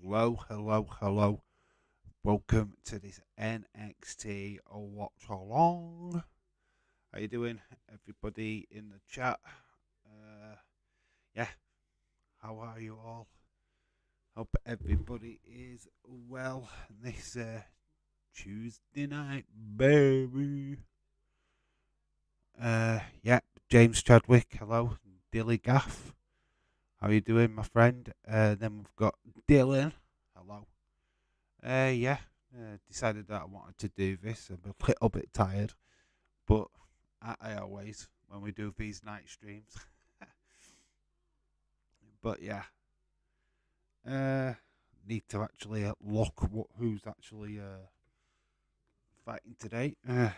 Hello, hello, hello. Welcome to this NXT Watch Along. How you doing, everybody in the chat? Yeah, how are you all? Hope everybody is well this Tuesday night, baby. Yeah, James Chadwick, hello. Dilly Gaff, how you doing, my friend? Then we've got Dylan, hello. Yeah, decided that I wanted to do this. I'm a little bit tired, but I always when we do these night streams. But yeah, uh, need to actually look who's actually fighting today.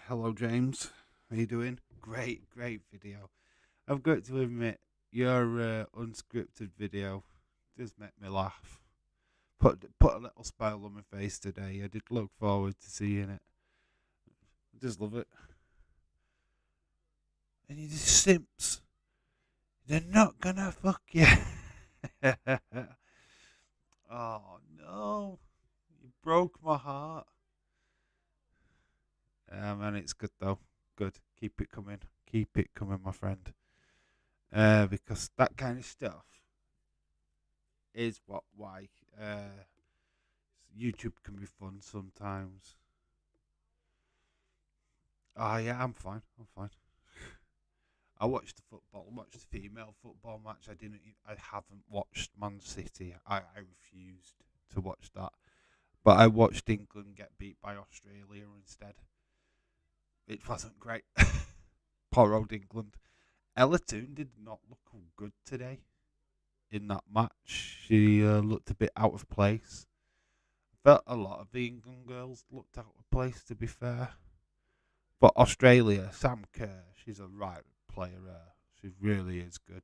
Hello, James. How you doing? Great video. I've got to admit, your unscripted video does make me laugh. Put a little smile on my face today. I did look forward to seeing it. I just love it. And you just simps. They're not gonna fuck you. Oh no. You broke my heart. Man, it's good though. Good. Keep it coming. Keep it coming, my friend. Because that kind of stuff is why YouTube can be fun sometimes. Oh yeah, I'm fine. I'm fine. I watched the football. I watched the female football match. I haven't watched Man City. I refused to watch that. But I watched England get beat by Australia instead. It wasn't great. Poor old England. Ella Toon did not look good today in that match. She looked a bit out of place. Felt a lot of the England girls looked out of place, to be fair. But Australia, Sam Kerr, she's a right player. She really is good.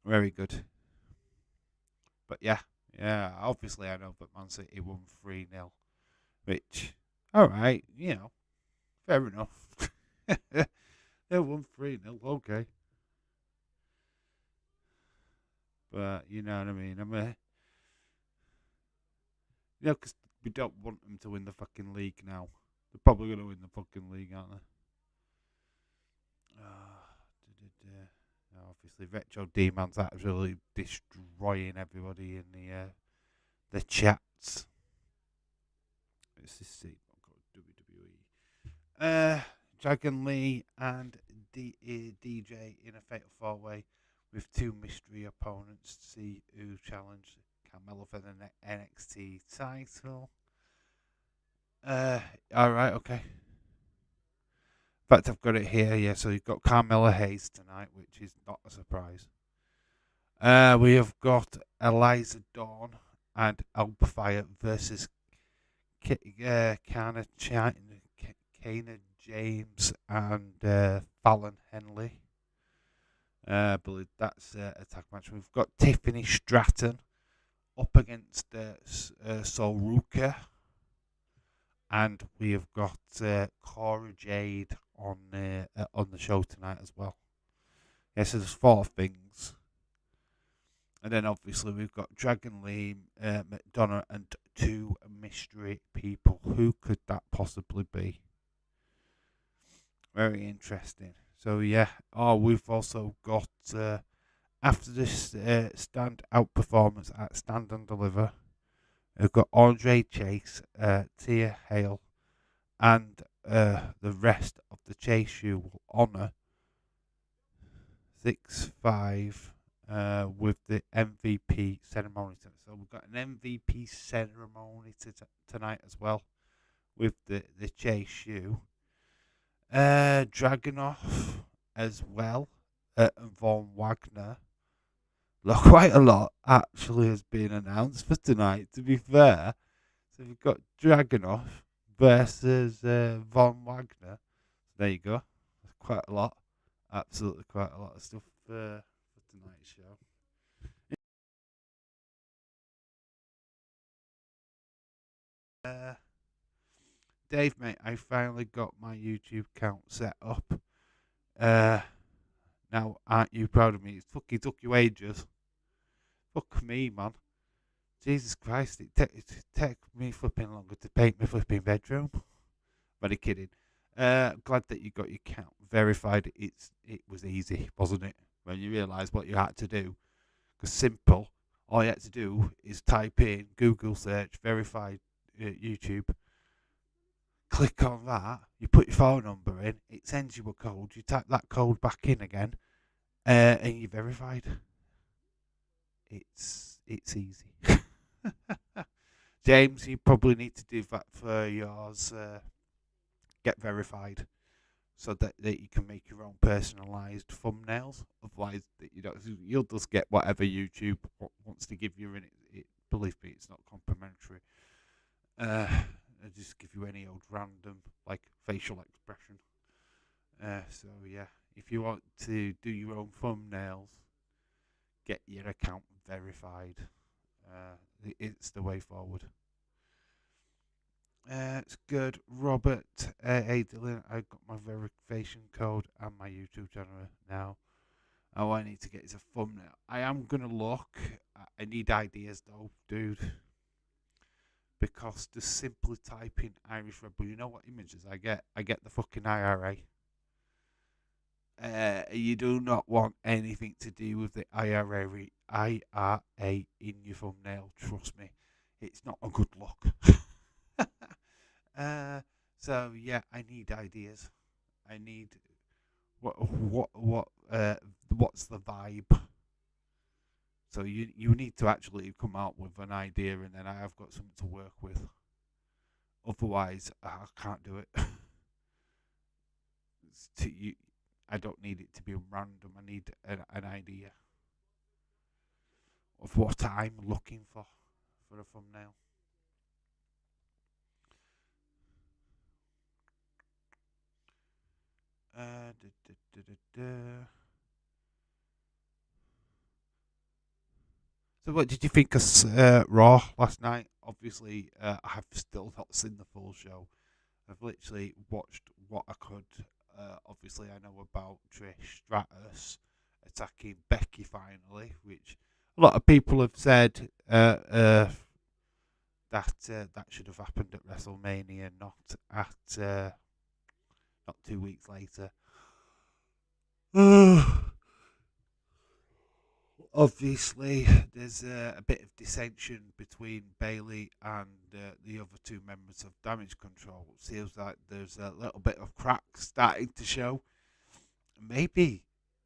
Very good. But yeah, obviously I know that Man City won 3-0. Which, alright, fair enough. They won 3-0, okay. But, you know what I mean? Because we don't want them to win the fucking league now. They're probably going to win the fucking league, aren't they? Obviously, Retro D-Man's actually destroying everybody in the chats. Let's just see. WWE. Dragon Lee and DJ in a fatal four-way with two mystery opponents to see who challenged Carmella for the NXT title. Alright, okay. In fact, I've got it here, yeah, so you've got Carmella Hayes tonight, which is not a surprise. We have got Eliza Dawn and Alba Fire versus Kana James and Fallon Henley. I believe that's a tag match. We've got Tiffany Stratton up against Solruka. And we have got Cora Jade on the show tonight as well. Yeah, so there's four things. And then obviously we've got Dragon Lee, McDonough, and two mystery people. Who could that possibly be? Very interesting. So yeah, we've also got after this stand-out performance at Stand and Deliver, we've got Andre Chase, Tia Hale, and the rest of the Chase U will honour 6-5 with the MVP ceremony. So we've got an MVP ceremony tonight as well with the Chase U. Dragunov as well, and Von Wagner. Quite a lot actually has been announced for tonight, to be fair. So we've got Dragunov versus Von Wagner. There you go. Quite a lot. Absolutely quite a lot of stuff for tonight's show. Dave, mate, I finally got my YouTube account set up. Now, aren't you proud of me? It fucking took you ages. Fuck me, man. Jesus Christ, it take me flipping longer to paint my flipping bedroom. Very kidding. Glad that you got your account verified. It was easy, wasn't it? When you realised what you had to do. Because simple, all you had to do is type in Google search verified YouTube. Click on that. You put your phone number in. It sends you a code. You type that code back in again, and you're verified. It's easy. James, you probably need to do that for yours. Get verified so that you can make your own personalised thumbnails. Otherwise, that you'll just get whatever YouTube wants to give you, and believe me, it's not complimentary. They just give you any old random like facial expression. So yeah, if you want to do your own thumbnails, get your account verified. It's the way forward. It's good. Robert A. Dillon, I got my verification code and my YouTube channel now. All I need to get is a thumbnail. I am going to look. I need ideas though, dude. Because just simply typing Irish Rebel, you know what images I get? I get the fucking IRA. You do not want anything to do with the IRA in your thumbnail. Trust me, it's not a good look. So yeah, I need ideas. I need what's the vibe? So you need to actually come out with an idea, and then I have got something to work with. Otherwise, I can't do it. I don't need it to be random. I need an idea of what I'm looking for a thumbnail. Da, da, da, da, da. So, what did you think of Raw last night? Obviously, I've still not seen the full show. I've literally watched what I could. Obviously, I know about Trish Stratus attacking Becky finally, which a lot of people have said that should have happened at WrestleMania, not at not 2 weeks later. Obviously, there's a bit of dissension between Bailey and the other two members of Damage Control. It seems like there's a little bit of cracks starting to show. Maybe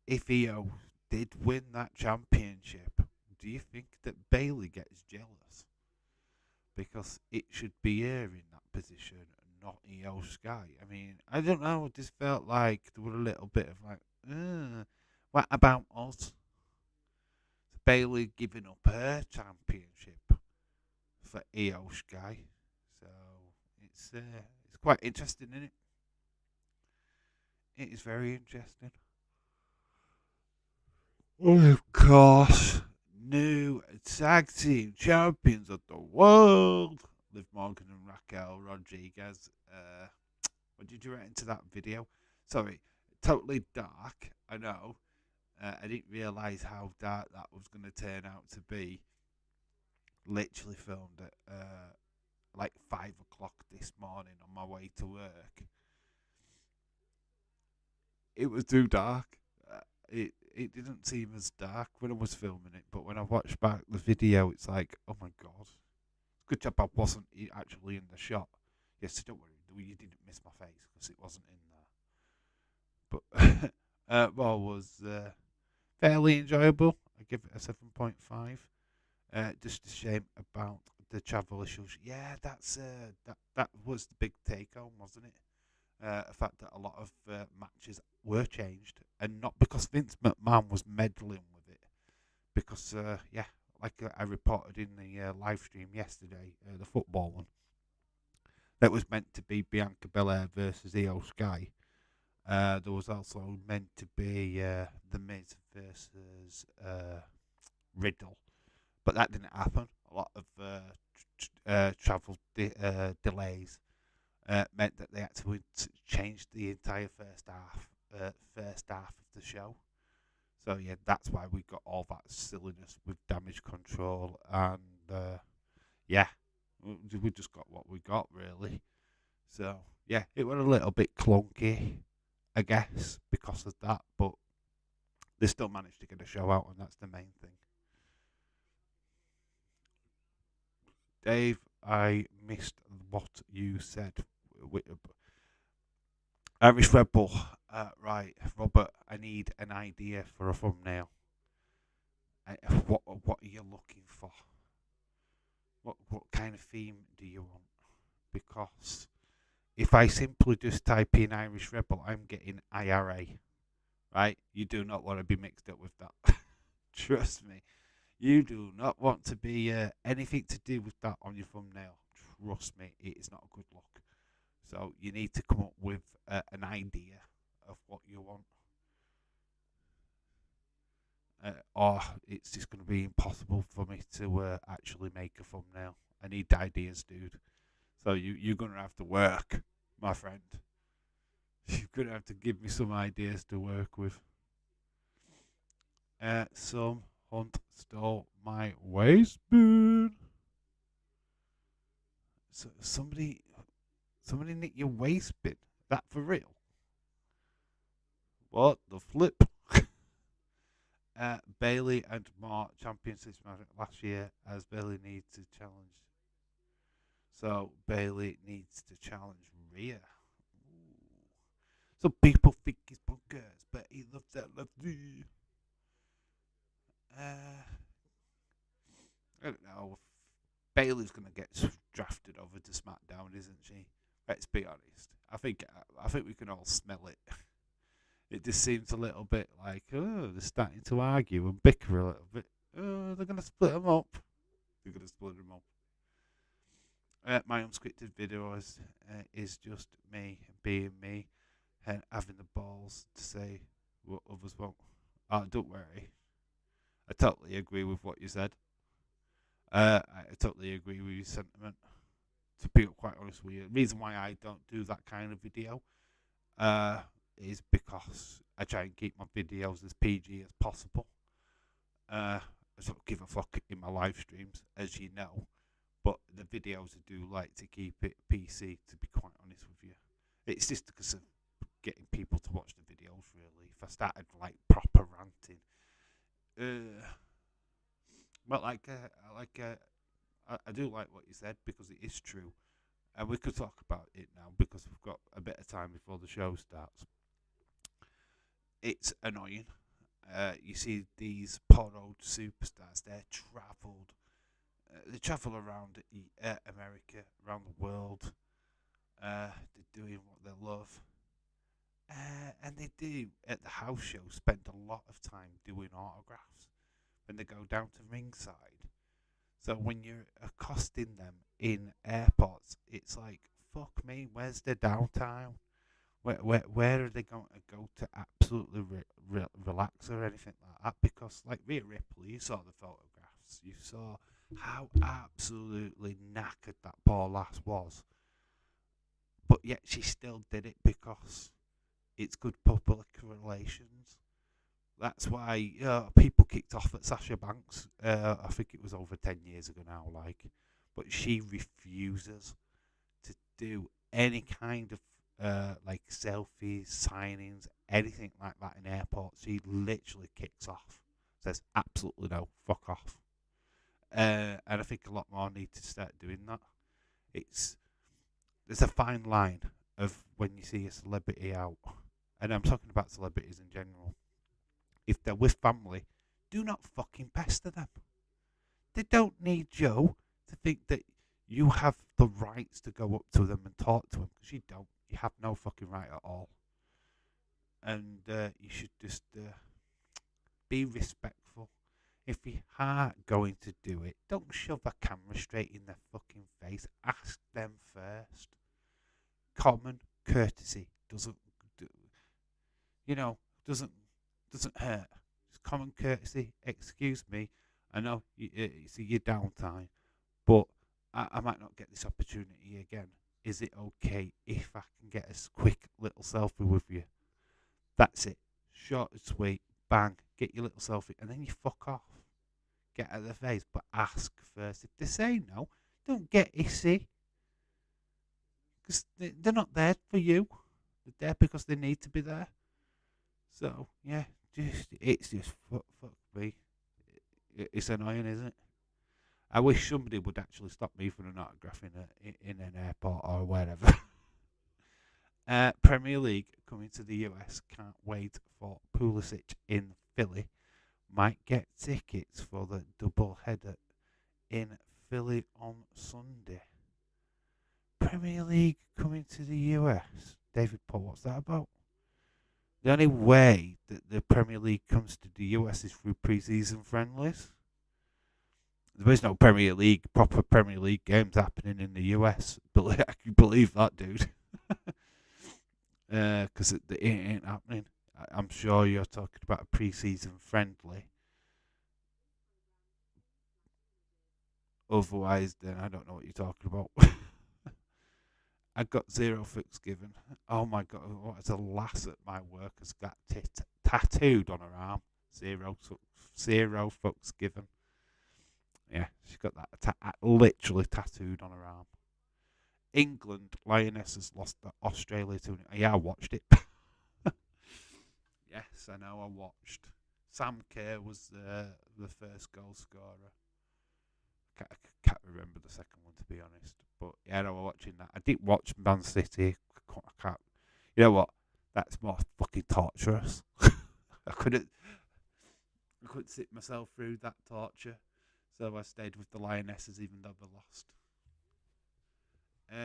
if EO did win that championship, do you think that Bailey gets jealous? Because it should be her in that position and not EO Sky. I mean, I don't know. It just felt like there were a little bit of like, what about us? Bailey giving up her championship for EO Sky. So it's quite interesting, isn't it? It is very interesting. Of course, new tag team champions of the world, Liv Morgan and Raquel Rodriguez. What did you write into that video? Sorry, totally dark. I know. I didn't realise how dark that was going to turn out to be. Literally filmed at like 5 o'clock this morning on my way to work. It was too dark. It didn't seem as dark when I was filming it, but when I watched back the video, it's like, oh my god. Good job I wasn't actually in the shot. Yes, don't worry, you didn't miss my face because it wasn't in there. But Raw was fairly enjoyable. I give it a 7.5. Just a shame about the travel issues. Yeah, that was the big take home, wasn't it? The fact that a lot of matches were changed, and not because Vince McMahon was meddling with it, because yeah, like I reported in the live stream yesterday, the football one, that was meant to be Bianca Belair versus Io Sky. There was also meant to be The Miz versus Riddle, but that didn't happen. A lot of travel delays meant that they had to change the entire first half of the show. So yeah, that's why we got all that silliness with Damage Control and yeah, we just got what we got really. So yeah, it was a little bit clunky, I guess, because of that, but they still managed to get a show out, and that's the main thing. Dave, I missed what you said. Irish Red Bull. Right, Robert, I need an idea for a thumbnail. What are you looking for? What kind of theme do you want? Because if I simply just type in Irish Red Bull, I'm getting IRA. Right? You do not want to be mixed up with that. Trust me. You do not want to be anything to do with that on your thumbnail. Trust me, it is not a good look. So you need to come up with an idea of what you want. Or it's just going to be impossible for me to actually make a thumbnail. I need ideas, dude. So you're going to have to work, my friend. You're going to have to give me some ideas to work with. Some hunt stole my waistband. So somebody nicked your waistband. That for real? What the flip? Bailey and Mark champions this match last year, as Bailey needs to challenge. So Bailey needs to challenge Rhea. Ooh. So people think he's bonkers, but he loves that lefty. I don't know. Bailey's gonna get drafted over to SmackDown, isn't she? Let's be honest. I think we can all smell it. It just seems a little bit like, oh, they're starting to argue and bicker a little bit. Oh, they're gonna split them up. They're gonna split them up. My unscripted video is just me being me and having the balls to say what others won't. Oh, don't worry. I totally agree with what you said. I totally agree with your sentiment. To be quite honest with you, the reason why I don't do that kind of video is because I try and keep my videos as PG as possible. I don't give a fuck in my live streams, as you know, but the videos I do like to keep it PC, to be quite honest with you. It's just because of getting people to watch the videos, really. If I started like proper ranting, but I do like what you said because it is true, and we could talk about it now because we've got a bit of time before the show starts. It's annoying. You see these poor old superstars. They travel around America, around the world. They're doing what they love, and they do at the house show spend a lot of time doing autographs when they go down to ringside. So when you're accosting them in airports, it's like, fuck me, where's the downtime? Where are they going to go to absolutely relax or anything like that? Because like Rhea Ripley, you saw the photographs. You saw how absolutely knackered that poor lass was. But yet she still did it because it's good public relations. That's why people kicked off at Sasha Banks. I think it was over 10 years ago now, but she refuses to do any kind of like selfies, signings, anything like that in airports. She literally kicks off, says absolutely no, fuck off. And I think a lot more need to start doing that. There's a fine line of when you see a celebrity out, and I'm talking about celebrities in general. If they're with family, do not fucking pester them. They don't need Joe to think that you have the rights to go up to them and talk to them, because you don't. You have no fucking right at all. And you should just be respectful. If you are going to do it, don't shove a camera straight in their fucking face. Ask them first. Common courtesy doesn't hurt. Just common courtesy. Excuse me. I know it's your downtime, but I might not get this opportunity again. Is it okay if I can get a quick little selfie with you? That's it. Short and sweet. Bang. Get your little selfie, and then you fuck off. get out of the face, but ask first. If they say no, don't get hissy, because they're not there for you. They're there because they need to be there. So yeah, it's just fuck me. It's annoying, isn't it? I wish somebody would actually stop me from an autograph in an airport or wherever. Premier League coming to the US. Can't wait for Pulisic in Philly. Might get tickets for the double header in Philly on Sunday. Premier League coming to the US. David Paul, what's that about? The only way that the Premier League comes to the US is through pre-season friendlies. There is no proper Premier League games happening in the US. I can believe that, dude. Because it ain't happening. I'm sure you're talking about a pre-season friendly. Otherwise, then I don't know what you're talking about. I got zero fucks given. Oh my god, what is a lass at my work has got tattooed on her arm. Zero fucks given. Yeah, she's got that literally tattooed on her arm. England Lionesses lost to Australia 2-0. Yeah, I watched it. Yes, I know I watched. Sam Kerr was the first goal scorer. I can't remember the second one, to be honest. But yeah, I was watching that. I didn't watch Man City. I can't. You know what? That's more fucking torturous. I couldn't sit myself through that torture. So I stayed with the Lionesses even though they lost.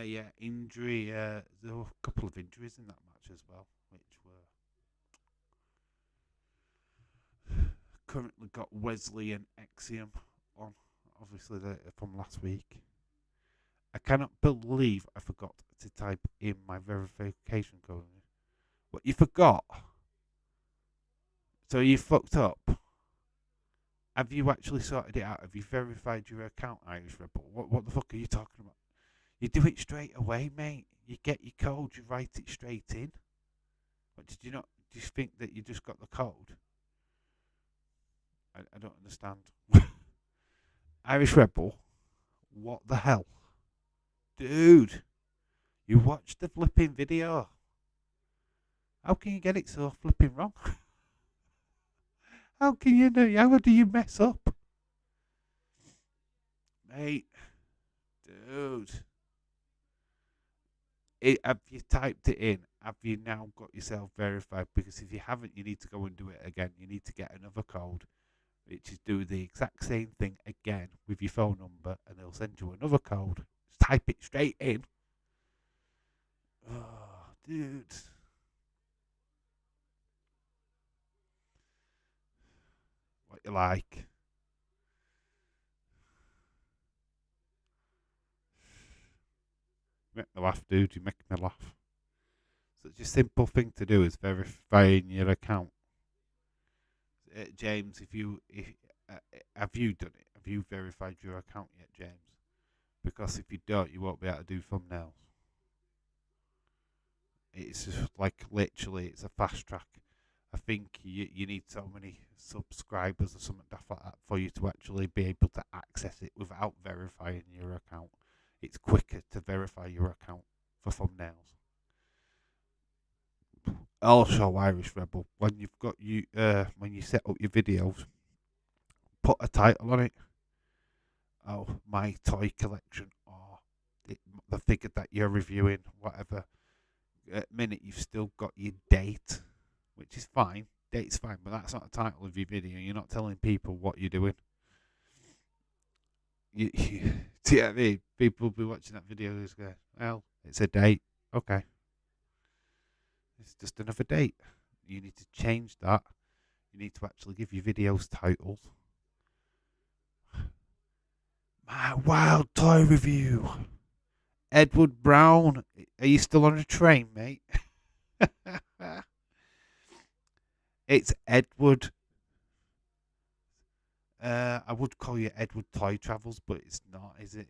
Yeah, injury. There were a couple of injuries in that match as well, which were currently got Wesley and Exium on. Obviously, they're from last week. I cannot believe I forgot to type in my verification code. What, you forgot? So you fucked up? Have you actually sorted it out? Have you verified your account, Irish Rebel? What the fuck are you talking about? You do it straight away, mate. You get your code, you write it straight in. What, did you not just think that you just got the code? I don't understand. Irish Rebel, what the hell? Dude, you watched the flipping video. How can you get it so flipping wrong? How can you know? How do you mess up? Mate, dude. Have you typed it in? Have you now got yourself verified? Because if you haven't, you need to go and do it again. You need to get another code, which is do the exact same thing again with your phone number, and they'll send you another code. Just type it straight in. Oh, dude. What you like? You make me laugh, dude. You make me laugh. Such a simple thing to do is verifying your account. James, have you done it? Have you verified your account yet, James? Because if you don't, you won't be able to do thumbnails. It's just like literally, it's a fast track. I think you need so many subscribers or something like that for you to actually be able to access it without verifying your account. It's quicker to verify your account for thumbnails. Also, Irish Rebel, when you set up your videos, put a title on it. Oh, my toy collection, or the figure that you're reviewing, whatever. At minute you've still got your date, which is fine. Date's fine, but that's not the title of your video. You're not telling people what you're doing. See what I mean? People will be watching that video and go, well, it's a date. Okay. It's just another date. You need to change that. You need to actually give your videos titles. My wild toy review. Edward Brown. Are you still on a train, mate? It's Edward. I would call you Edward Toy Travels, but it's not, is it?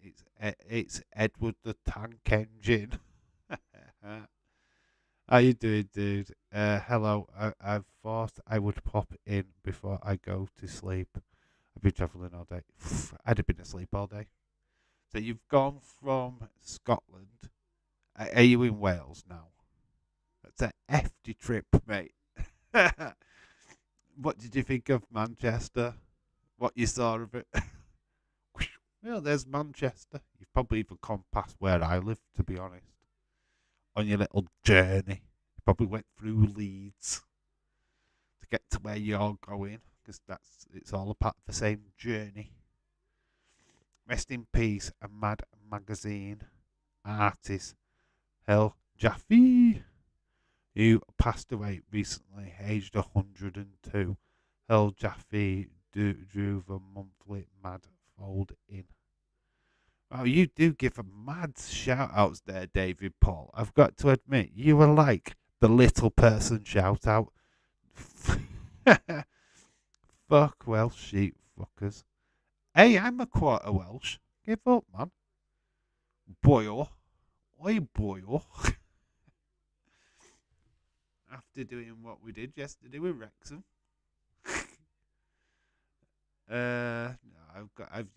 It's Edward the Tank Engine. How you doing, dude? Hello. I thought I would pop in before I go to sleep. I've been travelling all day. I'd have been asleep all day. So you've gone from Scotland. Are you in Wales now? That's a hefty trip, mate. What did you think of Manchester? What you saw of it? Well, there's Manchester. You've probably even come past where I live, to be honest. On your little journey, you probably went through Leeds to get to where you're going, because it's all a part of the same journey. Rest in peace, a Mad Magazine artist, Hell Jaffe, who passed away recently, aged 102. Hell Jaffe drew the monthly Mad fold in. Oh, you do give a mad shout outs there, David Paul. I've got to admit, you were like the little person shout out. Fuck Welsh sheep fuckers. Hey, I'm a quarter Welsh. Give up, man. Boyo. Oi, boyo. After doing what we did yesterday with Wrexham.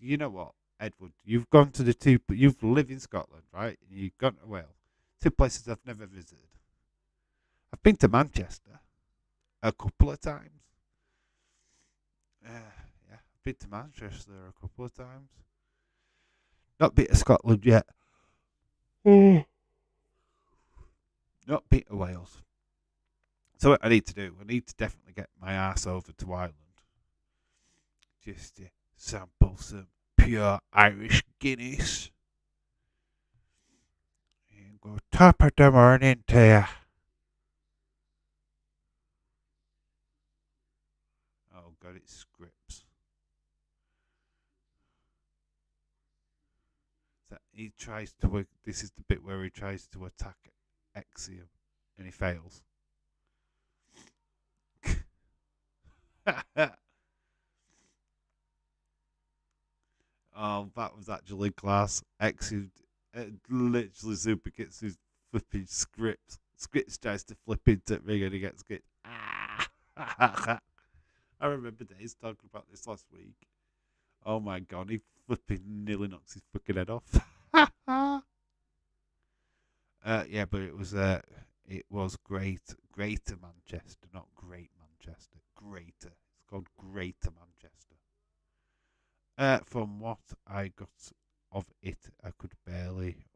You know what, Edward? You've gone to the two. You've lived in Scotland, right? And you've gone to Wales. Two places I've never visited. I've been to Manchester a couple of times. Yeah, I've been to Manchester a couple of times. Not been to Scotland yet. Not been to Wales. So what I need to do, I need to definitely get my ass over to Ireland. Just to sample some pure Irish Guinness. And go top of the morning to you. Oh God, it's scripts. So he tries to work. This is the bit where he tries to attack Exium, and he fails. Oh, that was actually class. Exium literally super gets his flipping script. Scripts tries to flip into me and he gets good. I remember days talking about this last week. Oh my God, he flipping nearly knocks his fucking head off. Yeah, but it was Greater Manchester, not Great Manchester. Greater. It's called Greater Manchester. From what I got of it, I could barely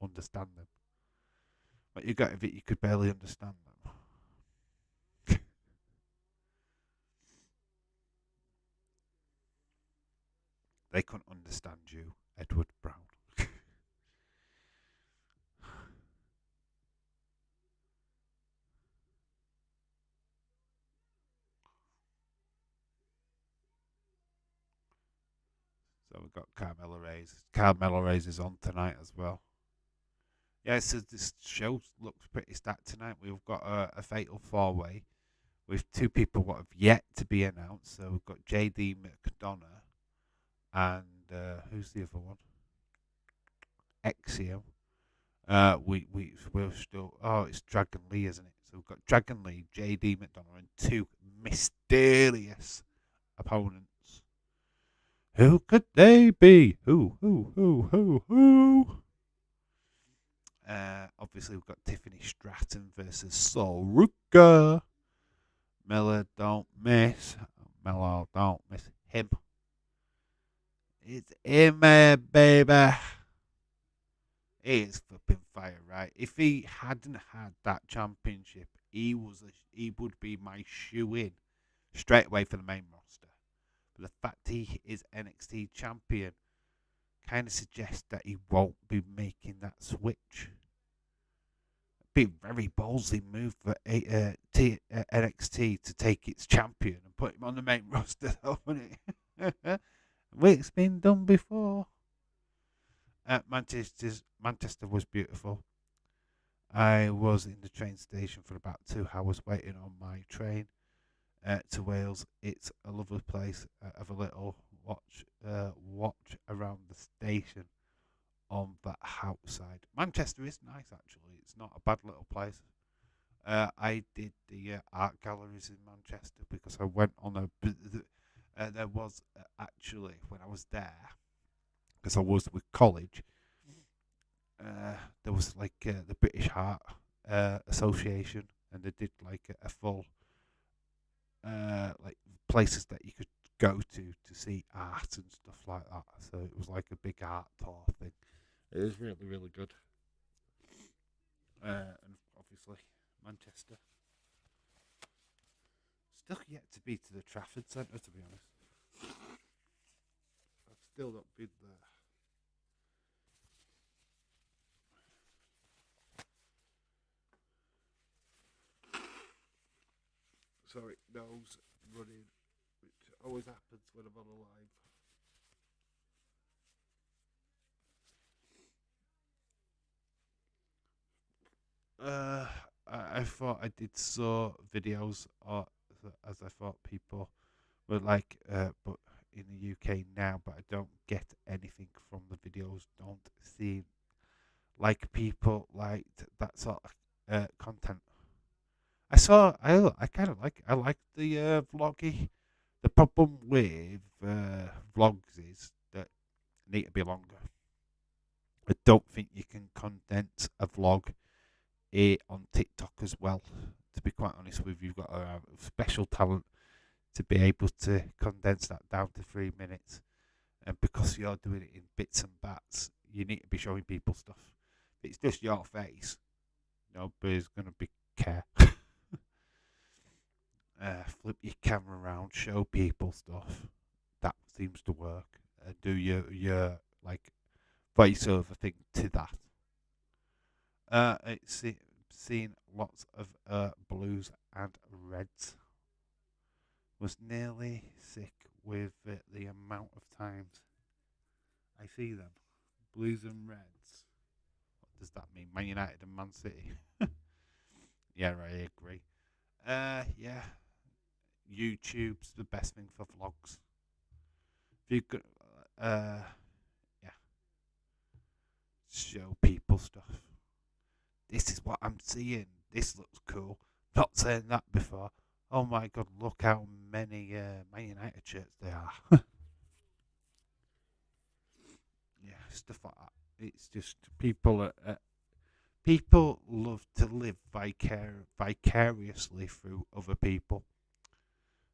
understand them. What you got of it, you could barely understand them. They couldn't understand you, Edward Brown. So we've got Carmella Reyes. Carmella Reyes is on tonight as well. Yeah, so this show looks pretty stacked tonight. We've got a fatal four-way with two people what have yet to be announced. So we've got JD McDonough and who's the other one? Exium. We're still. Oh, it's Dragon Lee, isn't it? So we've got Dragon Lee, JD McDonough, and two mysterious opponents. Who could they be? Who? Obviously, we've got Tiffany Stratton versus Sol Ruka. Miller don't miss. Miller don't miss him. It's him, baby. He is flipping fire, right? If he hadn't had that championship, he would be my shoe in straight away for the main roster. But the fact he is NXT champion kind of suggests that he won't be making that switch. Be a very ballsy move for NXT to take its champion and put him on the main roster, wouldn't it? It's been done before. Manchester was beautiful. I was in the train station for about 2 hours waiting on my train to Wales. It's a lovely place. Have a little watch around the station on that outside. Manchester is nice, actually. It's not a bad little place. I did the art galleries in Manchester because I went on There was actually when I was there, because I was with college. There was like the British Heart Association, and they did like a full like places that you could go to see art and stuff like that. So it was like a big art tour thing. It was really really good. And obviously Manchester still yet to be to the Trafford Centre. To be honest, I've still not been there. So it knows running, which always happens when I'm on a live. Uh, I thought I did saw videos, or as I thought people were like, but in the UK now, but I don't get anything from the videos. Don't seem like people liked that sort of content. I kind of like. I like the vloggy. The problem with vlogs is that they need to be longer. I don't think you can condense a vlog on TikTok as well. To be quite honest with you, you've got to have special talent to be able to condense that down to 3 minutes. And because you're doing it in bits and bats, you need to be showing people stuff. If it's just your face, nobody's going to be care. Flip your camera around, show people stuff. That seems to work. Do your like voiceover thing to that. It's seen lots of blues and reds. Was nearly sick with the amount of times I see them. Blues and reds. What does that mean? Man United and Man City. Yeah, I agree. Yeah. YouTube's the best thing for vlogs. If you could, yeah, show people stuff. This is what I'm seeing. This looks cool. Not saying that before. Oh my god, look how many Man United shirts there are. Yeah, stuff like that. It's just people love to live vicariously through other people.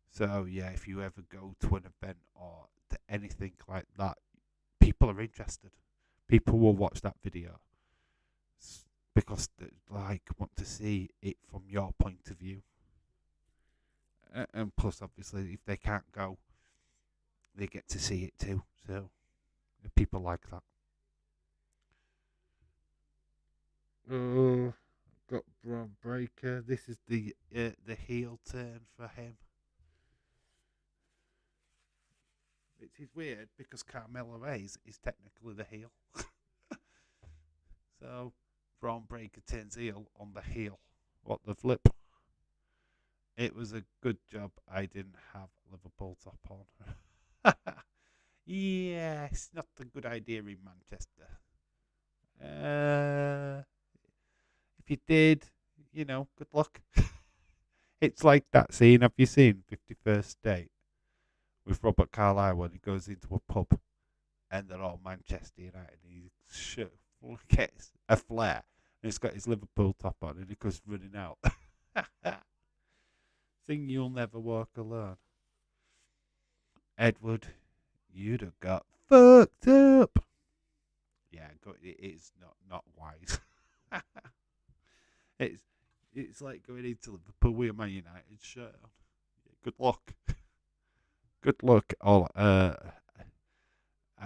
So yeah, if you ever go to an event or to anything like that, people are interested. People will watch that video because they like want to see it from your point of view. And plus, obviously, if they can't go, they get to see it too. So people like that. Got Braun Breaker. This is the heel turn for him. Which is weird because Carmelo Hayes is technically the heel. So Braun Breaker turns heel on the heel. What the flip? It was a good job I didn't have Liverpool top on. Yeah, it's not a good idea in Manchester. Uh, if you did, good luck. It's like that scene. Have you seen 51st Date with Robert Carlyle when he goes into a pub and they're all Manchester United and he gets a flare and he's got his Liverpool top on and he goes running out. Sing You'll Never Walk Alone. Edward, you'd have got fucked up. Yeah, it is not wise. it's it's like going into Liverpool with a Man United shirt on. Yeah, good luck. Good luck. All I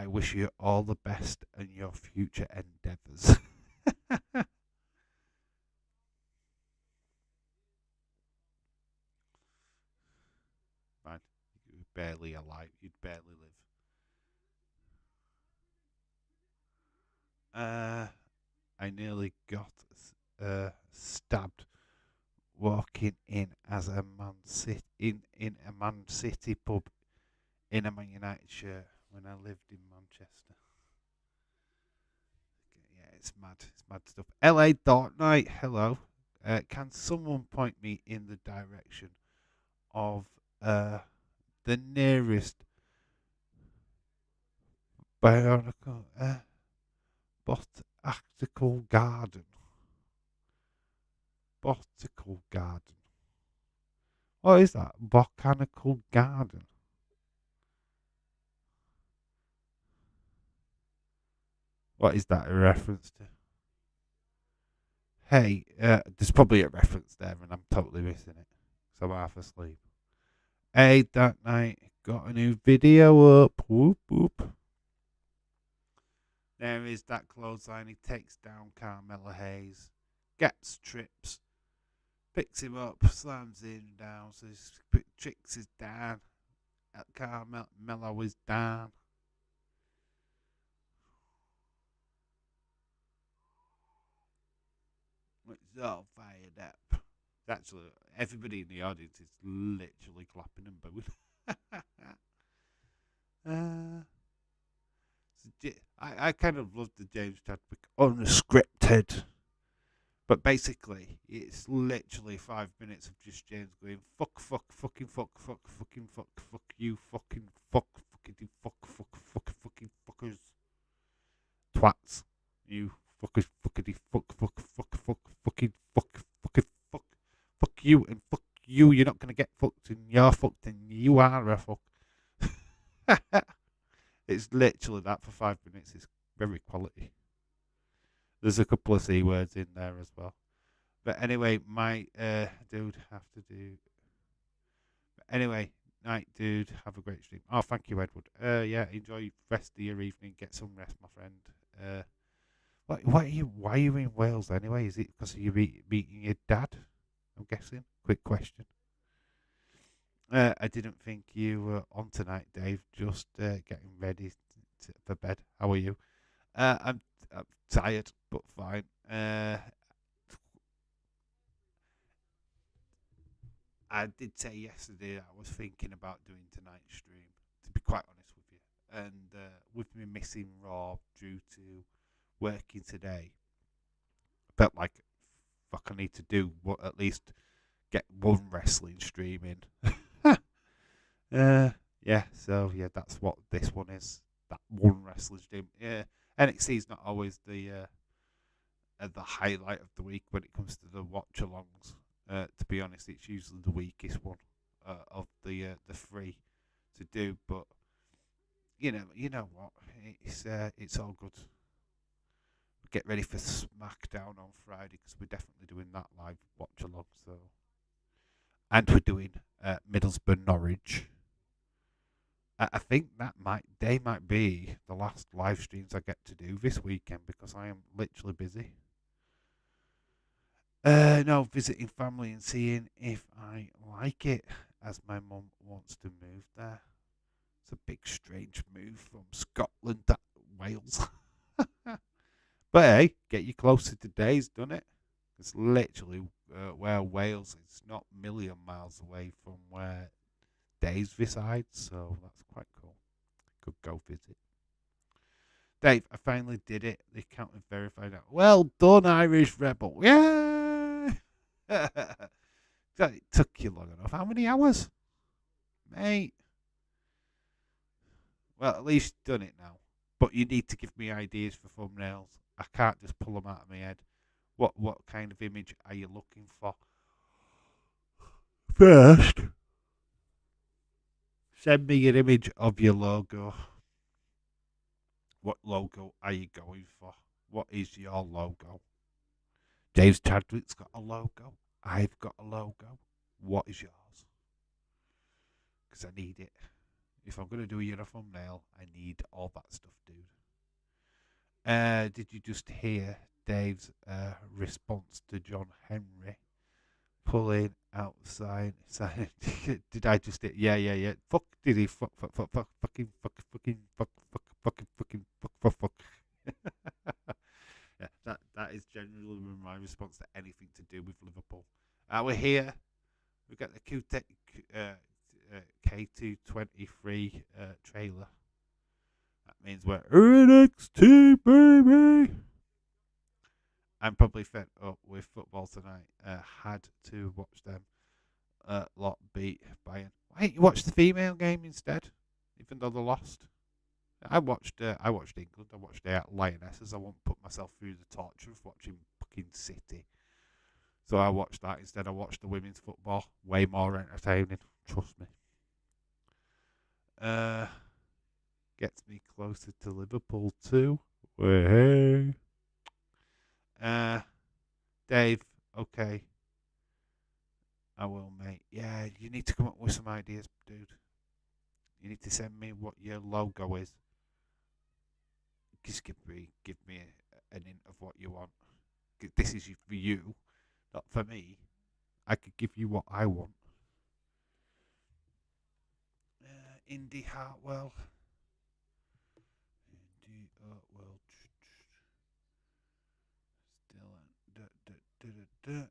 wish you all the best in your future endeavours. Man, you're barely alive. You'd barely live. I nearly got stabbed walking in as a in a Man City pub in a Man United shirt when I lived in Manchester. Yeah, it's mad. It's mad stuff. LA Dark Knight. Hello. Can someone point me in the direction of uh, the nearest botanical botanical garden. Botanical garden. What is that? Botanical garden. What is that a reference to? Hey, there's probably a reference there, and I'm totally missing it. So I'm half asleep. Hey, that night got a new video up. Whoop whoop. There is that clothesline. He takes down Carmella Hayes, gets trips, picks him up, slams him down. So Tricks is down. Carmella is down. It's all fired up. Actually, everybody in the audience is literally clapping and booing. I kind of love the James Chadwick unscripted, but basically it's literally 5 minutes of just James going fuck, fuck, fucking fuck, fuck, fucking fuck, fuck you, fucking fuck, fucking fuck, fuck, fuck, fucking fuckers, twats, you fuckers, fuckity fuck, fuck, fuck, fuck, fucking fuck, fucking fuck, fuck you and fuck you. You're not gonna get fucked, and you're fucked, and you are a fuck. It's literally that for 5 minutes. It's very quality. There's a couple of C words in there as well. But anyway, my dude have to do. But anyway, night, dude. Have a great stream. Oh, thank you, Edward. Yeah, enjoy the rest of your evening. Get some rest, my friend. Why are you in Wales anyway? Is it because you're meeting your dad? I'm guessing. Quick question. I didn't think you were on tonight, Dave. Just getting ready for bed. How are you? I'm tired, but fine. I did say yesterday that I was thinking about doing tonight's stream, to be quite honest with you. And with me missing Raw due to working today, I felt like fuck I need to do what at least get one wrestling stream in. Yeah, so yeah, that's what this one is. That one wrestling stream. Yeah, NXT is not always the highlight of the week when it comes to the watch-alongs. To be honest, it's usually the weakest one of the three to do. But you know what? It's all good. Get ready for SmackDown on Friday because we're definitely doing that live watch-along. So, and we're doing Middlesbrough Norwich. I think they might be the last live streams I get to do this weekend because I am literally busy. No, visiting family and seeing if I like it, as my mum wants to move there. It's a big, strange move from Scotland to Wales. But hey, get you closer to Days, doesn't it? It's literally where Wales is. It's not a million miles away from where Days resides, so that's quite cool. Could go visit. Dave, I finally did it. The account is verified out. Well done, Irish Rebel. Yeah! It took you long enough. How many hours? Mate. Well, at least you've done it now. But you need to give me ideas for thumbnails. I can't just pull them out of my head. What kind of image are you looking for? First, send me an image of your logo. What logo are you going for? What is your logo? James Chadwick's got a logo. I've got a logo. What is yours? Because I need it. If I'm going to do a thumbnail, I need all that stuff, dude. Did you just hear Dave's response to John Henry pulling outside? Did I just hit? Yeah. Fuck, did he? Fuck, fucking. Yeah, that is generally my response to anything to do with Liverpool. We're here. We've got the K223 trailer. That means we're NXT, baby. I'm probably fed up with football tonight. Had to watch them lot beat Bayern. Why don't you watch the female game instead? Even though they lost. I watched England. I watched the Lionesses. I won't put myself through the torture of watching fucking City. So I watched that instead. I watched the women's football. Way more entertaining. Trust me. Gets me closer to Liverpool too. Hey. Dave. Okay. I will, mate. Yeah, you need to come up with some ideas, dude. You need to send me what your logo is. Just give me an hint of what you want. This is for you, not for me. I could give you what I want. Indy Hartwell. Indy Hartwell. Still.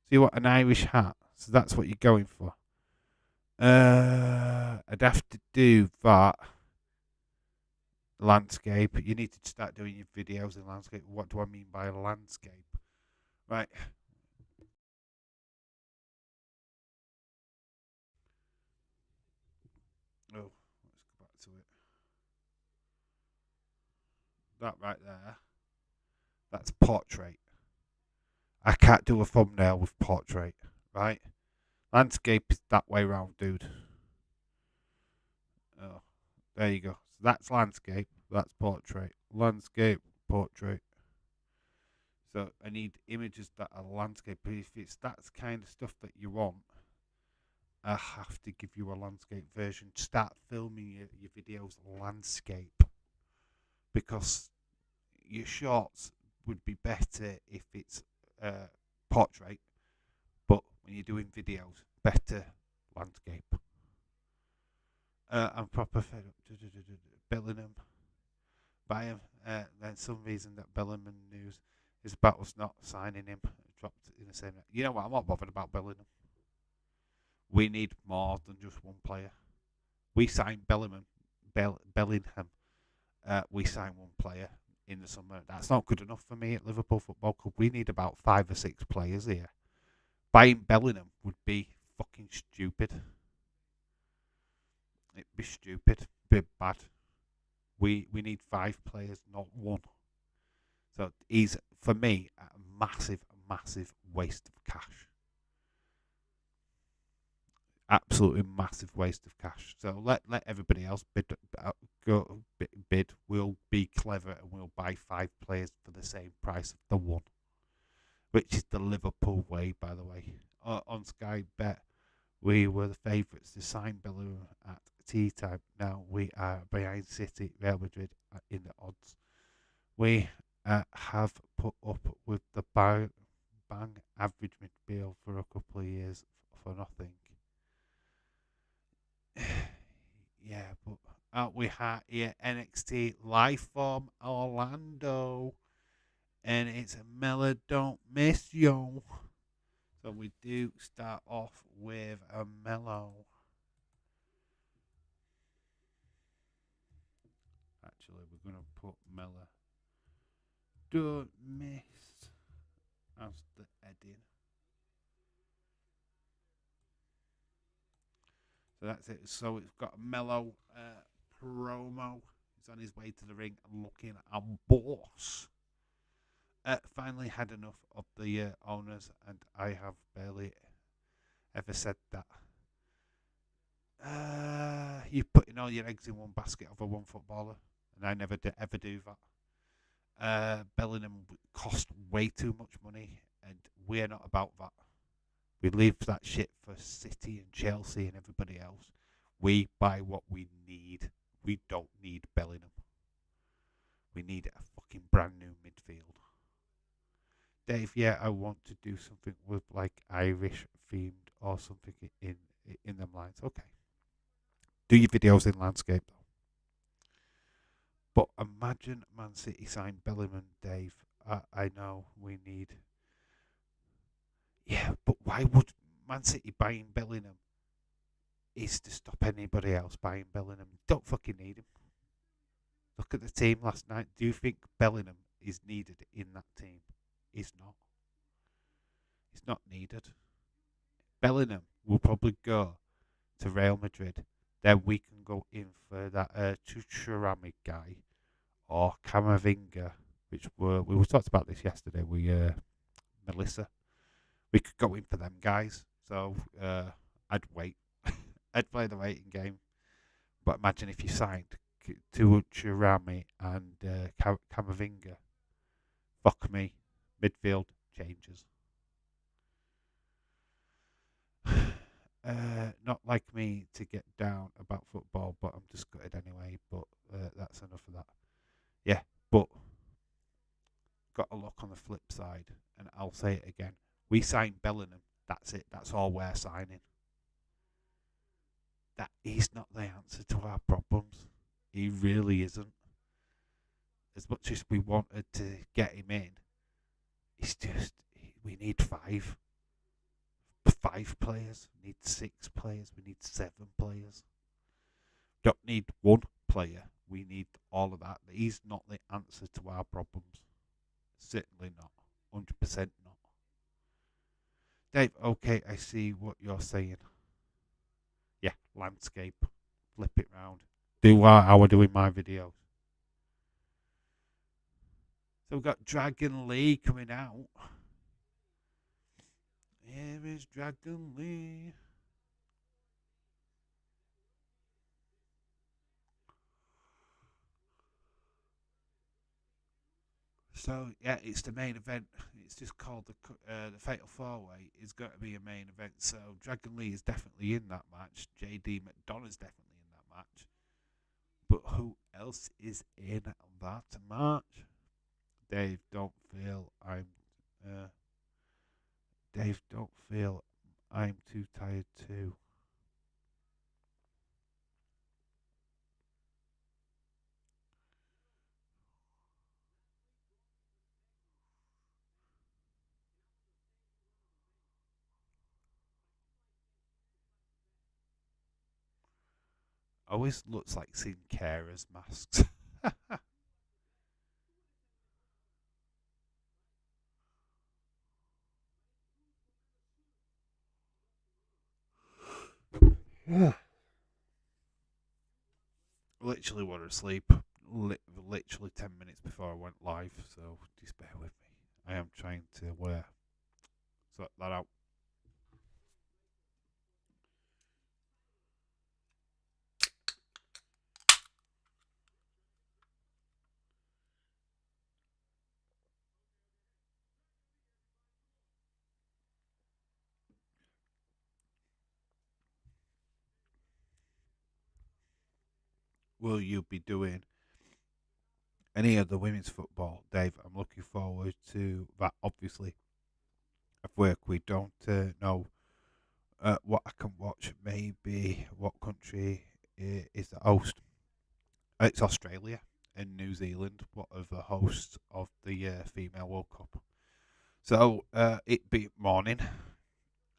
So you want an Irish hat? So that's what you're going for. I'd have to do that. Landscape. You need to start doing your videos in landscape. What do I mean by a landscape? Right. Oh, let's go back to it. That right there. That's portrait. I can't do a thumbnail with portrait, right? Landscape is that way round, dude. Oh, there you go. So that's landscape. That's portrait. Landscape, portrait. So I need images that are landscape. But if it's that kind of stuff that you want, I have to give you a landscape version. Start filming your videos landscape. Because your shorts would be better if it's portrait. But when you're doing videos, better landscape. I'm proper fed up. Bellingham. Buy him. Then some reason that Bellingham news is about us not signing him. Dropped in the same. You know what? I'm not bothered about Bellingham. We need more than just one player. We signed Bellingham. We signed one player in the summer. That's not good enough for me at Liverpool Football Club. We need about 5 or 6 players here. Buying Bellingham would be fucking stupid. It'd be stupid. Be bad. We need 5 players, not 1. So he's, for me, a massive waste of cash. Absolutely massive waste of cash. So let everybody else bid. We'll be clever and we'll buy 5 players for the same price of the 1, which is the Liverpool way, by the way. On Sky Bet, we were the favourites to sign Bellerin at tea time. Now we are behind City, Real Madrid in the odds. We have put up with the bang average midfield for a couple of years for nothing. Yeah, but aren't we here NXT live from Orlando? And it's a Mella Don't Miss You. So we do start off with a mellow. Actually, we're going to put Mella Don't Miss as the heading. So that's it. So it's got a mellow promo. He's on his way to the ring and looking a boss. Finally had enough of the owners, and I have barely ever said that. You're putting all your eggs in one basket over one footballer, and I never ever do that. Bellingham cost way too much money, and we're not about that. We leave that shit for City and Chelsea and everybody else. We buy what we need. We don't need Bellingham. We need a fucking brand new midfield. Dave, yeah, I want to do something with like Irish themed or something in them lines. Okay. Do your videos in landscape though. But imagine Man City signed Bellingham, Dave. I know we need. Yeah, but why would Man City buying Bellingham is to stop anybody else buying Bellingham? Don't fucking need him. Look at the team last night. Do you think Bellingham is needed in that team? He's not. He's not needed. Bellingham will probably go to Real Madrid, then we can go in for that Chuchuramid guy or Camavinga, which we were talked about this yesterday. Melissa, we could go in for them guys. So I'd wait. I'd play the waiting game. But imagine if you signed Chuchuramid and Camavinga. Fuck me, midfield changes. Not like me to get down about football, but I'm just gutted anyway. But that's enough of that. Yeah, but got to look on the flip side, and I'll say it again. We signed Bellingham. That's it. That's all we're signing. That he's not the answer to our problems. He really isn't. As much as we wanted to get him in, it's just we need five players. We need 6 players. We need 7 players. Don't need one player. We need all of that. He's not the answer to our problems. Certainly not. 100% not. Dave, okay, I see what you're saying. Yeah, landscape. Flip it round. Do how we're doing my videos. So we've got Dragon Lee coming out. Here is Dragon Lee. So yeah, it's the main event. It's just called the Fatal 4-Way. Is going to be a main event. So Dragon Lee is definitely in that match. JD McDonough's definitely in that match. But who else is in that match? Dave, don't feel I'm. Dave, don't feel I'm too tired too. Always looks like seeing carers masks. Literally were asleep. Literally 10 minutes before I went live, so just bear with me. I am trying to sort that out. Will you be doing any of the women's football, Dave? I'm looking forward to that. Obviously, at work we don't know what I can watch. Maybe what country is the host? It's Australia and New Zealand. What are the hosts of the female World Cup? So it be morning.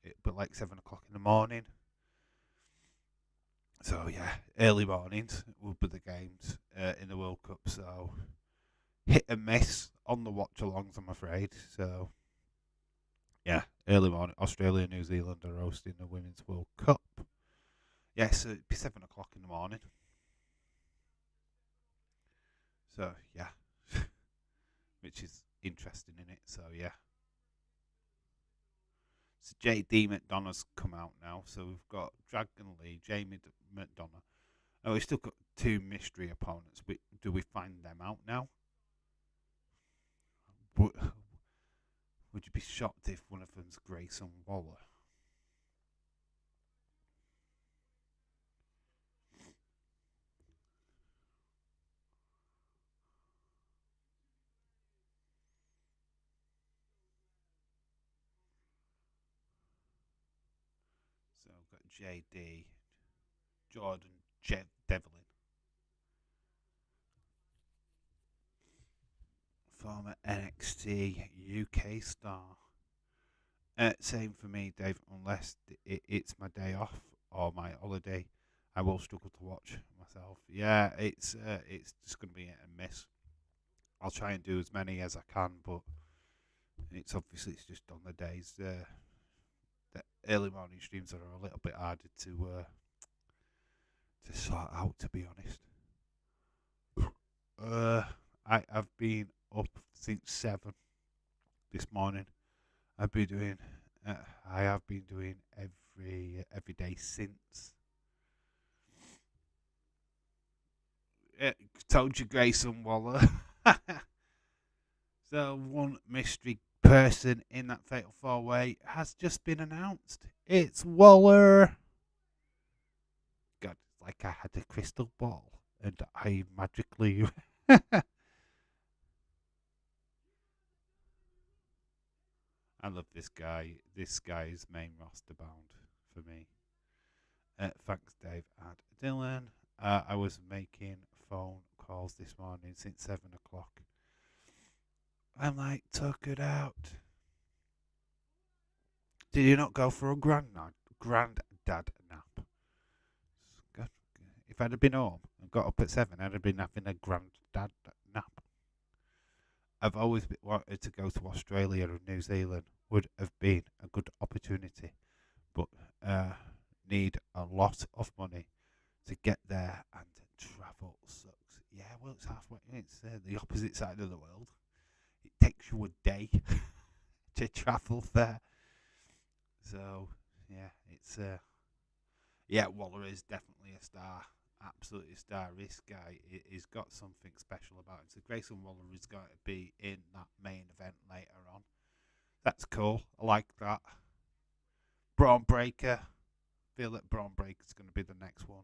It be like 7 o'clock in the morning. So yeah, early mornings will be the games in the World Cup. So hit and miss on the watch alongs, I'm afraid. So yeah, early morning. Australia and New Zealand are hosting the Women's World Cup. Yeah, so it'd be 7 o'clock in the morning. So yeah, which is interesting in it. So yeah. So JD McDonough's come out now. So we've got Dragon Lee, Jamie McDonough. Oh, we've still got 2 mystery opponents. Do we find them out now? Would you be shocked if one of them's Grayson Waller? So we've got JD, Jordan Devlin, former NXT UK star. Same for me, Dave. Unless it's my day off or my holiday, I will struggle to watch myself. Yeah, it's just going to be a miss. I'll try and do as many as I can, but it's just on the days. The early morning streams are a little bit harder to to sort out, to be honest. I've been up since 7 this morning. I've been doing. Uh, I have been doing every day since. Told you, Grayson Waller. So one mystery person in that fatal four-way has just been announced. It's Waller. God, it's like I had a crystal ball and I magically. I love this guy. This guy is main roster bound for me. Thanks, Dave and Dylan. I was making phone calls this morning since 7 o'clock. I'm like, took it out. Did you not go for a granddad nap? God, if I'd have been home and got up at 7, I'd have been having a granddad nap. I've always wanted to go to Australia and New Zealand. Would have been a good opportunity, but need a lot of money to get there, and travel sucks. Yeah, well, it's halfway. It's the opposite side of the world. It takes you a day to travel there. So yeah, it's yeah, Waller is definitely a star, absolutely a star. This guy, he's got something special about him. So Grayson Waller is going to be in that main event later on. That's cool. I like that. Braun Breaker. Feel that Braun Breaker is going to be the next one.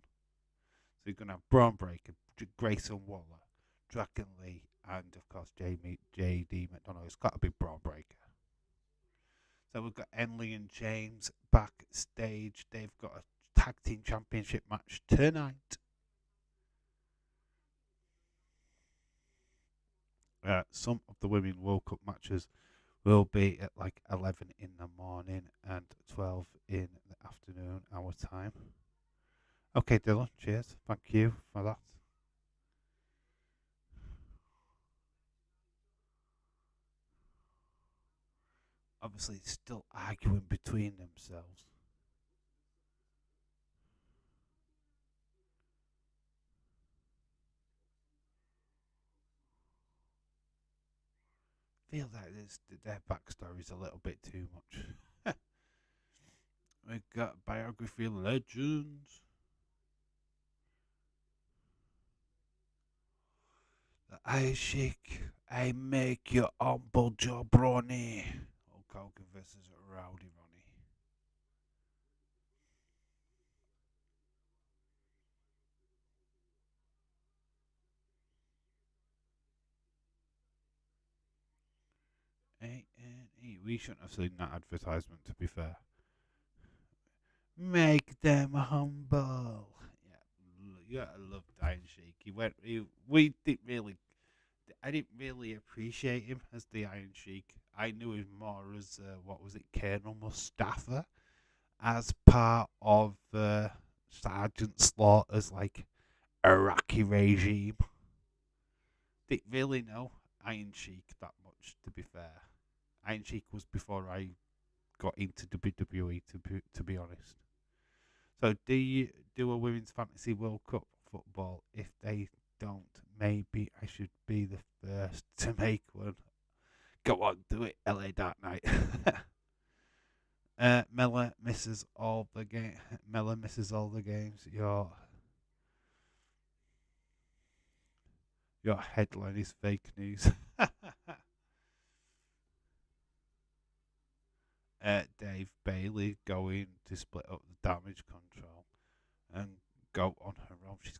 So you're going to have Braun Breaker, Grayson Waller, Dragon Lee, and of course JD McDonough. It's got to be Braun Breaker. So we've got Enley and James backstage. They've got a tag team championship match tonight. Some of the Women World Cup matches will be at like 11 in the morning and 12 in the afternoon, our time. Okay, Dylan, cheers. Thank you for that. Obviously, it's still arguing between themselves. Feel like their backstory is a little bit too much. We've got biography legends. The Ice Sheik, I make you humble jabroni. Hulk Hogan versus Rowdy Ronnie. A&E. We shouldn't have seen that advertisement, to be fair. Make them humble. Yeah, I love Iron Sheik. We didn't really, I didn't really appreciate him as the Iron Sheik. I knew him more as what was it, Colonel Mustafa, as part of Sergeant Slaughter's like Iraqi regime. Didn't really know Iron Sheik that much, to be fair. Iron Sheik was before I got into WWE, to be honest. So, do you do a women's fantasy World Cup football? If they don't, maybe I should be the first to make one. Go on, do it, LA Dark Knight. Mella misses all the game. Mella misses all the games. Your headline is fake news. Dave Bailey going to split up the damage control and go on her own. She's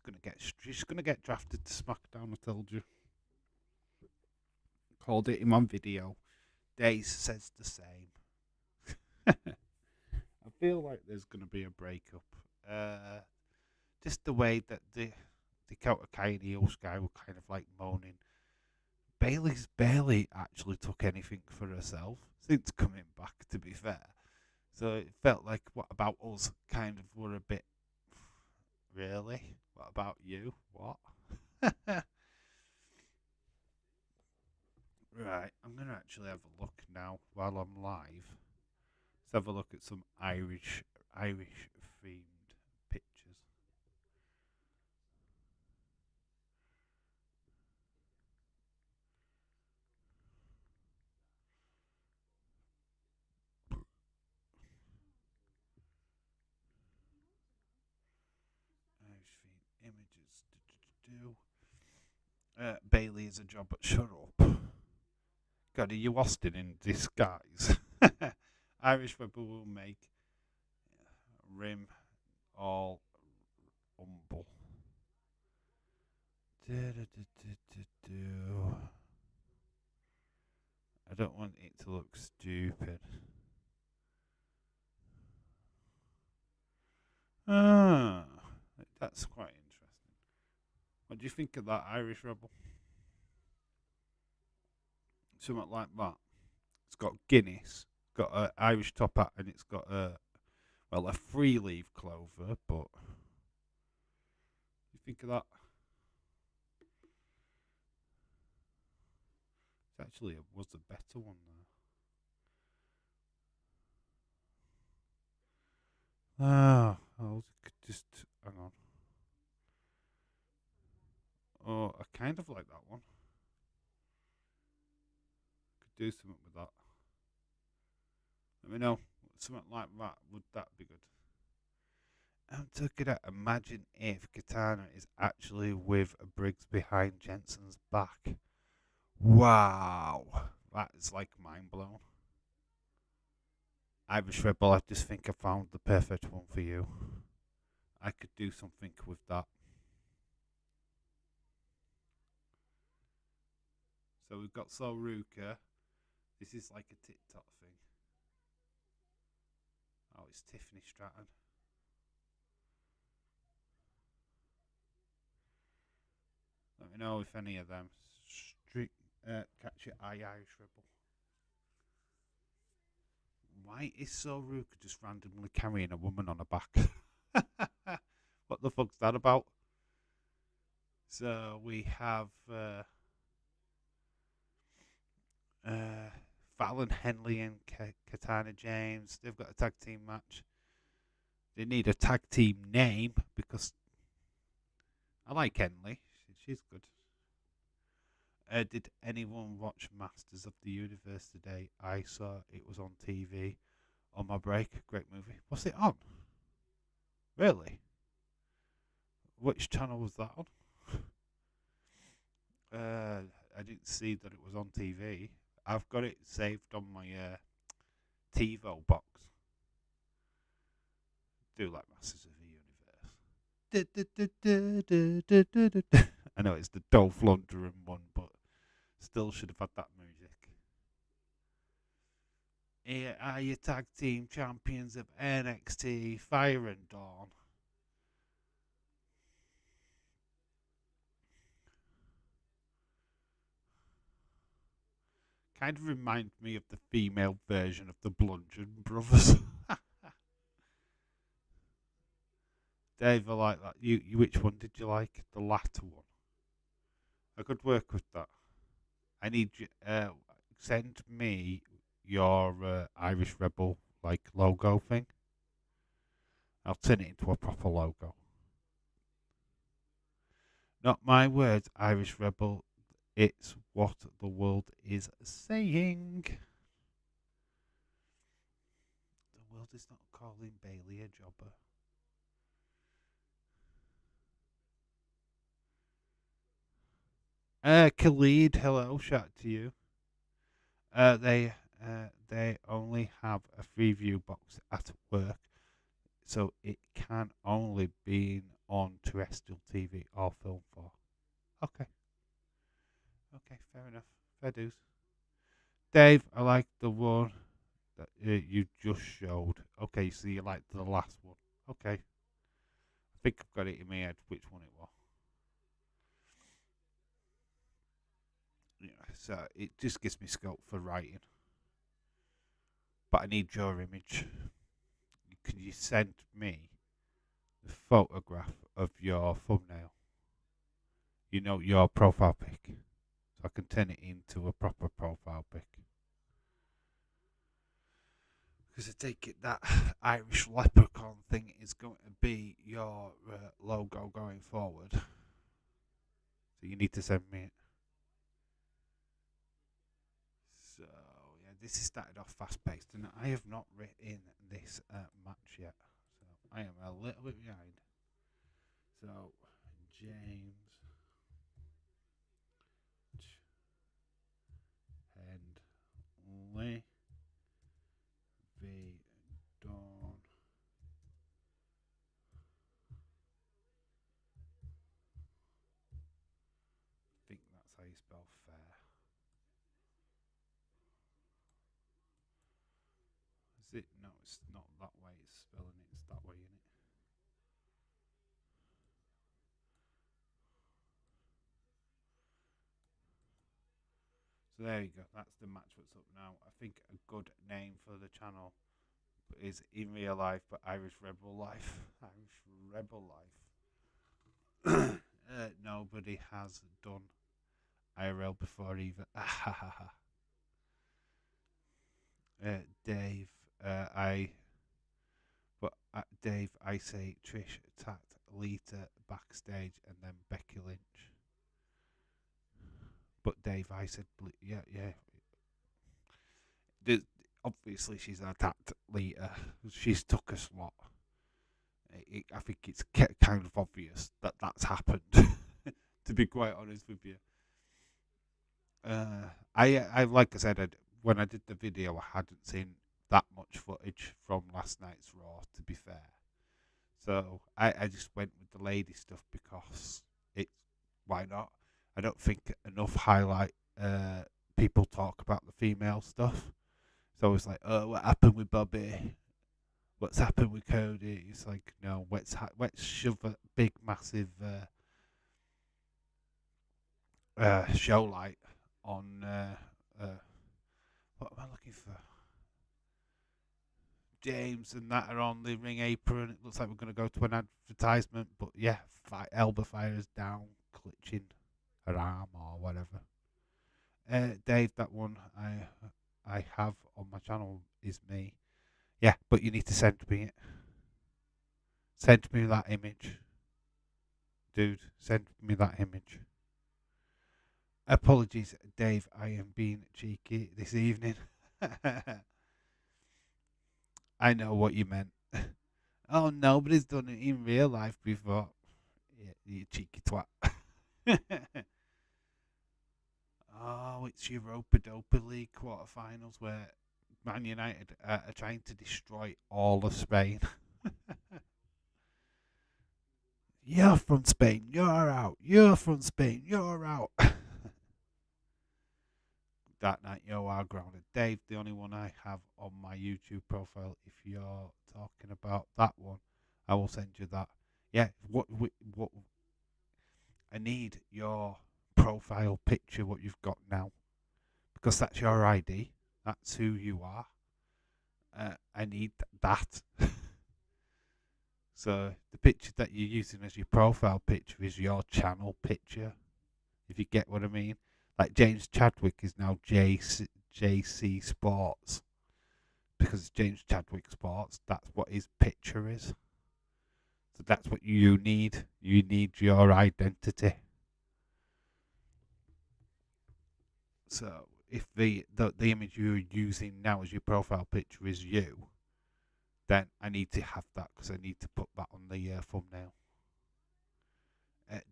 gonna get drafted to SmackDown. I told you. Called it in my video. Days says the same. I feel like there's gonna be a breakup. Uh, just the way that the Dakota Kai and Io Sky were kind of like moaning. Bailey's barely actually took anything for herself since coming back, to be fair. So it felt like What About Us kind of were a bit. Really? What about you? What? Right, I'm going to actually have a look now while I'm live. Let's have a look at some Irish themed pictures. do. Bailey is a job, but shut up. God, are you Austin in disguise? Irish Rebel will make Rim all humble. I don't want it to look stupid. Ah, that's quite interesting. What do you think of that Irish Rebel? Something like that. It's got Guinness, got an Irish top hat, and it's got a 3-leaf clover. But you think of that? It actually was a better one there. I'll just hang on. Oh, I kind of like that one. Could do something with that. Let me know. Something like that. Would that be good? I'm talking about imagine if Katana is actually with Briggs behind Jensen's back. Wow. That is like mind blown. Irish Rebel, I just think I found the perfect one for you. I could do something with that. So we've got Soruka. This is like a TikTok thing. Oh, it's Tiffany Stratton. Let me know if any of them catch your eye, Irish Rebel. Why is Soruka just randomly carrying a woman on her back? What the fuck's that about? So we have Fallon Henley and Katana James. They've got a tag team match. They need a tag team name because I like Henley. She's good. Did anyone watch Masters of the Universe today? I saw it was on TV on my break. Great movie. What's it on? Really? Which channel was that on? I didn't see that it was on TV. I've got it saved on my TiVo box. Do like Masters of the Universe. I know it's the Dolph Lundgren one, but still should have had that music. Here are your tag team champions of NXT, Fire and Dawn. Kind of remind me of the female version of the Bludgeon Brothers. Dave, I like that. You, which one did you like? The latter one. I could work with that. I need you. Send me your Irish Rebel like logo thing. I'll turn it into a proper logo. Not my words, Irish Rebel. It's what the world is saying. The world is not calling Bailey a jobber. Khalid, hello, shout to you. They only have a free view box at work, so it can only be on terrestrial TV or film for. Okay, okay, fair enough. Fair dues. Dave, I like the one that you just showed. Okay, so you like the last one. Okay, I think I've got it in my head which one it was. Yeah, so it just gives me scope for writing. But I need your image. Can you send me the photograph of your thumbnail? You know, your profile pic. So I can turn it into a proper profile pic. Because I take it that Irish leprechaun thing is going to be your logo going forward. So you need to send me it. So, yeah, this is started off fast paced, and I have not written this match yet. So I am a little bit behind. So, James. how you spell fair. Is it? No, it's not that way. It's spelling it. It's that way, isn't it? So there you go. That's the match. What's up now? I think a good name for the channel is In Real Life, but Irish Rebel Life. Irish Rebel Life. Nobody has done IRL before either. Dave, I. But Dave, I say Trish attacked Lita backstage and then Becky Lynch. But Dave, I said, yeah, yeah. Obviously, she's attacked Lita. She's took a slot. I think it's kind of obvious that that's happened. To be quite honest with you, I like I said, when I did the video, I hadn't seen that much footage from last night's Raw. To be fair, so I just went with the lady stuff because it's why not? I don't think enough highlight people talk about the female stuff. So it's like, oh, what happened with Bobby? What's happened with Cody? It's like, no, let's shove a big, massive show light on what am I looking for? James and that are on the ring apron. It looks like we're going to go to an advertisement, but yeah, Elba fires down, clutching her arm or whatever. Dave, that one I have on my channel is me. Yeah, but you need to send me it. Send me that image. Dude, send me that image. Apologies, Dave, I am being cheeky this evening. I know what you meant. Oh, nobody's done it in real life before. Yeah, you cheeky twat. Oh, it's Europa Dopa League quarterfinals where Man United are trying to destroy all of Spain. You're from Spain, you're out. You're from Spain, you're out. That night you are grounded. Dave, the only one I have on my YouTube profile, if you're talking about that one, I will send you that. Yeah, what I need your profile picture, what you've got now, because that's your ID. That's who you are. I need that. So the picture that you're using as your profile picture is your channel picture, if you get what I mean. Like James Chadwick is now JC Sports because it's James Chadwick Sports. That's what his picture is. So that's what you need. You need your identity. So if the image you're using now as your profile picture is you, then I need to have that because I need to put that on the thumbnail.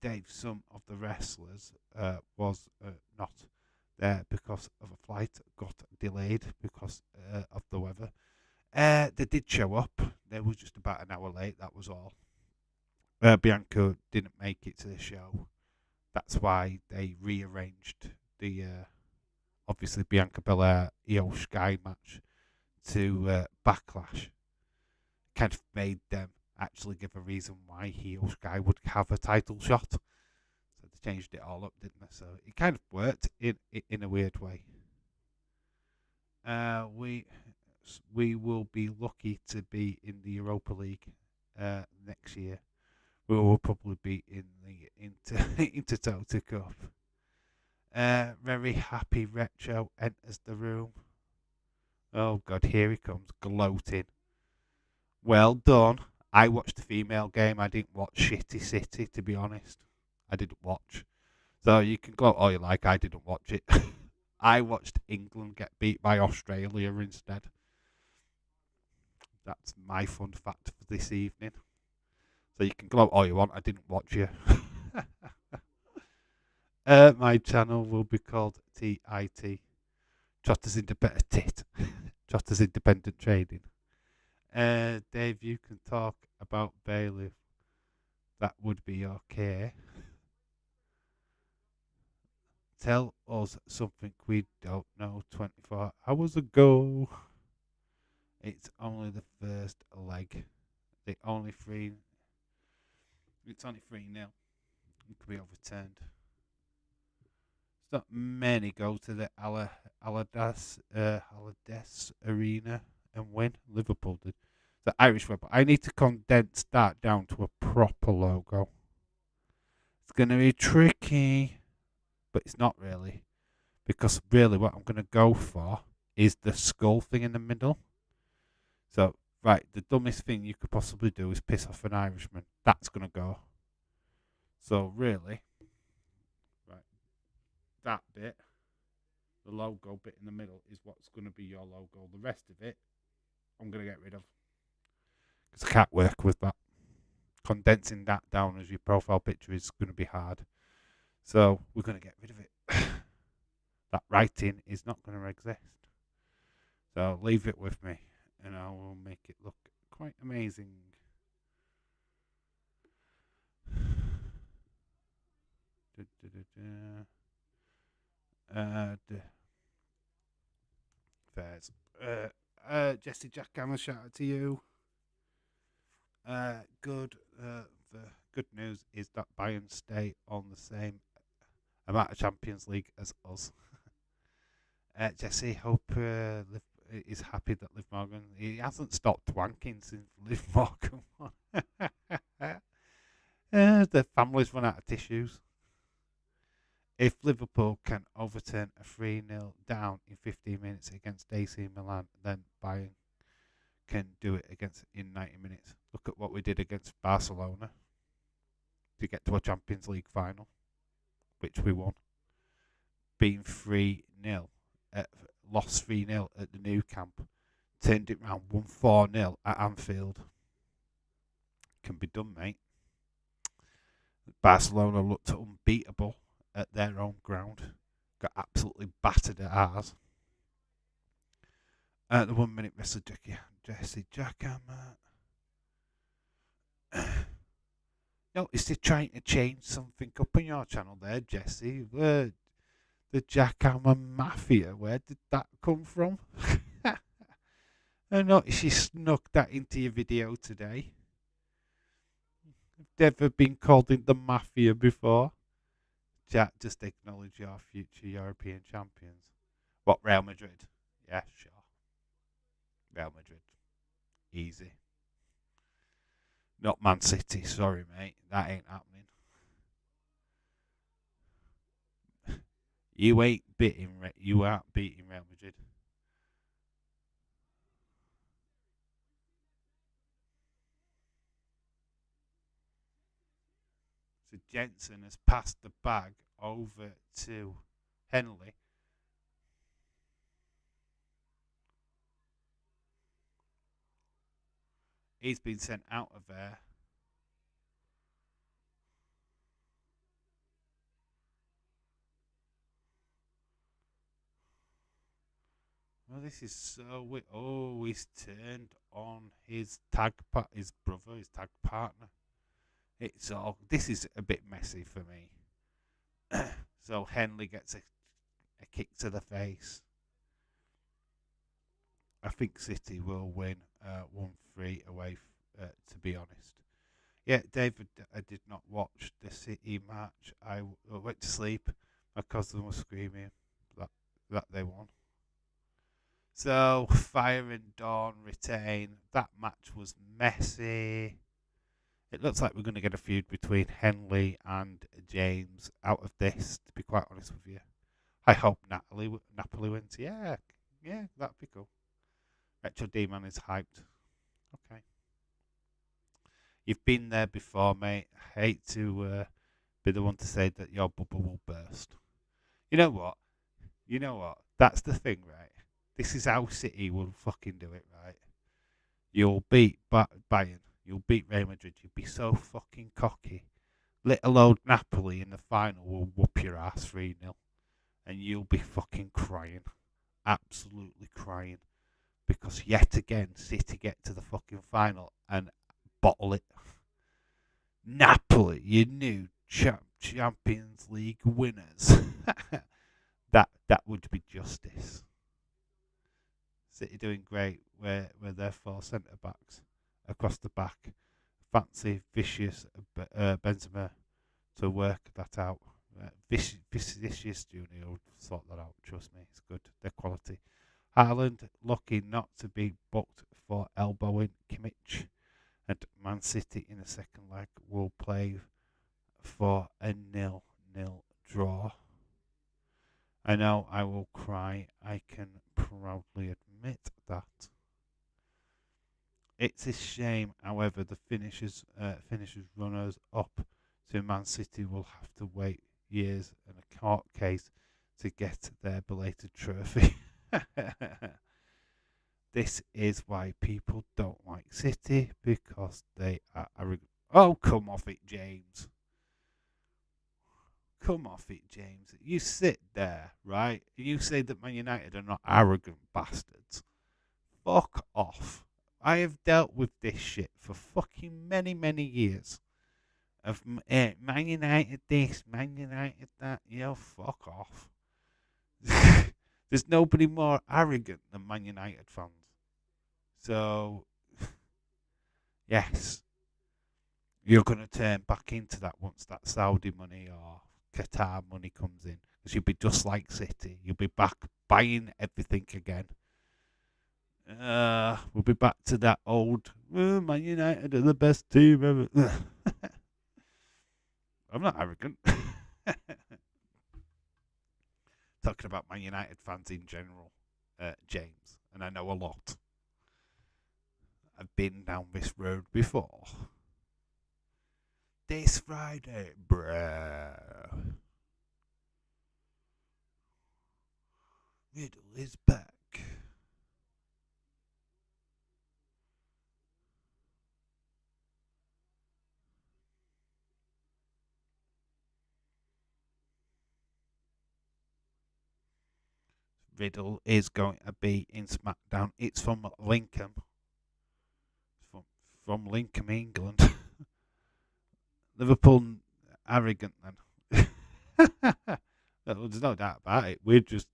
Dave, some of the wrestlers was not there because of a flight got delayed because of the weather. They did show up. They were just about an hour late. That was all. Bianca didn't make it to the show. That's why they rearranged the obviously Bianca Belair Io Sky match to Backlash. Kind of made them actually give a reason why Io Sky would have a title shot. So they changed it all up, didn't they? So it kind of worked in a weird way. We will be lucky to be in the Europa League next year. We will probably be in the Intertoto Cup. Very happy Retro enters the room. Oh God, here he comes, gloating. Well done. I watched the female game. I didn't watch Shitty City, to be honest. I didn't watch. So you can gloat all you like. I didn't watch it. I watched England get beat by Australia instead. That's my fun fact for this evening. So you can gloat all you want. I didn't watch you. My channel will be called TIT. Trotters Independent Trotters Independent Trading. Dave, you can talk about Bailey. That would be okay. tell us something we don't know 24 hours ago. It's only the first leg. The only three. It's only 3-0. It could be overturned. It's not many go to the Allardyce Arena and win. Liverpool did. The Irish Rebel. I need to condense that down to a proper logo. It's going to be tricky, but it's not really. Because really what I'm going to go for is the skull thing in the middle. So, right, the dumbest thing you could possibly do is piss off an Irishman. That's going to go. So, really, right, that bit, the logo bit in the middle, is what's going to be your logo. The rest of it, I'm going to get rid of. Because I can't work with that. Condensing that down as your profile picture is going to be hard. So, we're going to get rid of it. That writing is not going to exist. So, leave it with me, and I will make it look quite amazing. Fairs. Jesse Jackhammer, shout out to you. Good. The good news is that Bayern stay on the same amount of Champions League as us. Jesse, hope Liv is happy that Liv Morgan. He hasn't stopped wanking since Liv Morgan won. The family's run out of tissues. If Liverpool can overturn a 3-0 down in 15 minutes against AC Milan, then Bayern can do it in 90 minutes. Look at what we did against Barcelona to get to a Champions League final, which we won. Being 3-0, lost 3-0 at the new camp, turned it round, won 4-0 at Anfield. Can be done, mate. Barcelona looked unbeatable at their own ground. Got absolutely battered at ours. The 1 minute wrestler Jesse Jackhammer. Notice you're trying to change something up on your channel there, Jesse. The Jackhammer Mafia, where did that come from? I noticed you snuck that into your video today. Never been called in the Mafia before. Jack, just acknowledge your future European champions. What, Real Madrid? Yeah, sure. Real Madrid. Easy. Not Man City, sorry mate. That ain't happening. You aren't beating Real Madrid. So Jensen has passed the bag over to Henley. He's been sent out of there. Well, this is so weird. Oh, he's turned on his tag partner. This is a bit messy for me. So Henley gets a kick to the face. I think City will win 1-3 away, to be honest. Yeah, David, I did not watch the City match. I went to sleep. My cousin was screaming that they won. So, Fire and Dawn retain. That match was messy. It looks like we're going to get a feud between Henley and James out of this, to be quite honest with you. I hope Napoli wins. Yeah, that'd be cool. Retro D-Man is hyped. Okay. You've been there before, mate. I hate to be the one to say that your bubble will burst. You know what? That's the thing, right? This is how City will fucking do it, right? You'll beat Bayern. You'll beat Real Madrid. You'll be so fucking cocky. Little old Napoli in the final will whoop your ass 3-0. And you'll be fucking crying. Absolutely crying. Because yet again, City get to the fucking final and bottle it. Napoli, your new Champions League winners. That would be justice. City doing great with their four centre backs across the back. Fancy Vicious Benzema to work that out. Vicious Junior will sort that out. Trust me, it's good. They're quality. Haaland lucky not to be booked for elbowing Kimmich, and Man City in the second leg will play for a 0-0 draw. I know I will cry. I can proudly admit that. It's a shame, however, the finishers runners up to Man City will have to wait years and a court case to get their belated trophy. This is why people don't like City, because they are arrogant. Oh, come off it, James. Come off it, James. You sit there, right? You say that Man United are not arrogant bastards. Fuck off. I have dealt with this shit for fucking many, many years. Of Man United this, Man United that. Fuck off. There's nobody more arrogant than Man United fans. So, yes, you're going to turn back into that once that Saudi money or Qatar money comes in. Because you'll be just like City. You'll be back buying everything again. We'll be back to that old, Man United are the best team ever. I'm not arrogant. Talking about Man United fans in general, James, and I know a lot. I've been down this road before. This Friday, bruh. Riddle is back. Riddle is going to be in SmackDown. It's from Lincoln. From Lincoln, England. Liverpool arrogant then. There's no doubt about it. We're just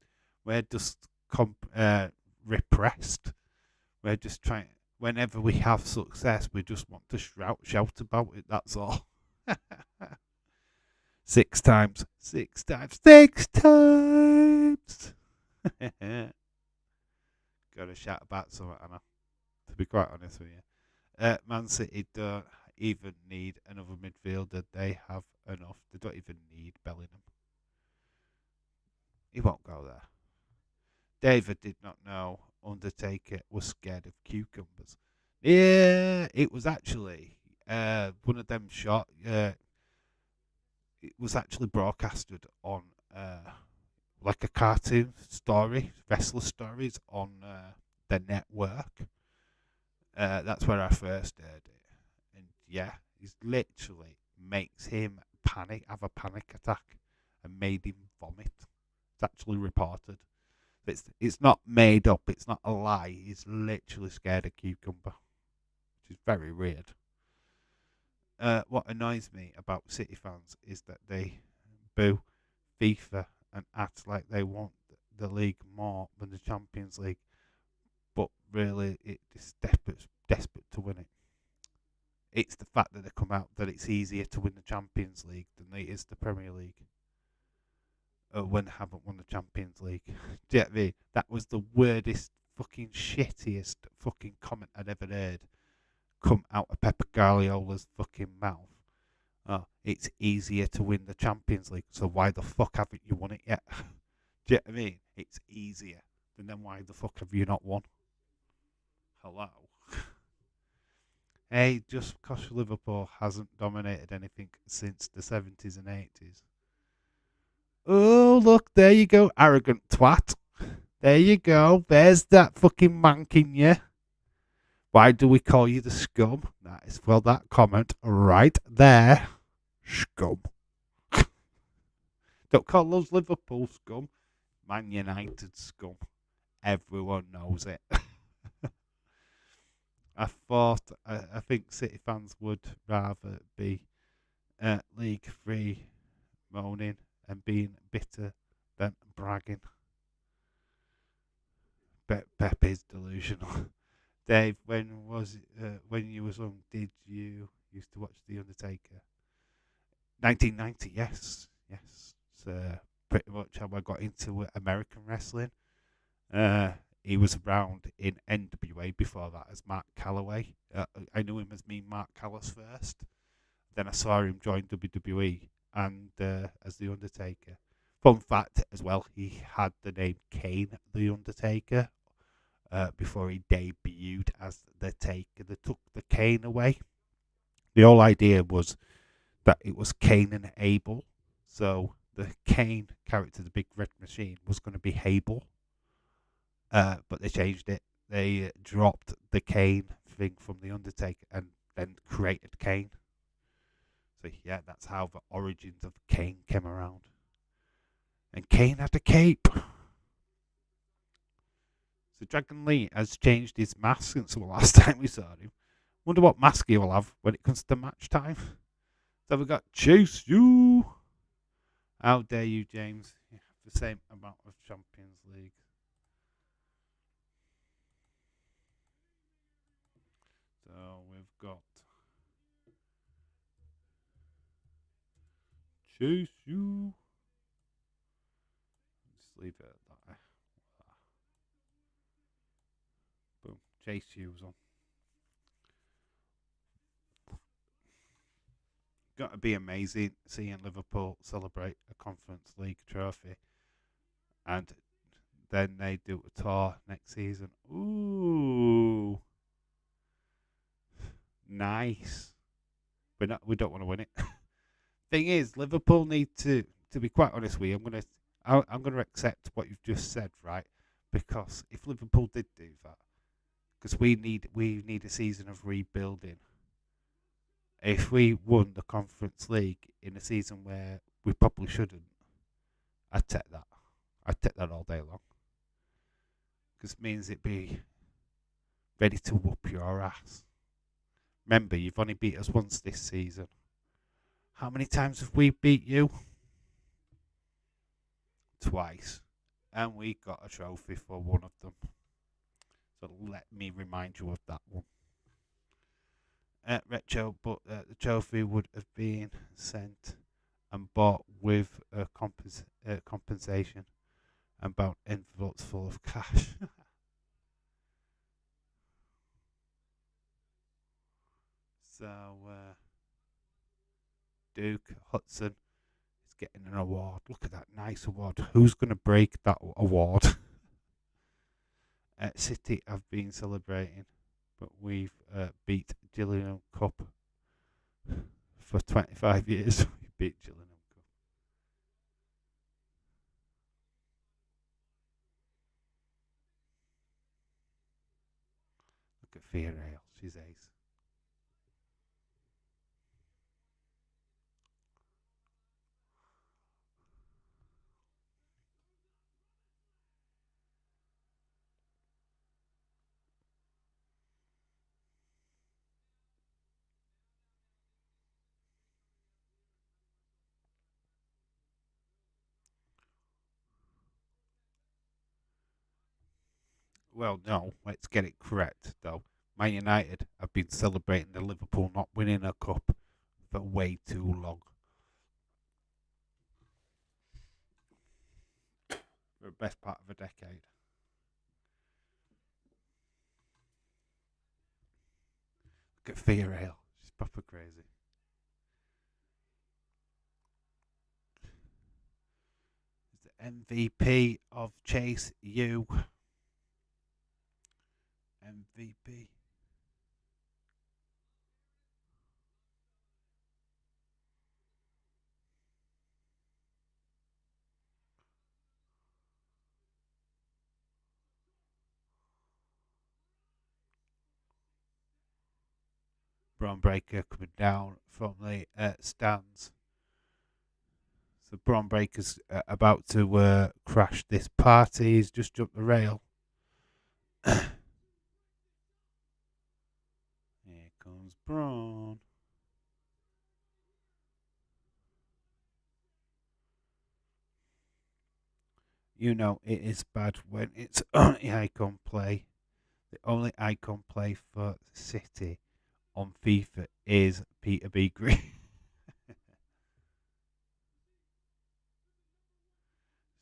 repressed. We're just trying. Whenever we have success, we just want to shout about it. That's all. 6 times. 6 times. 6 times. Got to shout about something, Anna. To be quite honest with you, Man City don't even need another midfielder. They have enough. They don't even need Bellingham. He won't go there. David did not know Undertaker was scared of cucumbers. Yeah, it was actually one of them shot. It was actually broadcasted on like a cartoon story, wrestler stories on the network. That's where I first heard it, and yeah, he's literally makes him have a panic attack, and made him vomit. It's actually reported. It's not made up. It's not a lie. He's literally scared of cucumber, which is very weird. What annoys me about City fans is that they boo FIFA and act like they want the league more than the Champions League, but really it's desperate to win it. It's the fact that they come out that it's easier to win the Champions League than it is the Premier League. When they haven't won the Champions League. Do you get me? That was the weirdest, fucking shittiest fucking comment I'd ever heard come out of Pep Guardiola's fucking mouth. Oh, it's easier to win the Champions League, so why the fuck haven't you won it yet? Do you get what I mean? It's easier. And then why the fuck have you not won? Hello? Hey, just because Liverpool hasn't dominated anything since the 70s and 80s. Oh, look, there you go, arrogant twat. There you go. There's that fucking mank in you. Why do we call you the scum? That is, well, that comment right there. Scum. Don't call those Liverpool scum. Man United scum. Everyone knows it. I think City fans would rather be League 3 moaning and being bitter than bragging. Pepe's delusional. Dave, when was it, when you was young? Did you used to watch The Undertaker? 1990. Yes, yes. It's pretty much how I got into American wrestling. He was around in NWA before that as Mark Calloway. I knew him as Mean Mark Callis first. Then I saw him join WWE and as The Undertaker. Fun fact as well, he had the name Kane The Undertaker before he debuted as The Taker. They took the Kane away. The whole idea was that it was Cain and Abel. So the Kane character, the big red machine, was going to be Abel. But they changed it. They dropped the Kane thing from The Undertaker and then created Kane. So yeah, that's how the origins of Kane came around. And Kane had a cape. So Dragon Lee has changed his mask since the last time we saw him. Wonder what mask he will have when it comes to match time. So we got Chase You. How dare you, James? You have the same amount of Champions League. So we've got Chase You. Just leave it at that. Boom. Chase You's on. Got to be amazing seeing Liverpool celebrate a Conference League trophy, and then they do a tour next season. Ooh, nice. We don't want to win it. Thing is, Liverpool need to be quite honest with you. I'm gonna accept what you've just said, right? Because if Liverpool did do that, because we need a season of rebuilding. If we won the Conference League in a season where we probably shouldn't, I'd take that. I'd take that all day long. Because it means it'd be ready to whoop your ass. Remember, you've only beat us once this season. How many times have we beat you? Twice. And we got a trophy for one of them. So let me remind you of that one. Retro, but the trophy would have been sent and bought with compensation and bound envelopes full of cash. So, Duke Hudson is getting an award. Look at that nice award. Who's going to break that award? City have been celebrating, but we've beat Gillingham Cup for 25 years. We beat Gillingham Cup. Look at Fia Rail. She's ace. Well, no, let's get it correct, though. Man United have been celebrating the Liverpool not winning a cup for way too long. For the best part of a decade. Look at Fia Rail. She's proper crazy. It's the MVP of Chase U. MVP. Braun Breaker coming down from the stands. So Braun Breaker's about to crash this party. He's just jumped the rail. Here comes Braun. You know it is bad when it's only icon play. The only icon play for City on FIFA is Peter B. Green.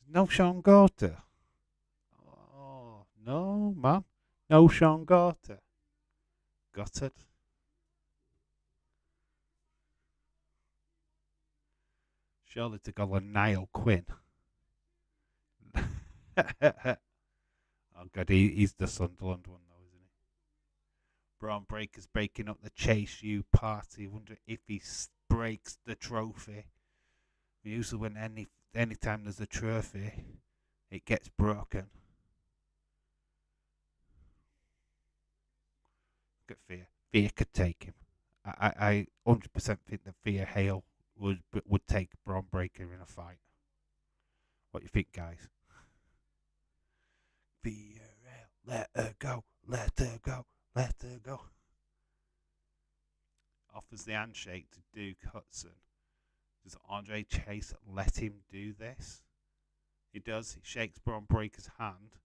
No Sean Gorter. Oh, no, man. No Sean Gorter. Got it. Surely to go on Niall Quinn. Oh, God, he's the Sunderland one, though, isn't he? Braun Breaker's breaking up the Chase U party. Wonder if he breaks the trophy. Usually, when any time there's a trophy, it gets broken. Look at Fear. Fear could take him. I 100% think that Fear Hale would take Braun Breaker in a fight. What do you think, guys? Fear Hale, let her go, let her go, let her go. Offers the handshake to Duke Hudson. Does Andre Chase let him do this? He does. He shakes Braun Breaker's hand.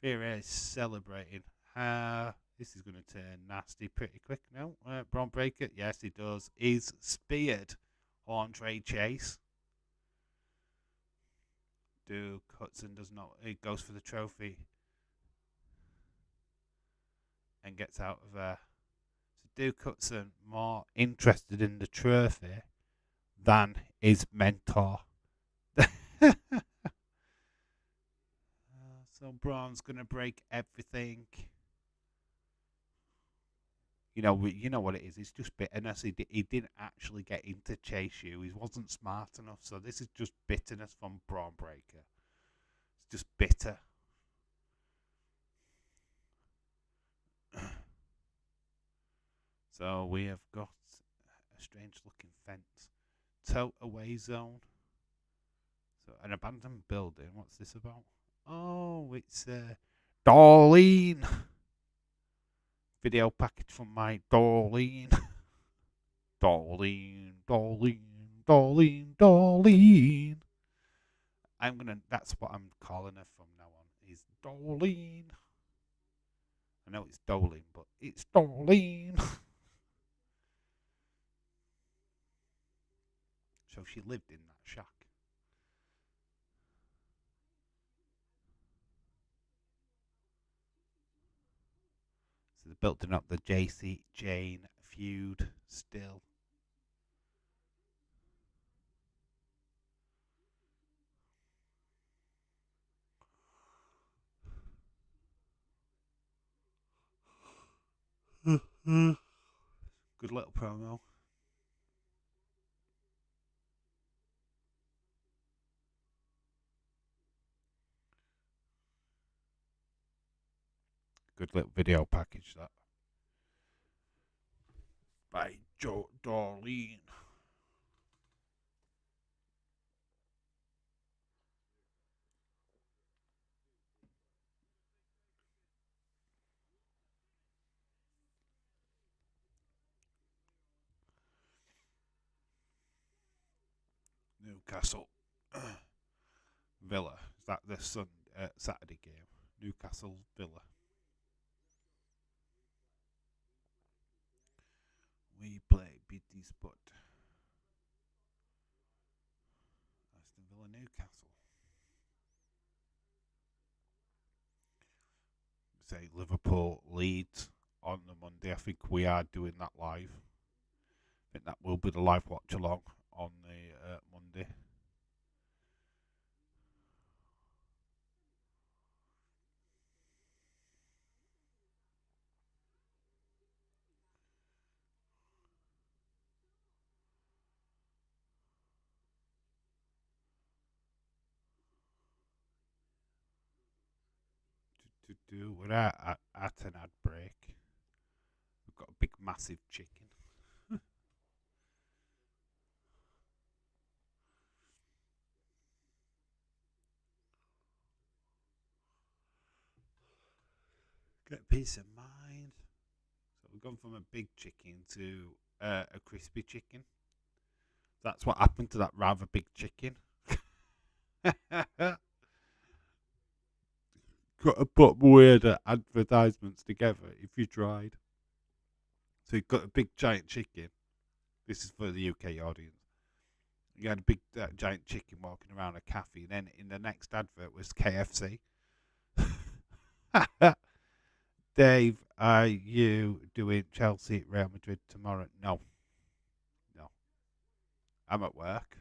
Fear Hale is celebrating. This is going to turn nasty pretty quick. No, Braun Breaker. Yes, he does. He's speared Andre Chase. Duke Hudson does not. He goes for the trophy and gets out of there. So Duke Hudson more interested in the trophy than his mentor. So Braun's gonna break everything. You know what it is. It's just bitterness. He didn't actually get into Chase U. He wasn't smart enough. So this is just bitterness from Braun Breaker. It's just bitter. So we have got a strange looking fence. Tote away zone. So an abandoned building. What's this about? Oh, it's Darlene. Video package from my Darlene. Darlene, Darlene, Darlene, Darlene. That's what I'm calling her from now on. Is Darlene. I know it's Darlene, but it's Darlene. So she lived in that shack. So they're building up the JC Jane feud still. Good little promo. Good little video package that. By Darlene. Newcastle. Villa. Is that this Saturday game? Newcastle Villa. We play BT Sport. Aston Villa Newcastle. Say Liverpool Leeds on the Monday. I think we are doing that live. I think that will be the live watch along on the Monday. We're at an ad break. We've got a big, massive chicken. Get peace of mind. So we've gone from a big chicken to a crispy chicken. That's what happened to that rather big chicken. got to put weirder advertisements together if you tried. So you've got a big giant chicken. This is for the UK audience. You had a big giant chicken walking around a cafe, and then in the next advert was KFC. Dave, are you doing Chelsea Real Madrid tomorrow? No. I'm at work.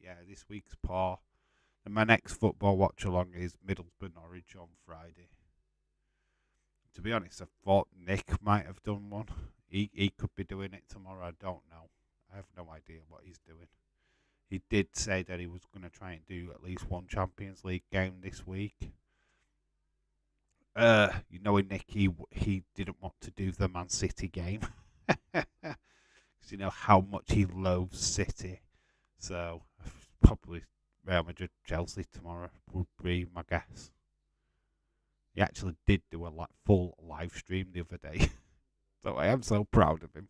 Yeah, this week's poor. And my next football watch along is Middlesbrough Norwich on Friday. To be honest, I thought Nick might have done one. He could be doing it tomorrow. I don't know. I have no idea what he's doing. He did say that he was going to try and do at least one Champions League game this week. Nick, he didn't want to do the Man City game because you know how much he loathes City. So probably Real Madrid Chelsea tomorrow would be my guess. He actually did do a full live stream the other day, so I am so proud of him.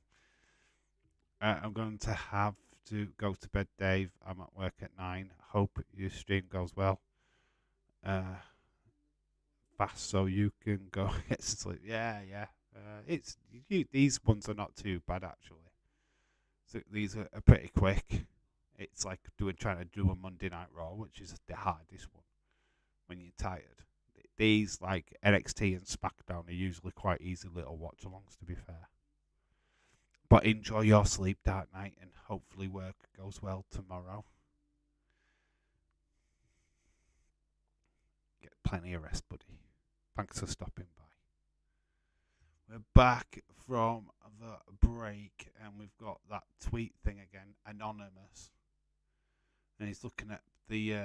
I'm going to have to go to bed, Dave. I'm at work at 9. Hope your stream goes well. Fast so you can go get to sleep. Yeah. These ones are not too bad actually. So these are pretty quick. It's like trying to do a Monday Night Raw, which is the hardest one when you're tired. These like NXT and SmackDown are usually quite easy little watch-alongs, to be fair. But enjoy your sleep, Dark Knight, and hopefully work goes well tomorrow. Get plenty of rest, buddy. Thanks for stopping by. We're back from the break, and we've got that tweet thing again, anonymous. And he's looking at the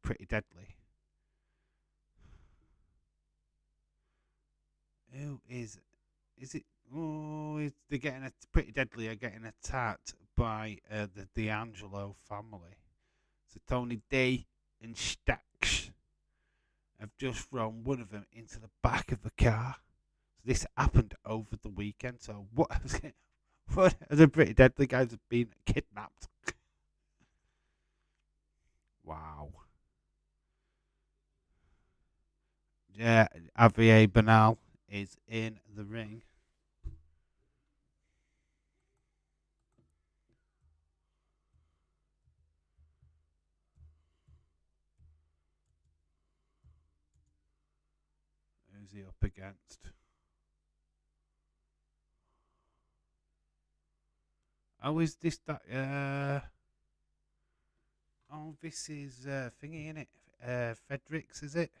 Pretty Deadly. Who is it? Oh, they're getting Pretty Deadly are getting attacked by the D'Angelo family. So Tony D and Stacks have just thrown one of them into the back of the car. So this happened over the weekend. So what the Pretty Deadly guys have been kidnapped? Wow. Yeah, Javier Bernal is in the ring. Who's he up against? Oh, is this that? Oh, this is thingy, innit? Fredericks, is it?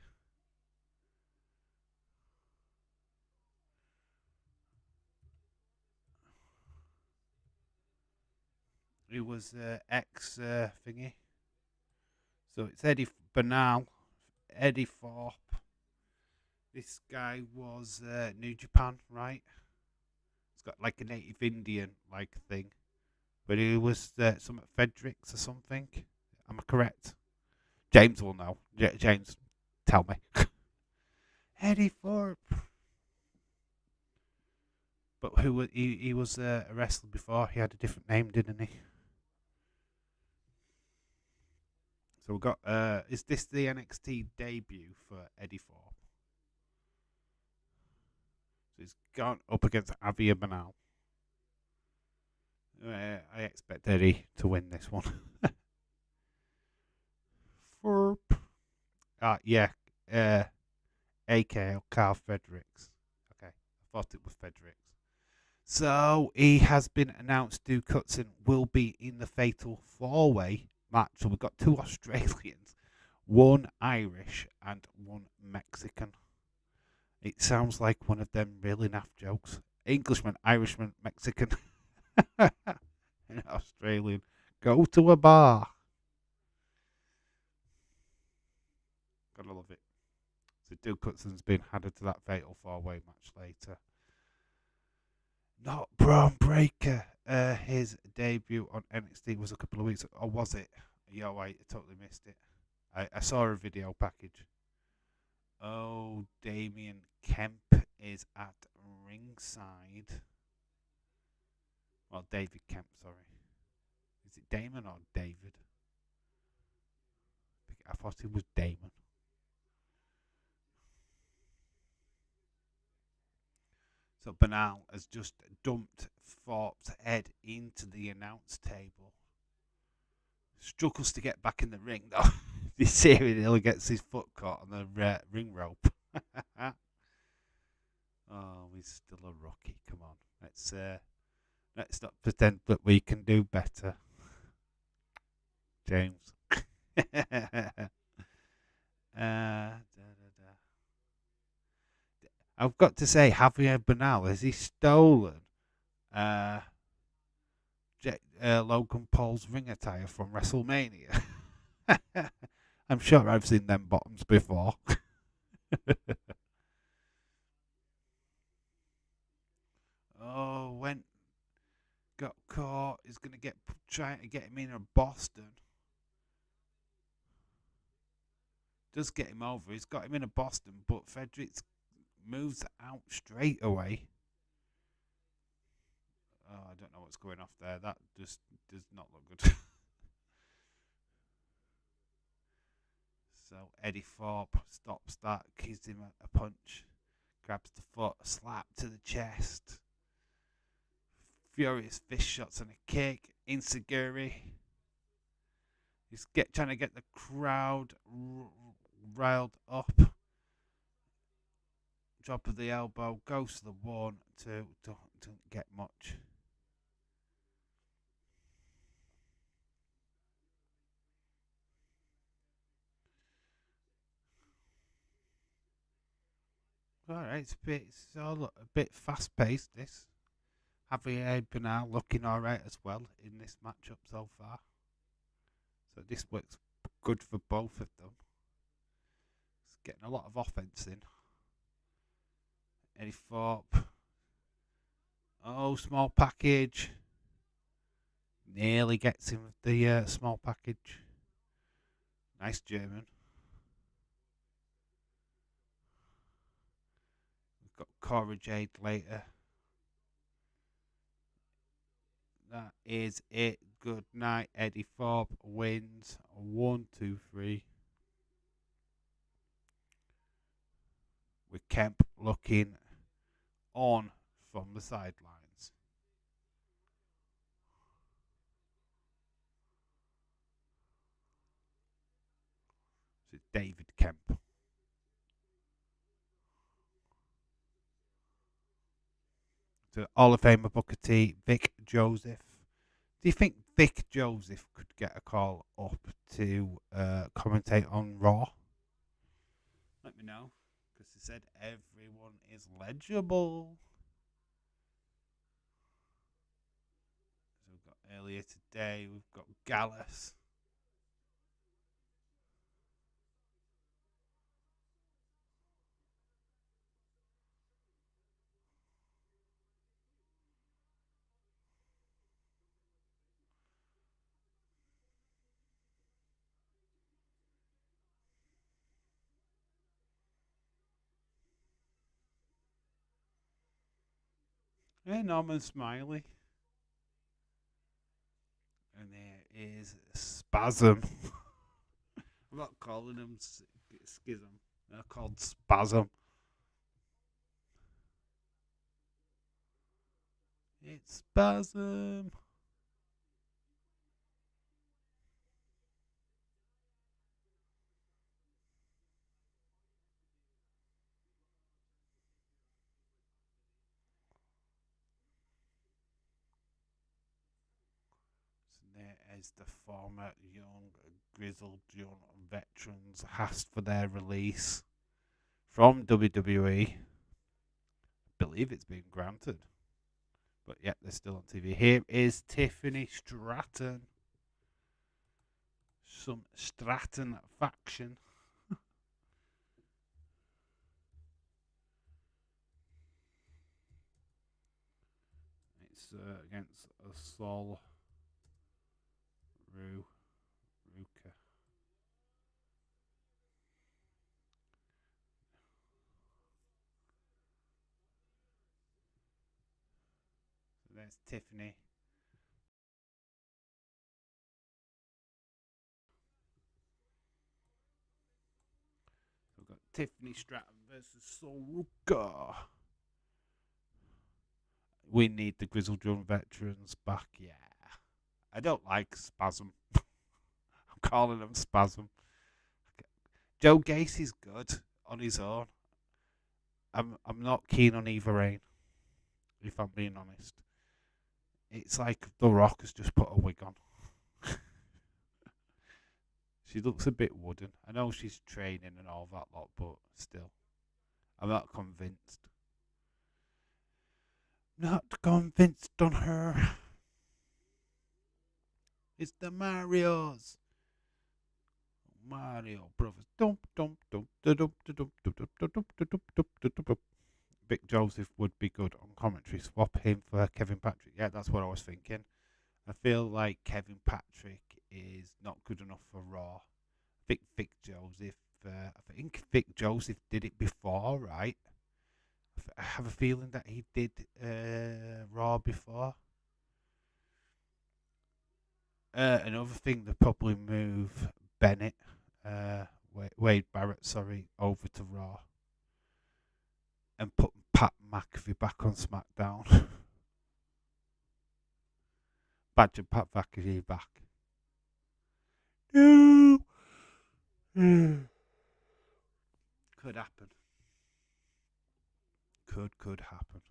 Who was ex thingy? So it's Eddie Bernal, Eddie Thorpe. This guy was New Japan, right? It's got like a native Indian like thing, but he was some Fredericks or something. Am I correct? James will know. James, tell me. Eddie Thorpe. But he was a wrestler before. He had a different name, didn't he? So we got. Is this the NXT debut for Eddie Thorpe? So he's gone up against Javier Bernal. I expect Eddie to win this one. Thorpe. Yeah. AKA Carl Fredericks. Okay, I thought it was Fredericks. So he has been announced. Stu Cutson will be in the Fatal 4-Way match. So we've got 2 Australians, 1 Irish and 1 Mexican. It sounds like one of them really naff jokes. Englishman, Irishman, Mexican, and Australian. Go to a bar. Gotta love it. So Stu Cutson's been added to that Fatal 4-Way match later. Not Braun Breaker. His debut on NXT was a couple of weeks ago. Or was it? Yo, I totally missed it. I saw a video package. Oh, Damien Kemp is at ringside. Well, David Kemp, sorry. Is it Damon or David? I thought it was Damon. So Banal has just dumped Thorpe's head into the announce table. Struggles to get back in the ring though. You see him, he gets his foot caught on the ring rope. Oh, he's still a rookie. Come on, let's not pretend that we can do better, James. I've got to say, Javier Bernal, has he stolen uh, Logan Paul's ring attire from WrestleMania? I'm sure I've seen them bottoms before. Oh, when got caught, he's going to get trying to get him in a Boston. Does get him over. He's got him in a Boston, but Fredericks moves out straight away. Oh, I don't know what's going off there. That just does not look good. So Eddie Thorpe stops that, gives him a punch, grabs the foot, a slap to the chest. Furious fist shots and a kick. Insecurity. He's trying to get the crowd riled up. Drop of the elbow, goes to the 1, 2, don't get much. Alright, it's all a bit fast paced, this. Javier Bernal looking alright as well in this matchup so far. So this works good for both of them. It's getting a lot of offense in. Eddie Thorpe. Oh, small package. Nearly gets him with the small package. Nice German. We've got Cora Jade later. That is it. Good night. Eddie Thorpe wins 1, 2, 3. With Kemp looking on from the sidelines. So it's David Kemp. To Hall of Famer Booker T, Vic Joseph. Do you think Vic Joseph could get a call up to commentate on Raw? Let me know, because he said everyone is legible. So we've got earlier today, we've got Gallus. Yeah, Norman Smiley. And there is Spasm. I'm not calling him Schism. They're called Spasm. It's Spasm. There is the former young, grizzled young veterans asked for their release from WWE. I believe it's been granted. But yet they're still on TV. Here is Tiffany Stratton. Some Stratton faction. It's against a Sol Ruka. So there's Tiffany. So we've got Tiffany Stratton versus Sol Ruka. We need the grizzled young veterans back. Yeah. I don't like Spasm. I'm calling him Spasm. Joe Gacy's good on his own. I'm not keen on Eva Rain, if I'm being honest. It's like The Rock has just put a wig on. She looks a bit wooden. I know she's training and all that lot, but still, I'm not convinced. Not convinced on her. It's the Marios. Mario Brothers. Vic Joseph would be good on commentary. Swap him for Kevin Patrick. Yeah, that's what I was thinking. I feel like Kevin Patrick is not good enough for Raw. Vic Joseph. I think Vic Joseph did it before, right? I have a feeling that he did Raw before. Another thing, they probably move Bennett, Wade Barrett, sorry, over to Raw and put Pat McAfee back on SmackDown. Badger Pat McAfee back. No. Could happen. Could happen.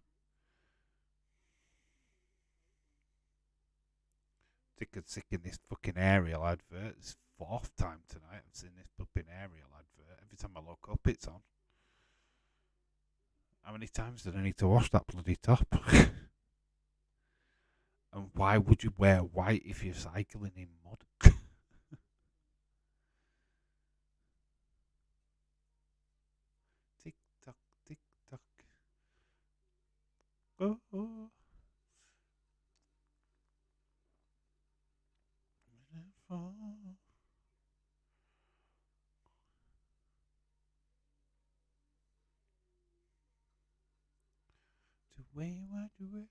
Sick in this fucking aerial advert. It's fourth time tonight I've seen this flipping aerial advert. Every time I look up, it's on. How many times did I need to wash that bloody top? And why would you wear white if you're cycling in mud? Tick tock, tick tock. Oh, oh. To way, what do it?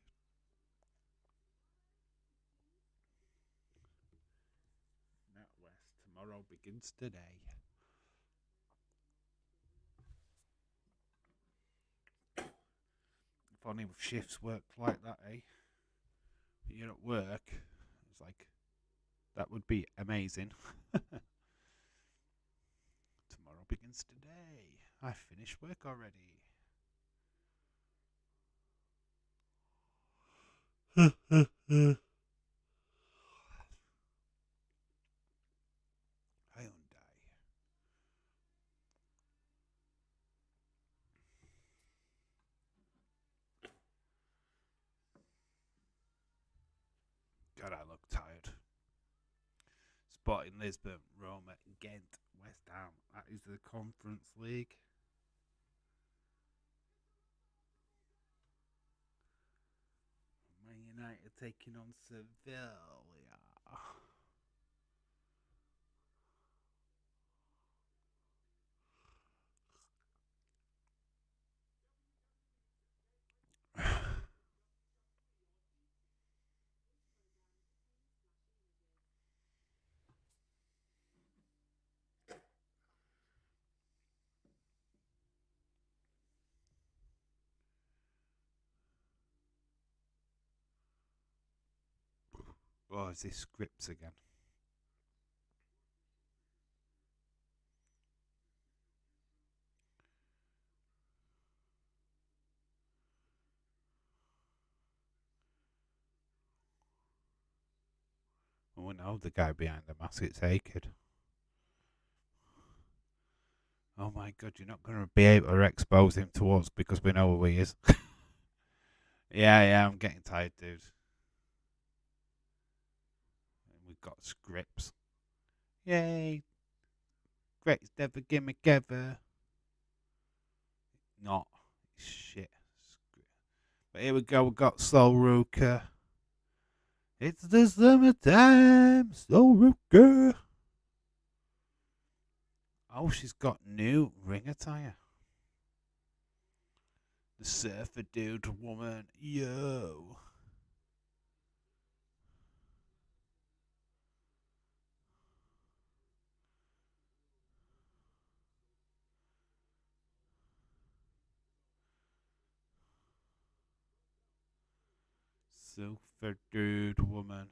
NatWest tomorrow begins today. If only shifts worked like that, eh? You're at work. It's like that would be amazing. Tomorrow begins today. I finished work already. Hyundai. God, I look tired. Sporting Lisbon, Roma, Ghent, West Ham. That is the Conference League. Man United taking on Sevilla. Oh, is this scripts again? Oh no, the guy behind the mask, it's Akid. Oh my god, you're not going to be able to expose him to us because we know who he is. Yeah, I'm getting tired, dude. We've got scripts. Yay! Greatest ever gimmick ever. Not shit. But here we go. We got Soul Ruka. It's the summertime, Soul Ruka. Oh, she's got new ring attire. The surfer dude woman. Yo. Super Dude Woman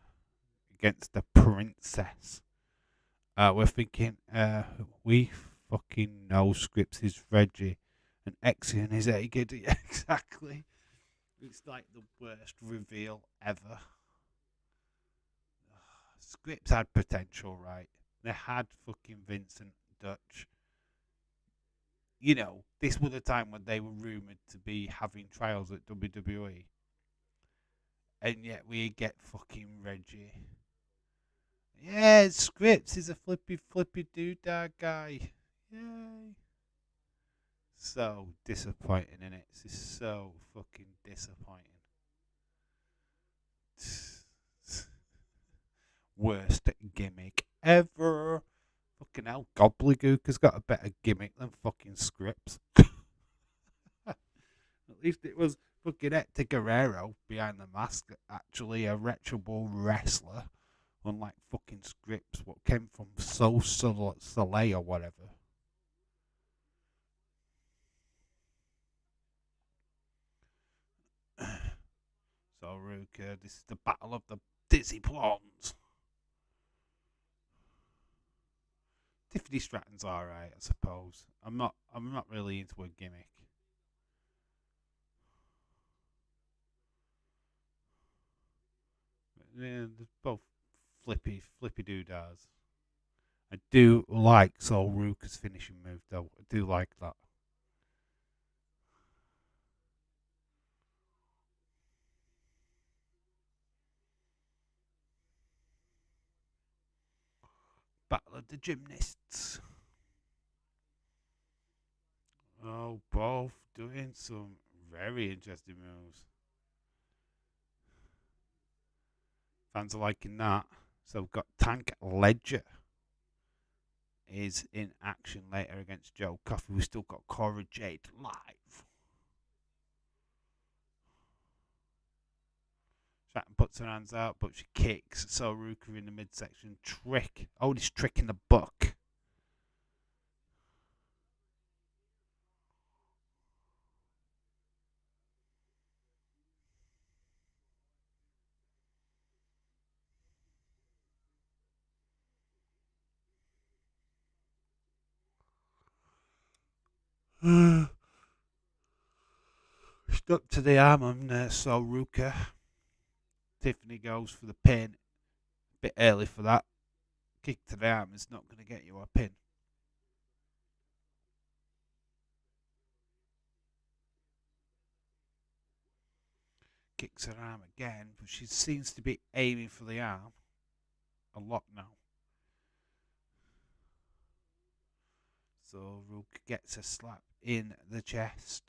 against the Princess. We're thinking, we fucking know Scripps is Reggie and Exion is Agid. Exactly. It's like the worst reveal ever. Scripps had potential, right? They had fucking Vincent Dutch. You know, this was the time when they were rumoured to be having trials at WWE. And yet we get fucking Reggie. Yeah, Scripps is a flippy doodah guy. Yay. So disappointing, innit? This is so fucking disappointing. Worst gimmick ever. Fucking hell, Gobbledygook has got a better gimmick than fucking Scripps. At least it was fucking Hector Guerrero behind the mask, actually a reputable wrestler, unlike fucking Scripps, what came from Soleil or whatever. So, Ruka, this is the battle of the Dizzy Blondes. Tiffany Stratton's alright, I suppose. I'm not really into a gimmick. Yeah, they're both flippy doodahs. I do like Sol Ruka's finishing move though. I do like that. Battle of the Gymnasts. Oh, both doing some very interesting moves. Fans are liking that. So we've got Tank Ledger is in action later against Joe Coffey. We've still got Cora Jade live. Stratton puts her hands out, but she kicks Soruka in the midsection. Trick. Oldest trick in the book. Stuck to the arm on Soruka. Tiffany goes for the pin. Bit early for that. Kick to the arm is not going to get you a pin. Kicks her arm again, but she seems to be aiming for the arm a lot now. So Rook gets a slap in the chest.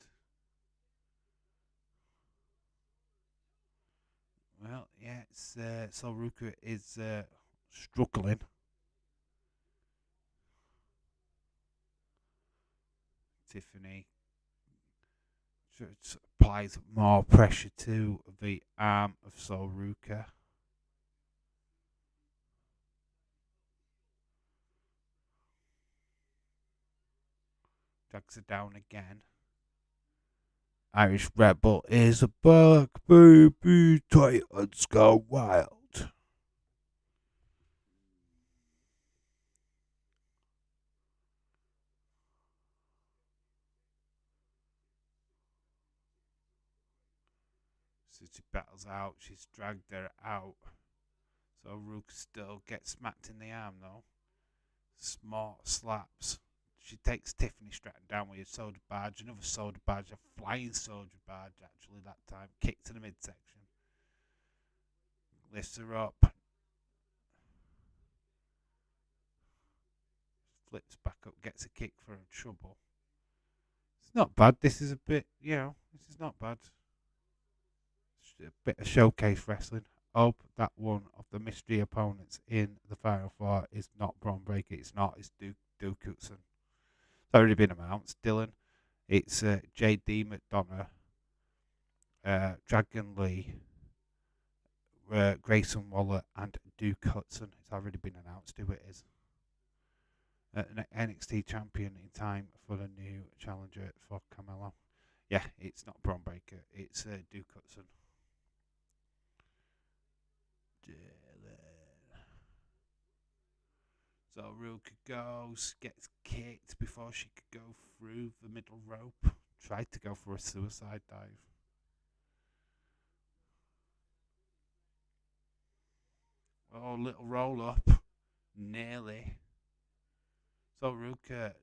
Well, yeah, so Ruka is struggling. Tiffany applies more pressure to the arm of Soruka. Drags her down again. Irish Rebel is back, baby. Titans go wild. So she battles out. She's dragged her out. So Rook still gets smacked in the arm though. Smart slaps. She takes Tiffany Stratton down with a soda barge, another soda barge, a flying soda barge actually that time. Kick to the midsection. Lifts her up. Flips back up, gets a kick for her trouble. It's not bad. This is a bit, this is not bad. It's a bit of showcase wrestling. Hope that one of the mystery opponents in the Final Four is not Braun Breaker. It's not. It's Duke Hudson. It's already been announced. Dylan. It's J.D. McDonough, Dragon Lee, Grayson Waller, and Duke Hudson. It's already been announced who it is. An NXT champion in time for the new challenger for Carmelo. Yeah, it's not Braun Breaker. It's Duke Hudson. So Ruka goes, gets kicked before she could go through the middle rope. Tried to go for a suicide dive. Oh, little roll up. Nearly. So Ruka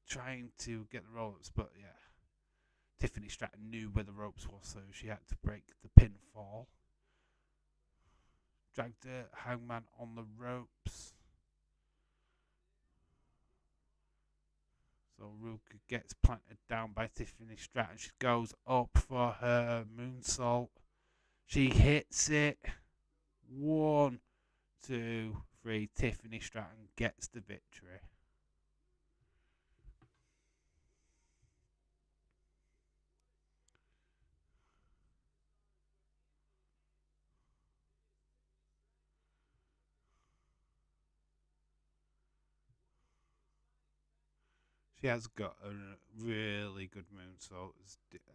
trying to get the ropes, but yeah. Tiffany Stratton knew where the ropes were, so she had to break the pinfall. Dragged the Hangman on the ropes. So Ruka gets planted down by Tiffany Stratton. She goes up for her moonsault. She hits it. 1, 2, 3. Tiffany Stratton gets the victory. She has got a really good moonsault.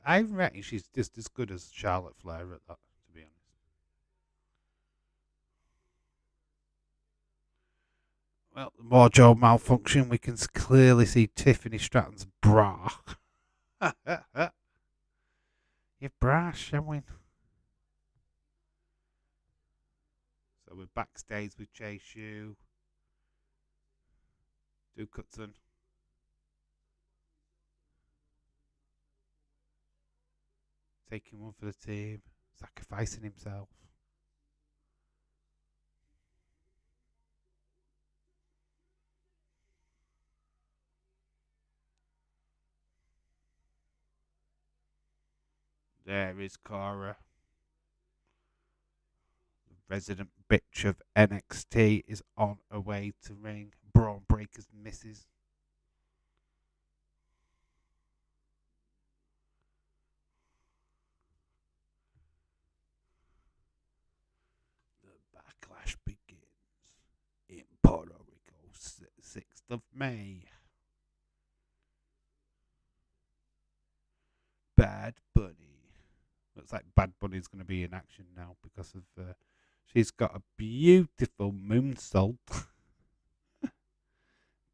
I reckon she's just as good as Charlotte Flair at that, to be honest. Well, the wardrobe malfunction. We can clearly see Tiffany Stratton's bra. Your bra showing. So we're backstage with Chase U, Duke Hudson. Taking one for the team, sacrificing himself. There is Cora. The resident bitch of NXT is on her way to ring. Braun Breakers misses. The backlash begins in Puerto Rico, 6th of May. Bad Bunny. Looks like Bad Bunny's going to be in action now because of she's got a beautiful moonsault.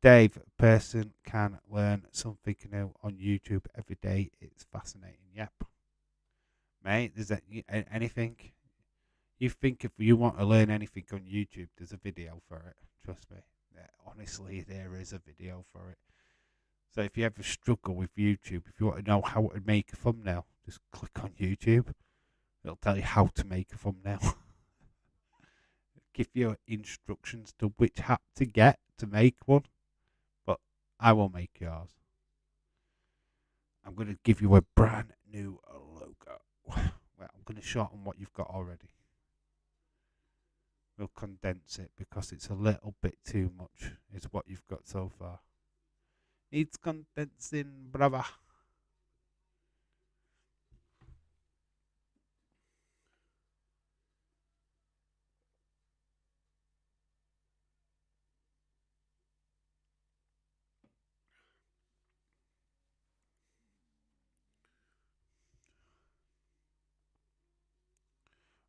Dave, a person can learn something new on YouTube every day. It's fascinating. Yep. Mate, there's anything. You think if you want to learn anything on YouTube, there's a video for it. Trust me. Honestly, there is a video for it. So if you ever struggle with YouTube, if you want to know how to make a thumbnail, just click on YouTube. It'll tell you how to make a thumbnail. Give you instructions to which app to get to make one. But I will make yours. I'm going to give you a brand new logo. Well, I'm going to shorten what you've got already. We'll condense it because it's a little bit too much, is what you've got so far. Needs condensing, brother.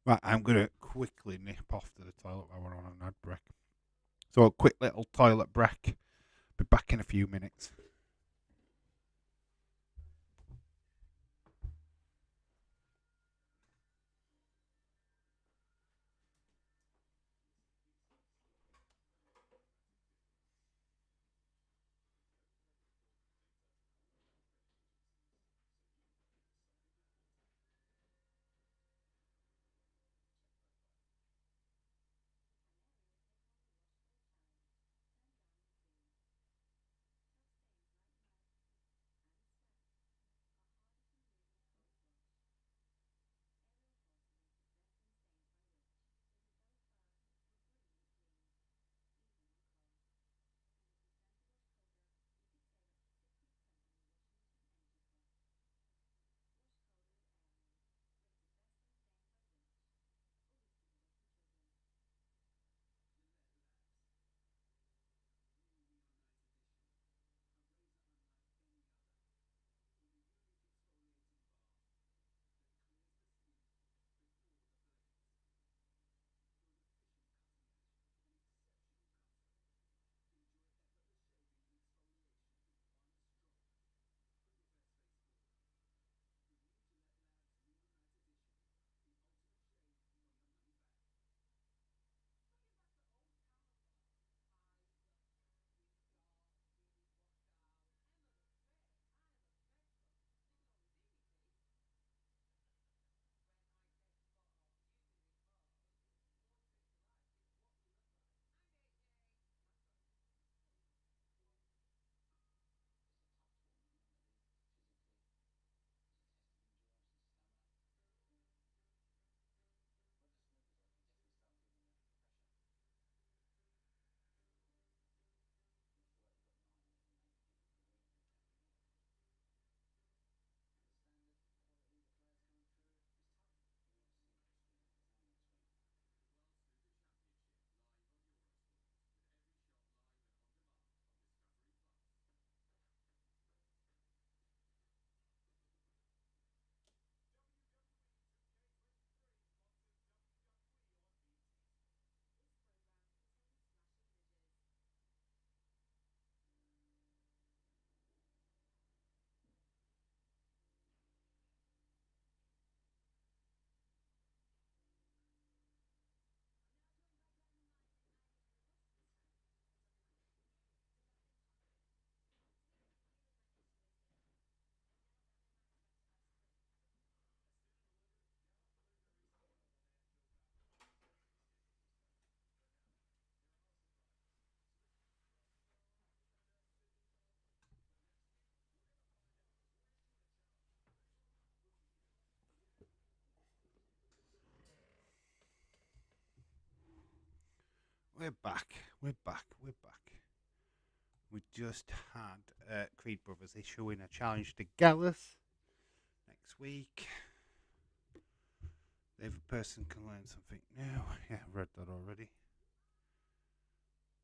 Right, I'm going to quickly nip off to the toilet while we're on an ad break. So a quick little toilet break. Be back in a few minutes. We're back. We're back. We're back. We just had Creed Brothers issuing a challenge to Gallus next week. If a person can learn something new. Yeah, I've read that already.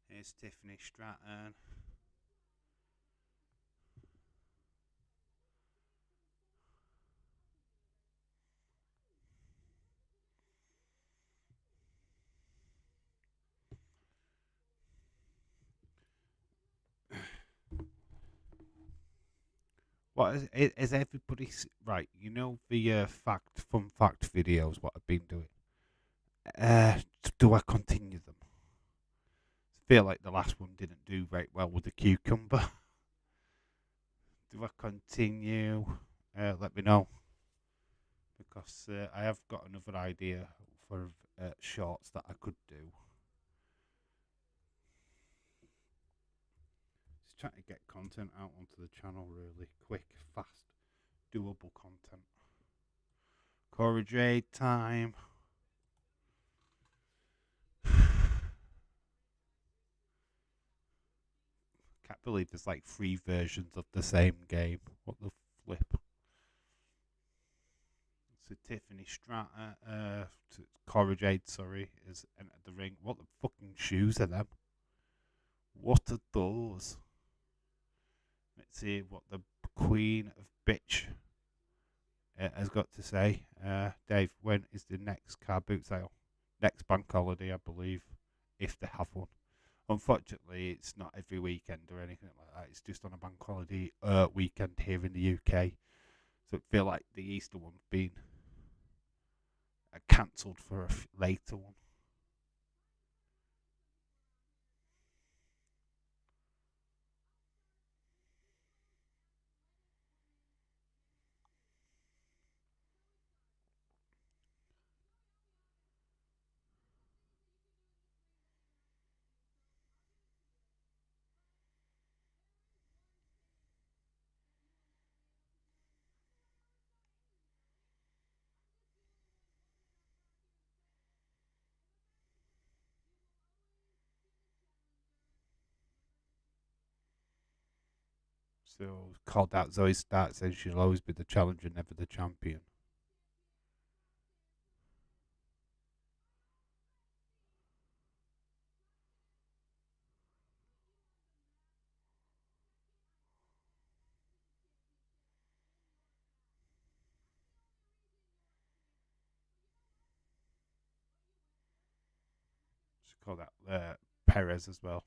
Here's Tiffany Stratton. What is everybody right? You know the fun fact videos. What I've been doing. Do I continue them? I feel like the last one didn't do very well with the cucumber. Do I continue? Let me know because I have got another idea for shorts that I could do. Just trying to get content out onto the channel really quick, fast, doable content. Cora Jade time. Can't believe there's like 3 versions of the same game. What the flip? So Tiffany Stratton, Cora Jade, sorry, is entered the ring. What the fucking shoes are them? What are those? Let's see what the Queen of Bitch has got to say. Dave, when is the next car boot sale? Next bank holiday, I believe, if they have one. Unfortunately, it's not every weekend or anything like that. It's just on a bank holiday weekend here in the UK. So it feel like the Easter one's been cancelled for a later one. So called out Zoe Stark says she'll always be the challenger, never the champion. She called out Perez as well.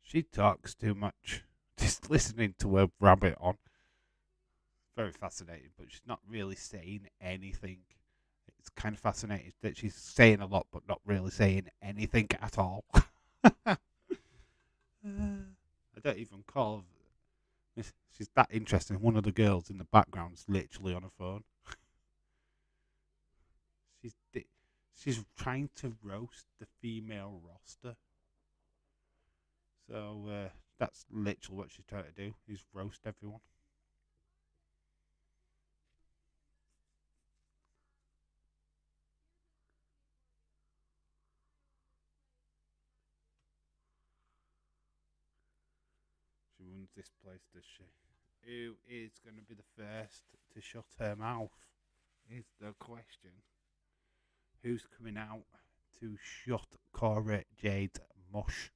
She talks too much. Just listening to her rabbit on. Very fascinating, but she's not really saying anything. It's kind of fascinating that she's saying a lot, but not really saying anything at all. I don't even call. She's that interesting. One of the girls in the background's literally on a phone. She's she's trying to roast the female roster. So that's literally what she's trying to do: is roast everyone. She runs this place, does she? Who is going to be the first to shut her mouth? Is the question. Who's coming out to shut Cora Jade mush?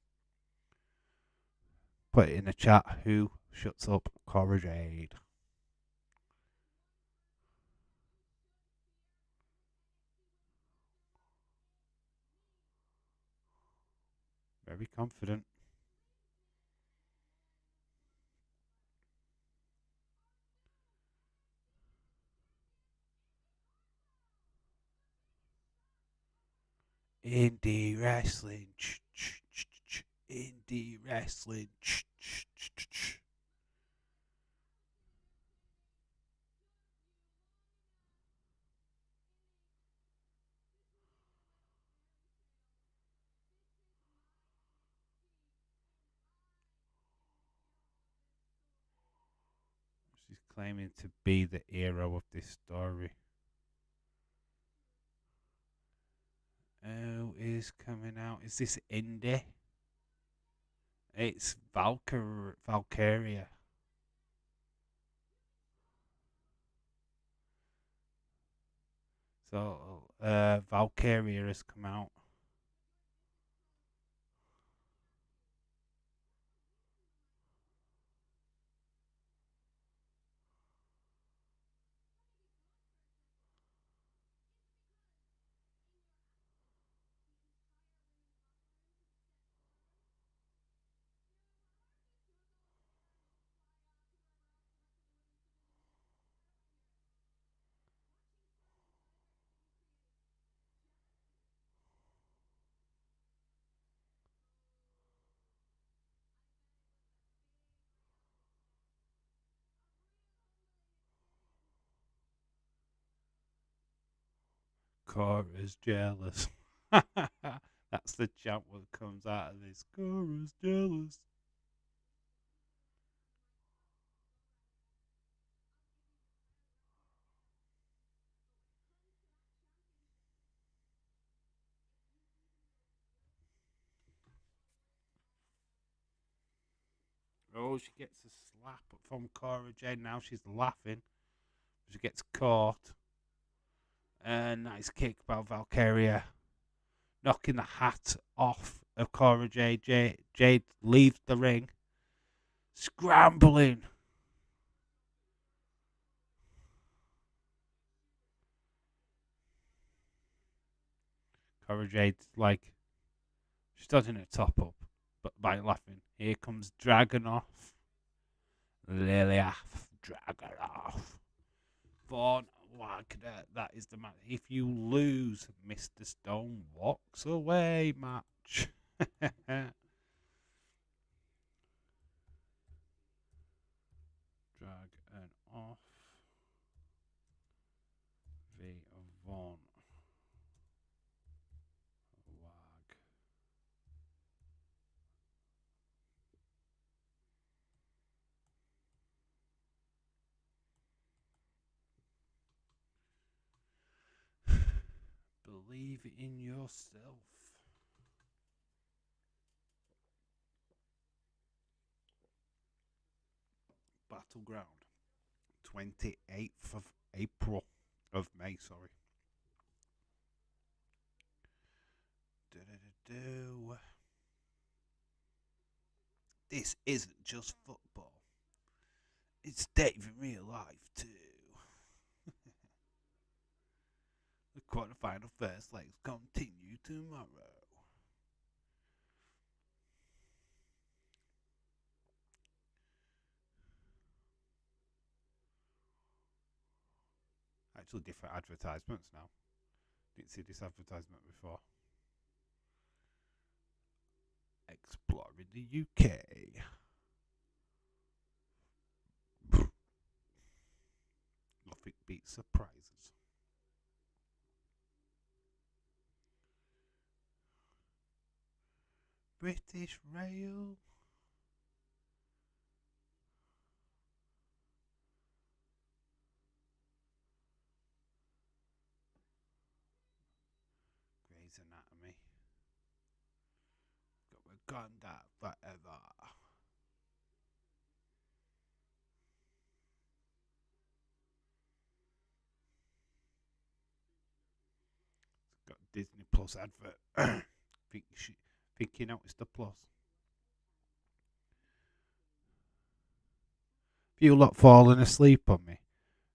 Put it in the chat. Who shuts up Cora Jade? Very confident. Indie wrestling. Indie wrestling. She's claiming to be the hero of this story. Oh, is coming out. Is this indie? It's Valkyria. So, Valkyria has come out. Cora's jealous. That's the chant that comes out of this. Cora's jealous. Oh, she gets a slap from Cora Jade. Now she's laughing. She gets caught. A nice kick by Valkyria. Knocking the hat off of Cora Jade. Jade leaves the ring. Scrambling. Cora Jade's like, she's dodging her top up, but by laughing. Here comes Dragonoff. Liliath Dragonoff. Vaughn Wagner. That is the match. If you lose, Mr. Stone walks away match. Dragon off. V. Vaughn. Wag. Believe in yourself. Battleground. 28th of April. Of May, sorry. Do-do-do-do. This isn't just football. It's Dave in real life, too. The quarterfinal first legs continue tomorrow. Actually, different advertisements now. Didn't see this advertisement before. Exploring the UK. Nothing beats surprises. British Rail. Grey's Anatomy. Got Wakanda forever. Got Disney Plus advert. think you noticed the plus. If you lot falling asleep on me,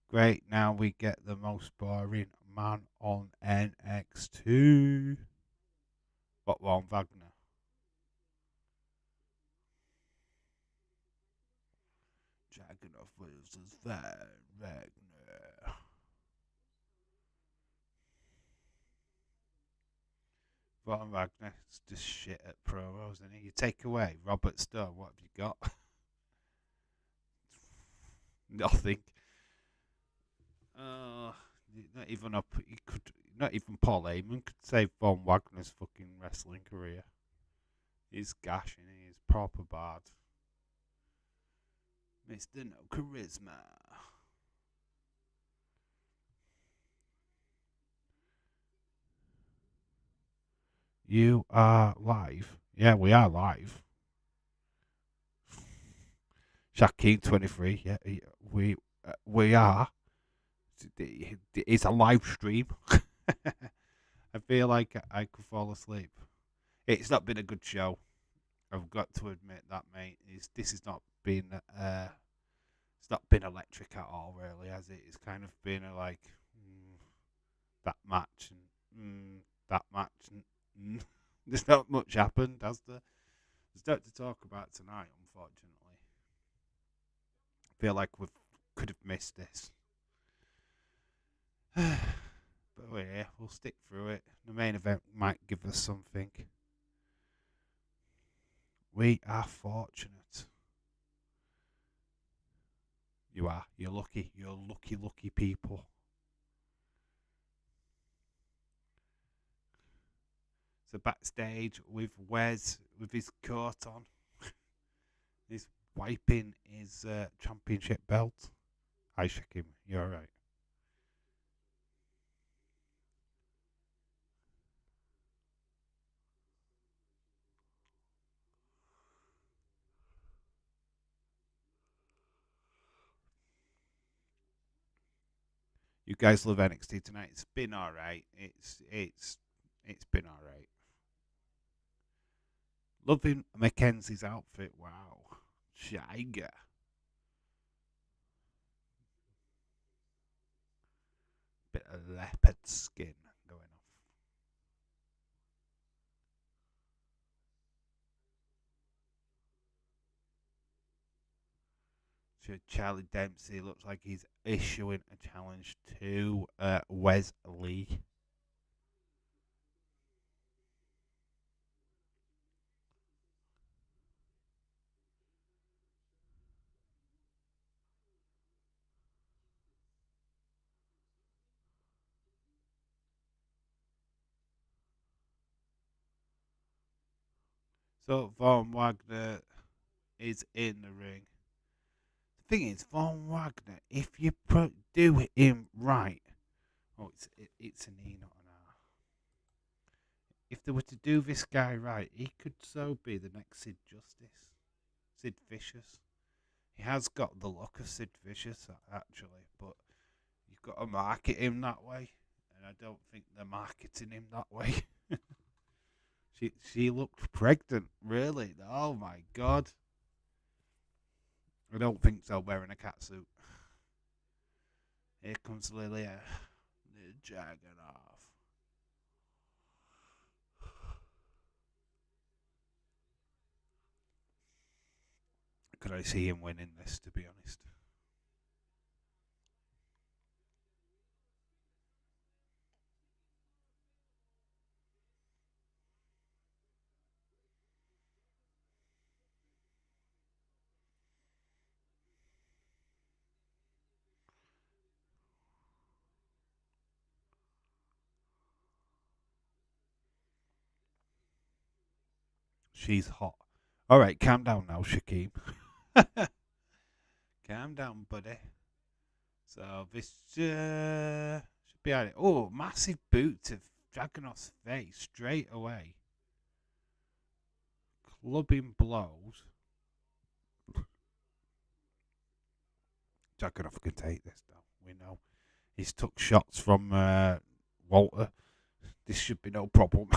great. Now we get the most boring man on NXT. What, Von Wagner? Dragunov versus Van Wagner. Von Wagner's just shit at promos, and you take away Robert Stone. What have you got? Nothing. Not even up. He could. Not even Paul Heyman could save Von Wagner's fucking wrestling career. He's gashing. He's proper bad. Mr. No Charisma. You are live. Yeah, we are live. Shaquille 23. Yeah, we are. It's a live stream. I feel like I could fall asleep. It's not been a good show. I've got to admit that, mate. This has not been it's not been electric at all, really, has it? It's kind of been that match and that match and there's not much happened, has there? There's not to talk about tonight, unfortunately. I feel like we could have missed this. But we're here. We'll stick through it. The main event might give us something. We are fortunate. You are. You're lucky. You're lucky, lucky people. So backstage with Wes with his coat on. He's wiping his championship belt. I shake him. You're right. You guys love NXT tonight. It's been alright. It's been alright. Loving Mackenzie's outfit. Wow. Shiger. Bit of leopard skin going off. So Charlie Dempsey looks like he's issuing a challenge to Wes Lee. So Von Wagner is in the ring. The thing is, Von Wagner, if you do him right, it's an E, not an R. If they were to do this guy right, he could so be the next Sid Justice, Sid Vicious. He has got the look of Sid Vicious, actually, but you've got to market him that way, and I don't think they're marketing him that way. She looked pregnant, really. Oh my god. I don't think so, wearing a catsuit. Here comes Lilia, the Jagganoff. Could I see him winning this, to be honest? She's hot. All right, calm down now, Shaquem. Calm down, buddy. So this should be it. Oh, massive boot to Dragonov's face straight away. Clubbing blows. Dragunov can take this, though. We know. He's took shots from Walter. This should be no problem.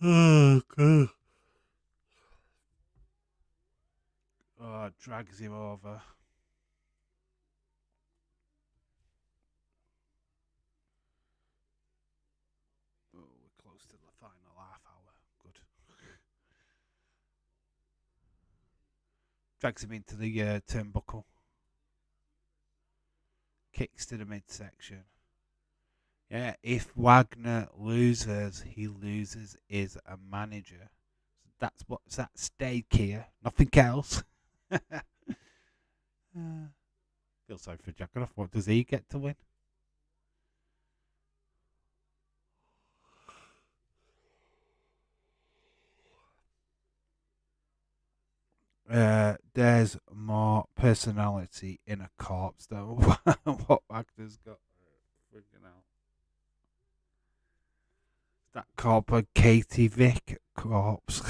Oh, God. Oh, drags him over. Oh, we're close to the final half hour. Good. Drags him into the turnbuckle. Kicks to the midsection. Yeah, if Wagner loses, he loses as a manager. That's what's at stake here. Nothing else. Feel sorry for Jackanoff. What does he get to win? There's more personality in a corpse than what Wagner's got. Freaking hell. That corporate Katie Vick corpse.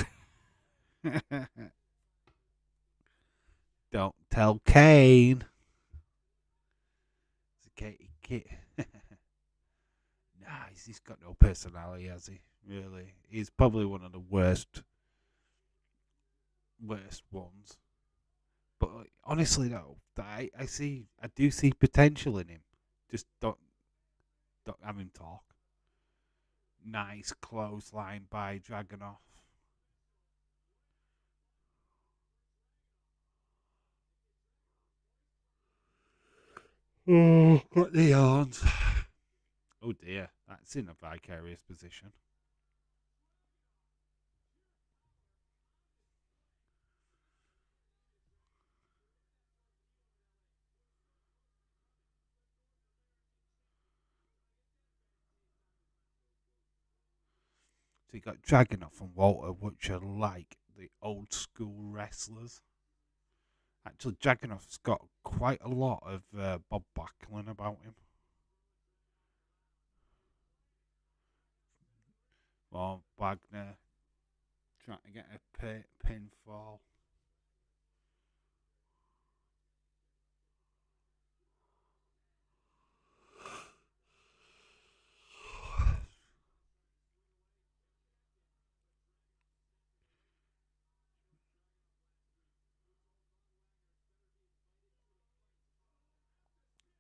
Don't tell Kane. It's a Katie Kit. Nah, he's got no personality, has he? Really, he's probably one of the worst ones. But like, honestly, though, I do see potential in him. Just don't have him talk. Nice clothesline by Dragunov. Oh, got the yawns. Oh dear, that's in a vicarious position. So you got Dragunov and Walter, which are like the old school wrestlers. Actually, Dragunov's got quite a lot of Bob Backlund about him. Well, Wagner trying to get a pinfall.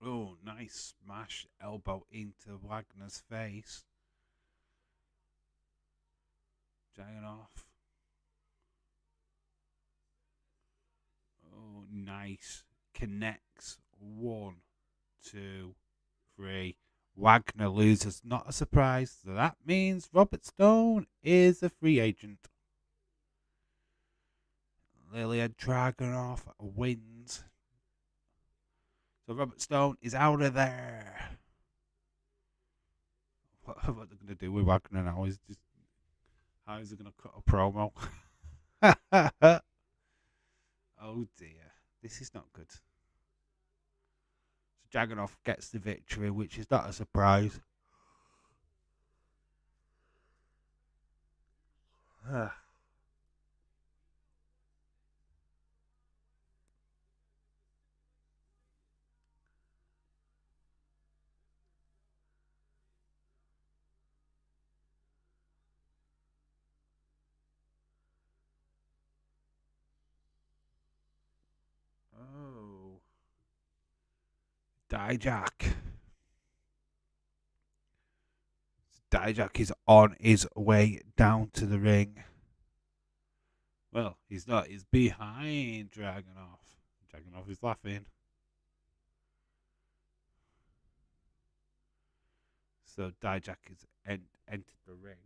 Oh, nice smash elbow into Wagner's face. Dragunov. Oh, nice. Connects. 1, 2, 3. Wagner loses. Not a surprise. So that means Robert Stone is a free agent. Lilia Dragunov wins. So Robert Stone is out of there. What are they going to do with Wagner now? How is he going to cut a promo? Oh dear, this is not good. So Dragunov gets the victory, which is not a surprise. Oh, Dijak. Dijak is on his way down to the ring. Well, he's not. He's behind Dragunov. Dragunov is laughing. So Dijak has entered the ring.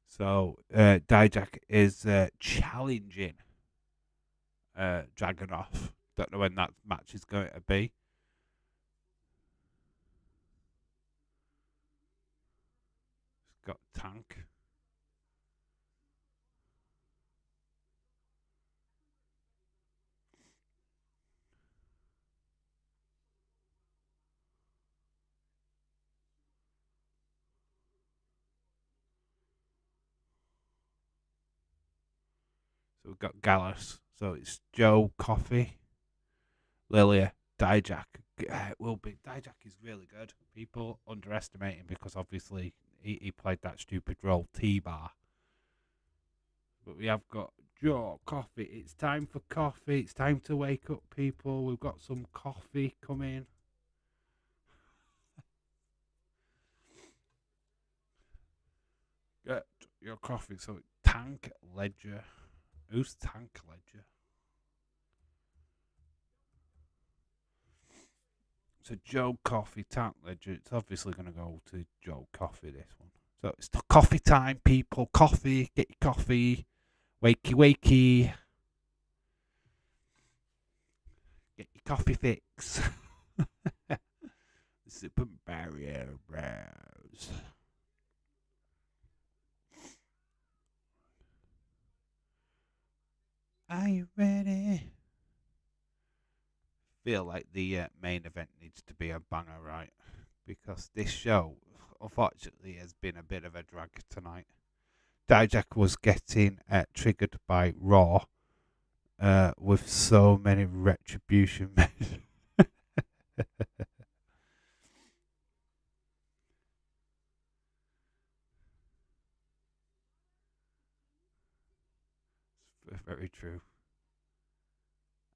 So Dijak is challenging Dragunov. Don't know when that match is going to be. He's got Tank. So we've got Gallus. So it's Joe Coffey, Lilia, Dijak. It will be. Dijak is really good. People underestimate him because obviously he played that stupid role, T-Bar. But we have got Joe, coffee. It's time for coffee. It's time to wake up, people. We've got some coffee coming. Get your coffee. So, Tank Ledger. Who's Tank Ledger? So, Joe Coffee, Tank Ledger. It's obviously going to go to Joe Coffee, this one. So, it's the coffee time, people. Coffee. Get your coffee. Wakey, wakey. Get your coffee fix. Super Barrier Bros. Are you ready? Feel like the main event needs to be a banger, right? Because this show, unfortunately, has been a bit of a drag tonight. Dijak was getting triggered by Raw with so many retribution measures. Very true.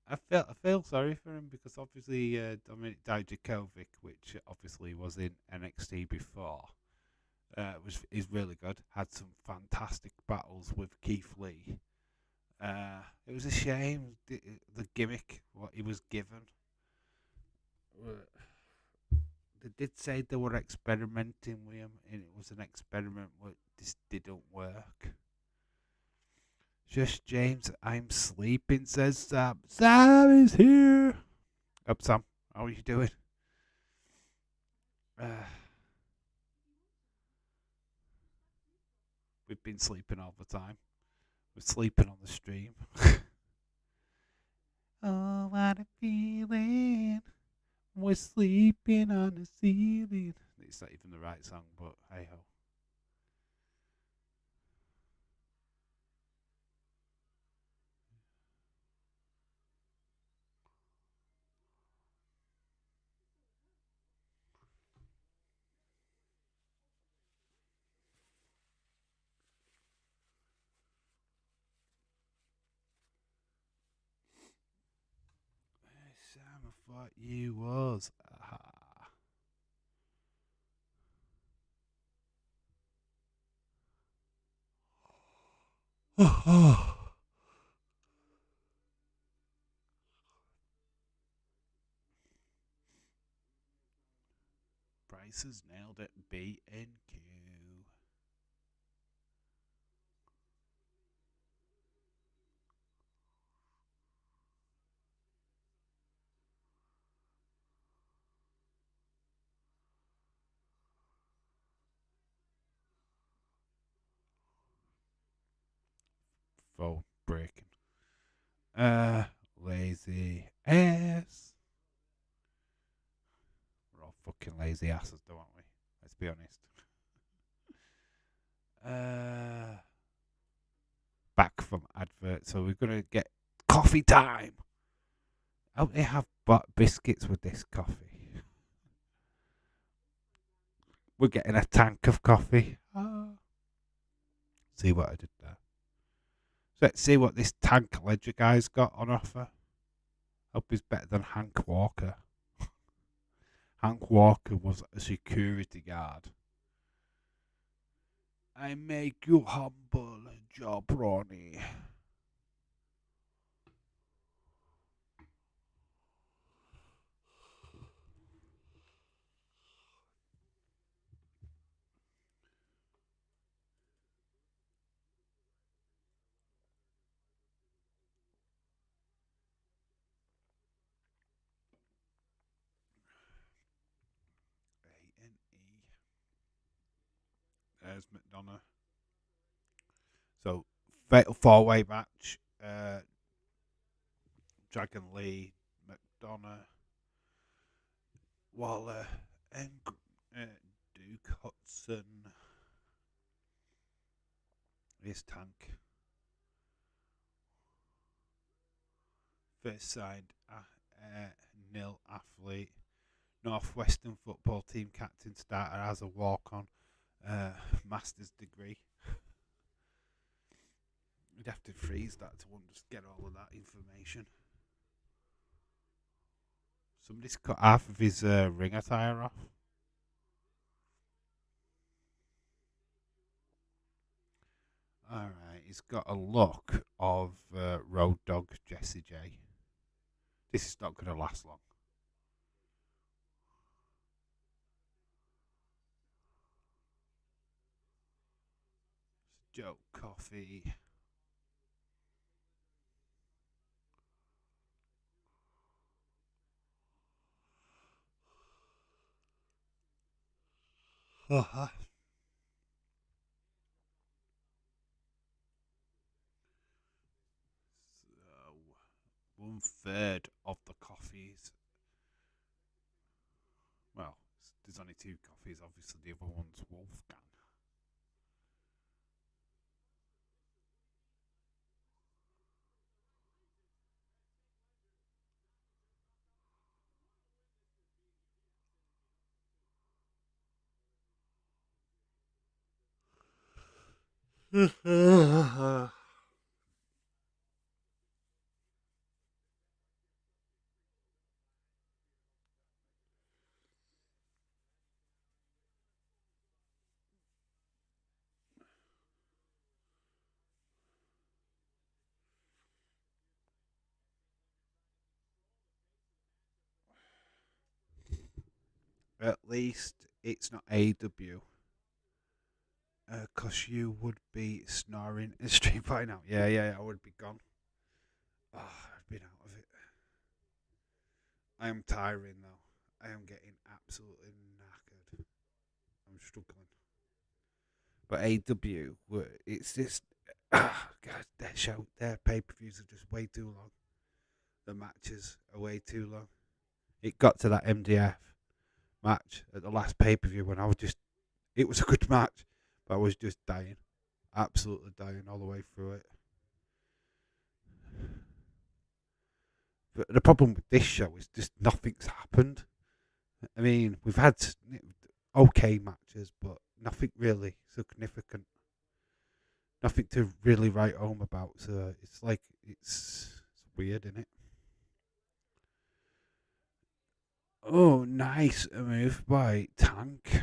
I feel sorry for him because obviously Dominic Dijakovic, which obviously was in NXT before, is really good. Had some fantastic battles with Keith Lee. It was a shame the gimmick what he was given. They did say they were experimenting with him, and it was an experiment that this didn't work. Just James, I'm sleeping, says Sam. Sam is here. Up, Sam. How are you doing? Uh, we've been sleeping all the time. We're sleeping on the stream. Oh, what a feeling. We're sleeping on the ceiling. It's not even the right song, but hey ho. Hey, Sam, I thought you was. Ah. Price has nailed it. B and Q. Phone breaking. Lazy ass. We're all fucking lazy asses, don't we? Let's be honest. Uh, back from advert, so we're gonna get coffee time. I hope they have biscuits with this coffee. We're getting a tank of coffee. See what I did there. So let's see what this tank ledger guy's got on offer. Hope he's better than Hank Walker. Hank Walker was a security guard. I make you humble, jabroni. 'A&E. There's McDonough. So, fatal four-way match. Dragon Lee, McDonough, Waller, and Duke Hudson. His tank. First signed nil athlete. Northwestern football team captain starter as a walk on. Master's degree. You'd have to freeze that to get all of that information. Somebody's cut half of his ring attire off. Alright, he's got a look of Road Dog Jesse J. This is not going to last long. Joe Coffey. Uh-huh. So, 1/3 of the coffees. Well, there's only 2 coffees. Obviously, the other one's Wolfgang. At least it's not AW. Because you would be snoring in the street by now. Yeah, I would be gone. Oh, I've been out of it. I am tiring though. I am getting absolutely knackered. I'm struggling. But AW, it's just, God, their pay per views are just way too long. The matches are way too long. It got to that MDF match at the last pay per view when I was just, it was a good match, but I was just dying. Absolutely dying all the way through it. But the problem with this show is just nothing's happened. I mean, we've had okay matches, but nothing really significant. Nothing to really write home about. So it's like it's weird, isn't it? Oh, nice move by Tank.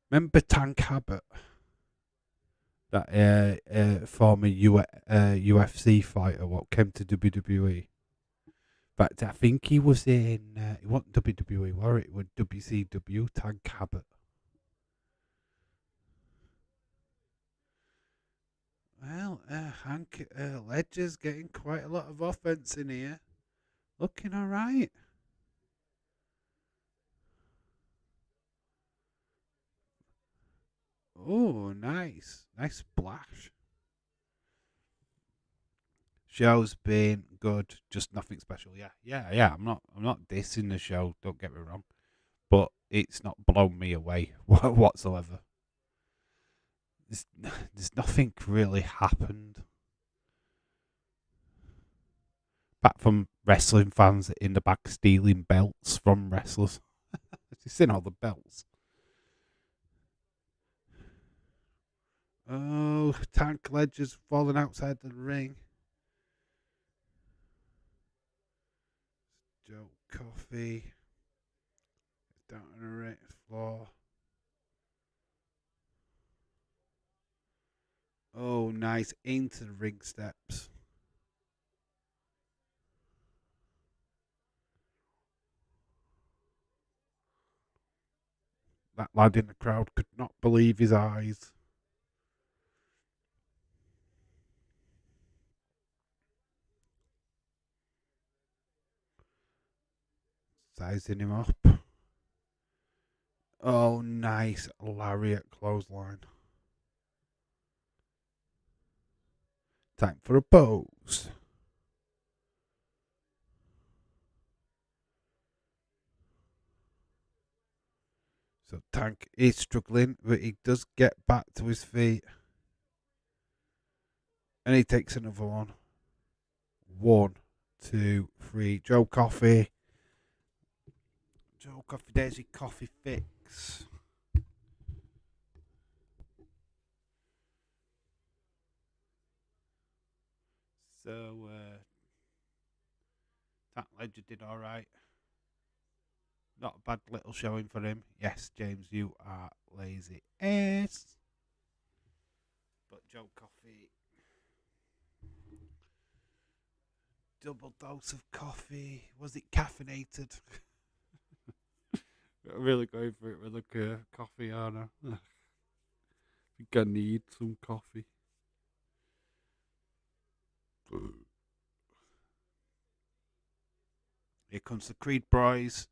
Remember Tank Abbott, that former UFC fighter, what came to WWE. In fact, I think he was in. He wasn't WWE, were it? Was WCW. Tank Abbott. Well, Hank Ledger's getting quite a lot of offense in here. Looking all right. Oh, nice, nice splash. Show's been good, just nothing special. Yeah. I'm not dissing the show. Don't get me wrong, but it's not blown me away whatsoever. There's, there's nothing really happened, apart from wrestling fans in the back stealing belts from wrestlers. You've seen all the belts. Oh, Tank Ledger's falling outside the ring. Joe Coffey down on the ring floor. Oh, nice. Into the ring steps. That lad in the crowd could not believe his eyes. Sizing him up. Oh, nice. Lariat clothesline. Time for a pose. So Tank is struggling, but he does get back to his feet. And he takes another one. 1, 2, 3. Joe Coffey. Joe Coffey Daisy Coffee Fix. So, that Ledger did all right. Not a bad little showing for him. Yes, James, you are lazy ace. But Joe Coffey, double dose of coffee. Was it caffeinated? Really going for it with a coffee, aren't I? I think I need some coffee. Here comes the Creed boys.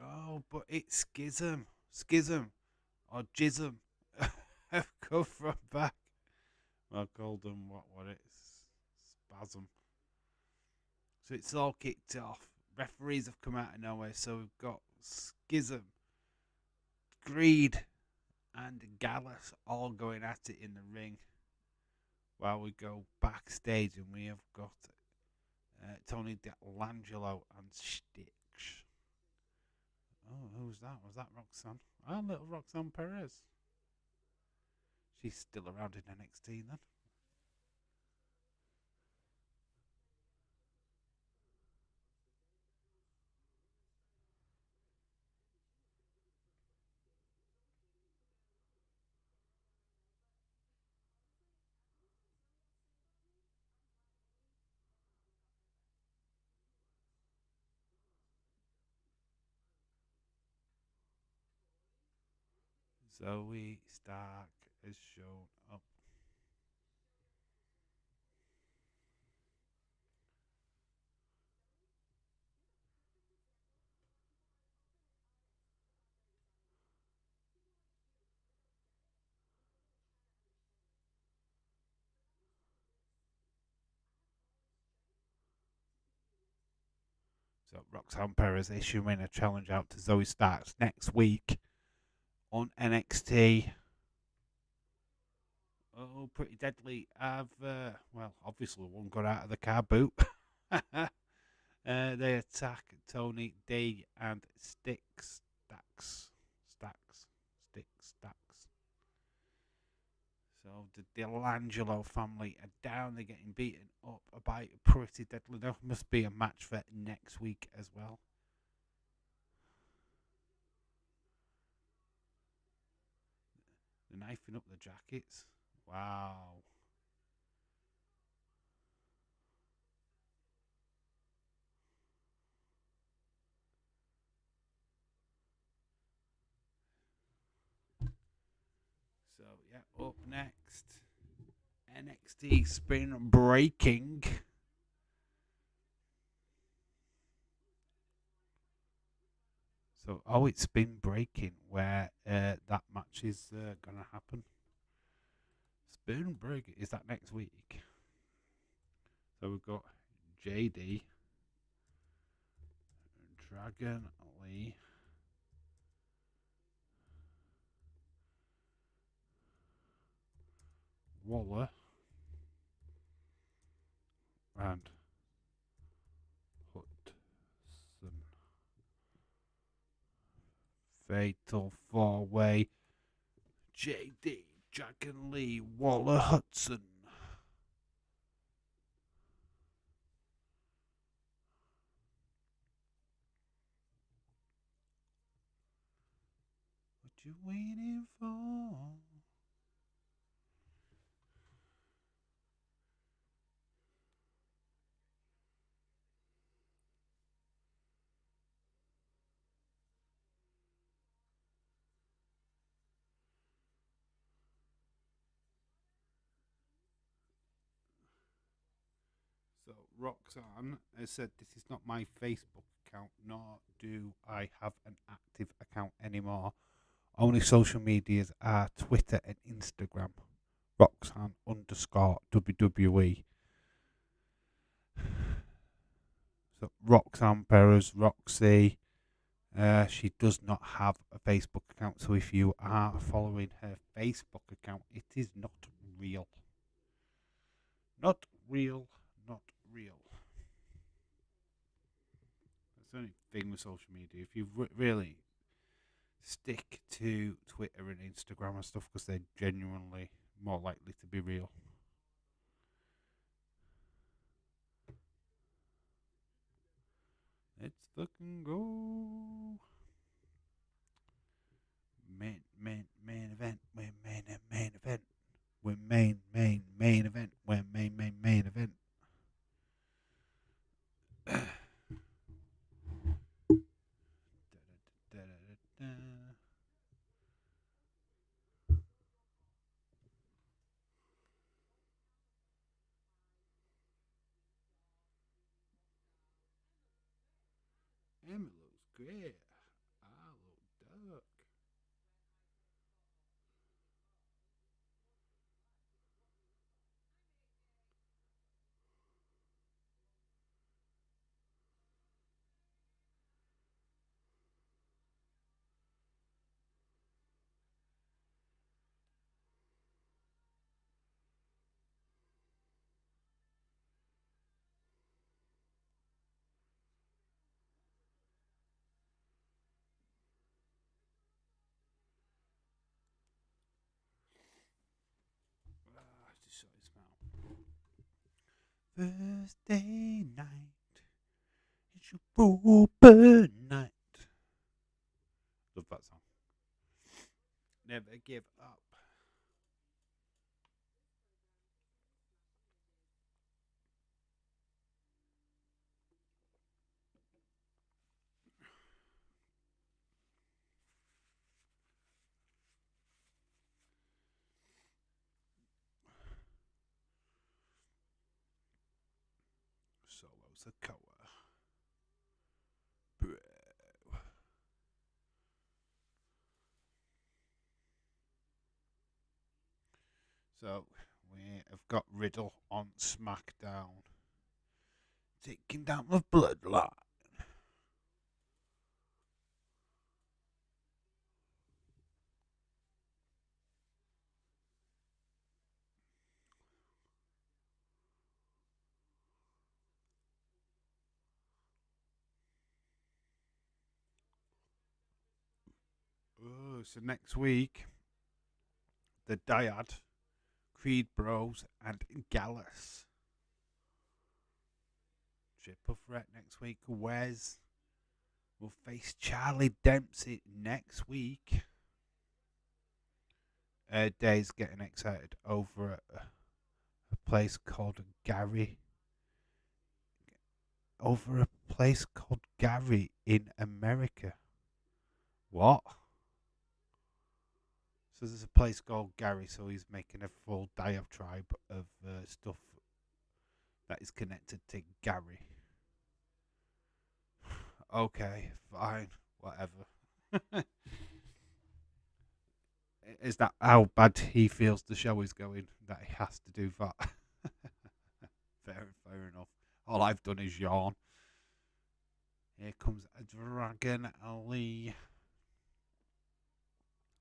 Oh, but it's Schism, or Jism. Have come from back. I called them what it's spasm. So it's all kicked off. Referees have come out of nowhere, so we've got Schism, Greed, and Gallus all going at it in the ring. While we go backstage and we have got Tony D'Angelo and Stix. Oh, who's that? Was that Roxanne? Oh, little Roxanne Perez. She's still around in NXT then. Zoe Stark has shown up. So Roxanne Perez issuing a challenge out to Zoe Starks next week on NXT. Oh, pretty deadly. I've well, obviously one got out of the car boot. They attack Tony D and Stacks. So the Delangelo family are down. They're getting beaten up by pretty deadly. There must be a match for next week as well. They're knifing up the jackets. Wow. So yeah, up next, NXT Spin Breaking. So it's Spin Breaking where that match is gonna happen. Spin Breaking, is that next week? So we've got JD, Dragon Lee, Waller, and Hudson. Fatal 4-way. JD, Dragon Lee, Waller, Hudson. What you waiting for? So Roxanne has said this is not my Facebook account, nor do I have an active account anymore. Only social medias are Twitter and Instagram. Roxanne underscore WWE. So Roxanne Perez, Roxy. She does not have a Facebook account, so if you are following her Facebook account, it is not real. Not real, not real. That's the only thing with social media. If you really stick to Twitter and Instagram and stuff, because they're genuinely more likely to be real. Let's fucking go. Main event. We're main event. We're main event. We're main event. Emma looks great. I look dark. Just saw his mouth. Thursday night. It's your open night. Love that song. Never give up. Solo Sokoa. Bro. So we have got Riddle on SmackDown, taking down the Bloodline. Oh, so next week, the Dyad, Creed Bros, and Gallus. Triple threat next week. Wes will face Charlie Dempsey next week. Dave's getting excited over a place called Gary. Over a place called Gary in America. What? So there's a place called Gary, so he's making a full diatribe of stuff that is connected to Gary. Okay, fine, whatever. Is that how bad he feels the show is going that he has to do that? fair enough. All I've done is yawn. Here comes a Dragon Ali.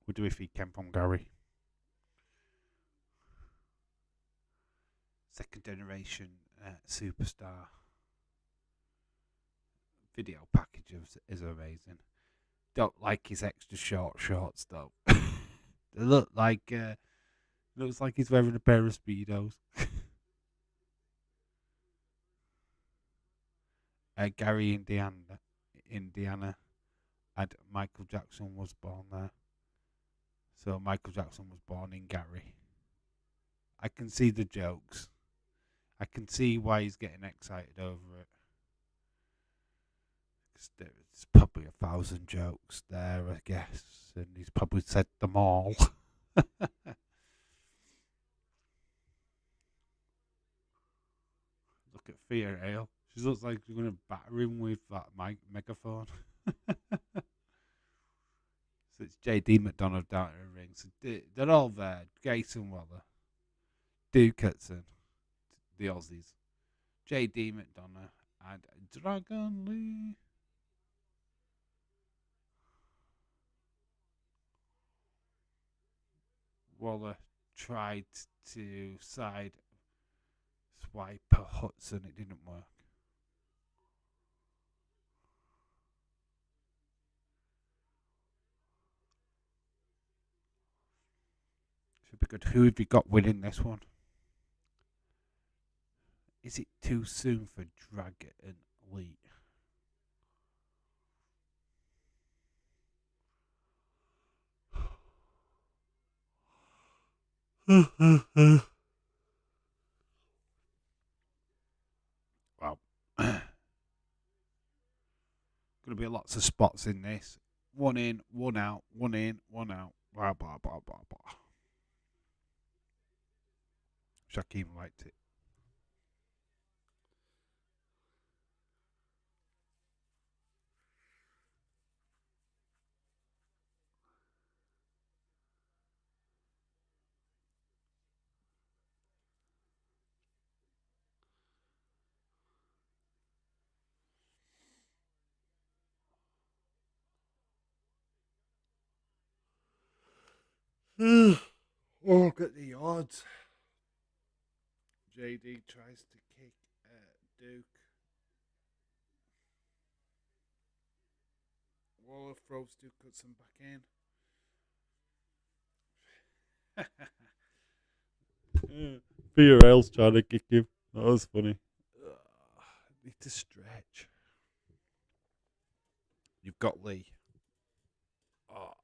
We'll do if he came from Gary. Second generation superstar. Video package is amazing. Don't like his extra short shorts though. They look like looks like he's wearing a pair of speedos. Gary, Indiana, and Michael Jackson was born there. So Michael Jackson was born in Gary. I can see the jokes. I can see why he's getting excited over it. There's probably 1,000 jokes there, I guess, and he's probably said them all. Look at Thea Ale. She looks like she's going to batter him with that megaphone. So it's JD McDonough down in the ring. So they're all there. Jason Waller, Duke Hudson, the Aussies, JD McDonough, and Dragon Lee. Waller tried to swipe Hudson. It didn't work. Should be good. Who have you got winning this one? Is it too soon for Dragon Lee? Well, gonna be lots of spots in this. One in, one out, one in, one out. Blah blah blah blah blah. Shaquem liked it. Oh, look at the odds. JD tries to kick Duke. Waller throws Duke Hudson back in. Rails trying to kick him. That was funny. Need to stretch. You've got Lee. Oh.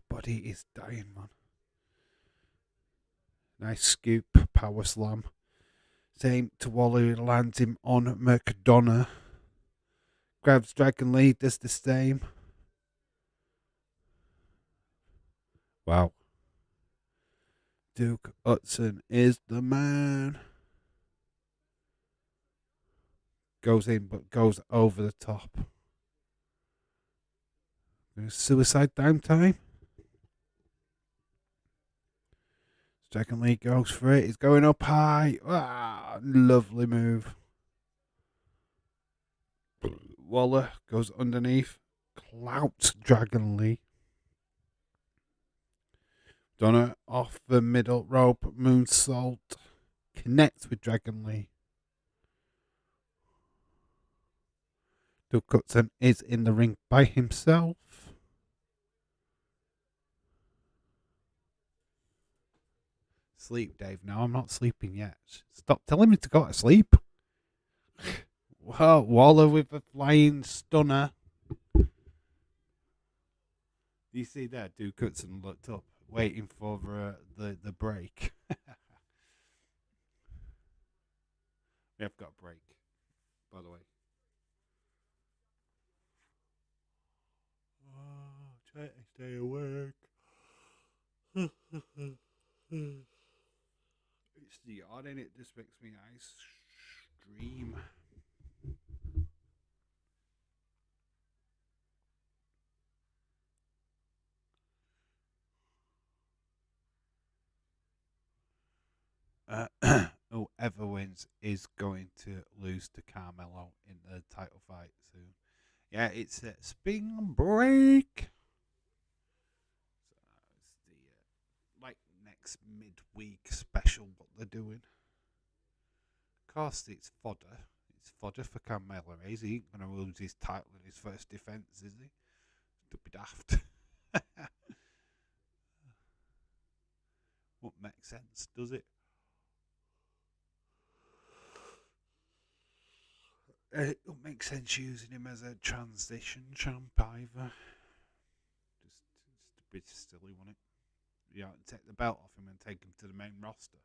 Body is dying, man. Nice scoop, power slam. Same to Waller, lands him on McDonough. Grabs Dragon Lee, does the same. Wow. Duke Hudson is the man. Goes in, but goes over the top. Suicide down time. Dragon Lee goes for it. He's going up high. Ah, lovely move. Waller goes underneath. Clouts Dragon Lee. Donna off the middle rope. Moonsault. Connects with Dragon Lee. Duke Hudson is in the ring by himself. Sleep, Dave. No, I'm not sleeping yet. Stop telling me to go to sleep. Well, Waller with a flying stunner. You see there, Duke Hudson looked up, waiting for the break. We have got a break, by the way. Oh, try to stay awake. It's the odd in it. This makes me eyes stream. Whoever wins is going to lose to Carmelo in the title fight soon. Yeah, it's a spring break. So it's the like next midweek special what they're doing. Of course, it's fodder. It's fodder for Carmelo. He ain't gonna lose his title in his first defense, is he? To be daft. Won't make sense, does it? It don't make sense using him as a transition champ either. Just a bit silly, wouldn't it? You know, take the belt off him and take him to the main roster.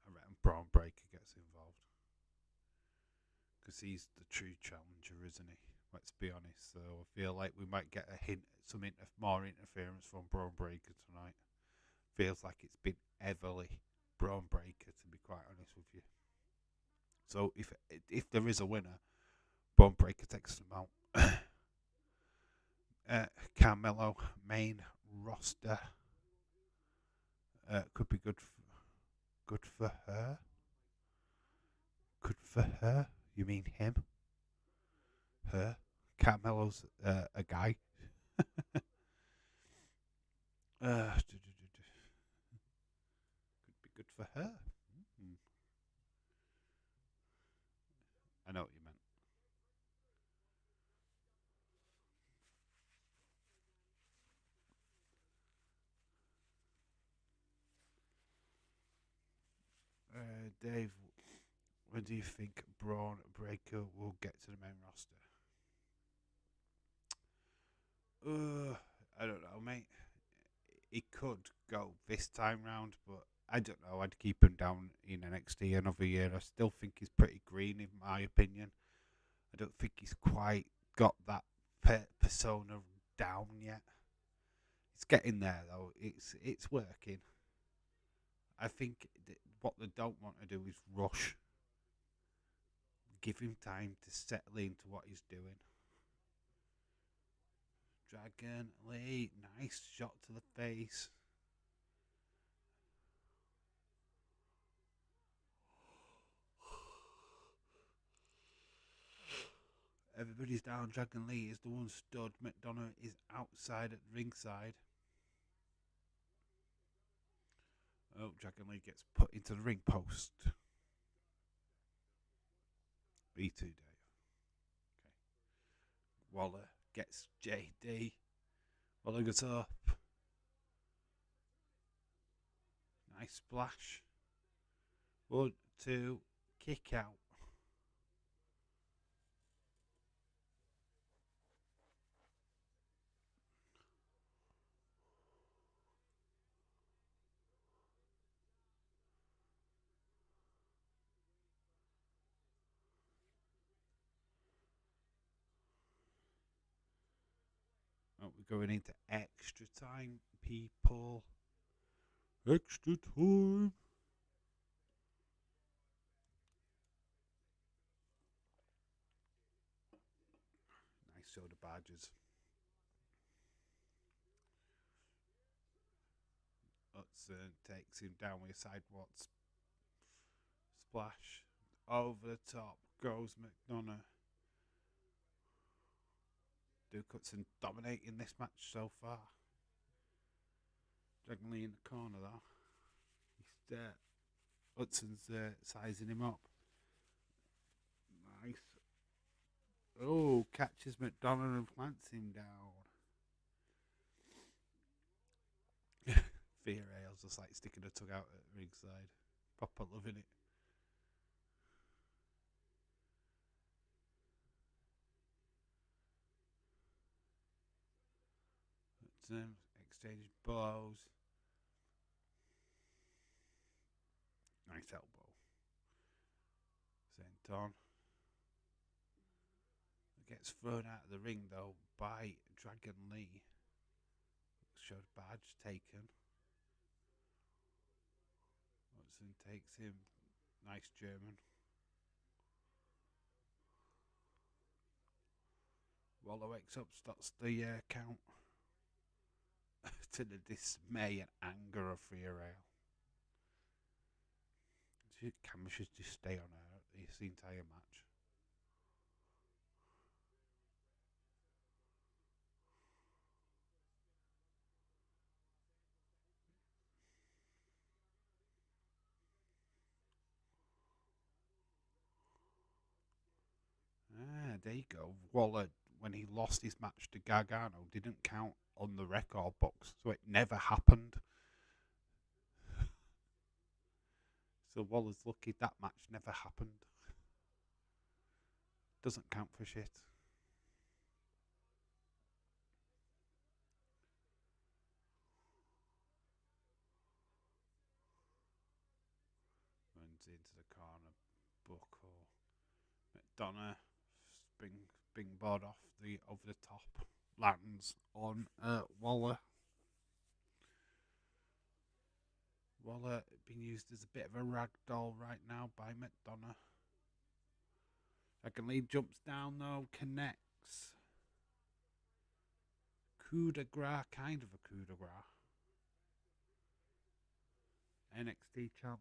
I reckon Braun Breaker gets involved because he's the true challenger, isn't he? Let's be honest. So I feel like we might get a hint, some more interference from Braun Breaker tonight. Feels like it's been heavily Braun Breaker, to be quite honest with you. So if there is a winner, Braun Breaker takes them out. Carmelo main roster could be good for her. Good for her. You mean him? Her. Carmelo's a guy. Could be good for her. Mm. I know what you meant. Dave, when do you think Braun Breaker will get to the main roster? I don't know, mate. He could go this time round, but I don't know. I'd keep him down in NXT another year. I still think he's pretty green, in my opinion. I don't think he's quite got that persona down yet. It's getting there though. It's working. I think what they don't want to do is rush. Give him time to settle into what he's doing. Dragon Lee, nice shot to the face. Everybody's down. Dragon Lee is the one stood. McDonough is outside at ringside. Oh, Dragon Lee gets put into the ring post. B2 Dave. Okay. Waller gets JD. Waller gets up. Nice splash. 1, 2, kick out. Oh, we're going into extra time, people. Extra time. Nice soda badges. Hudson takes him down with a sidewalk splash. Over the top goes McDonough. Duke Hudson dominating this match so far. Dragon Lee in the corner though. He's Hudson's sizing him up. Nice. Oh, catches McDonough and plants him down. Fear Ales just like sticking a tongue out at ringside. Proper loving it. Hudson exchanges blows. Nice elbow. Senton gets thrown out of the ring though by Dragon Lee. Showed badge taken. Hudson takes him. Nice German. Waller wakes up, starts the count to the dismay and anger of Fiorello. The camera should just stay on her the entire match. Ah, there you go. Waller, when he lost his match to Gargano, didn't count on the record books, so it never happened. So Waller's lucky that match never happened. Doesn't count for shit. Runs into the corner. Buckle. McDonough springboard off the over the top. Lands on Waller. Waller being used as a bit of a rag doll right now by McDonough. Dragon Lee jumps down though, connects. Coup de grace, kind of a coup de grace. NXT chance.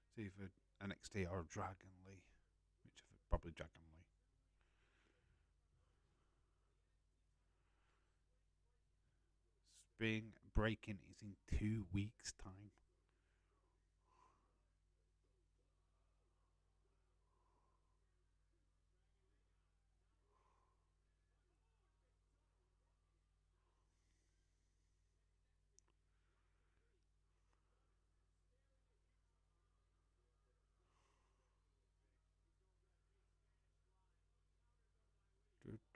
It's either NXT or Dragon Lee. Whichever, probably Dragon Lee. breaking is in 2 weeks' time.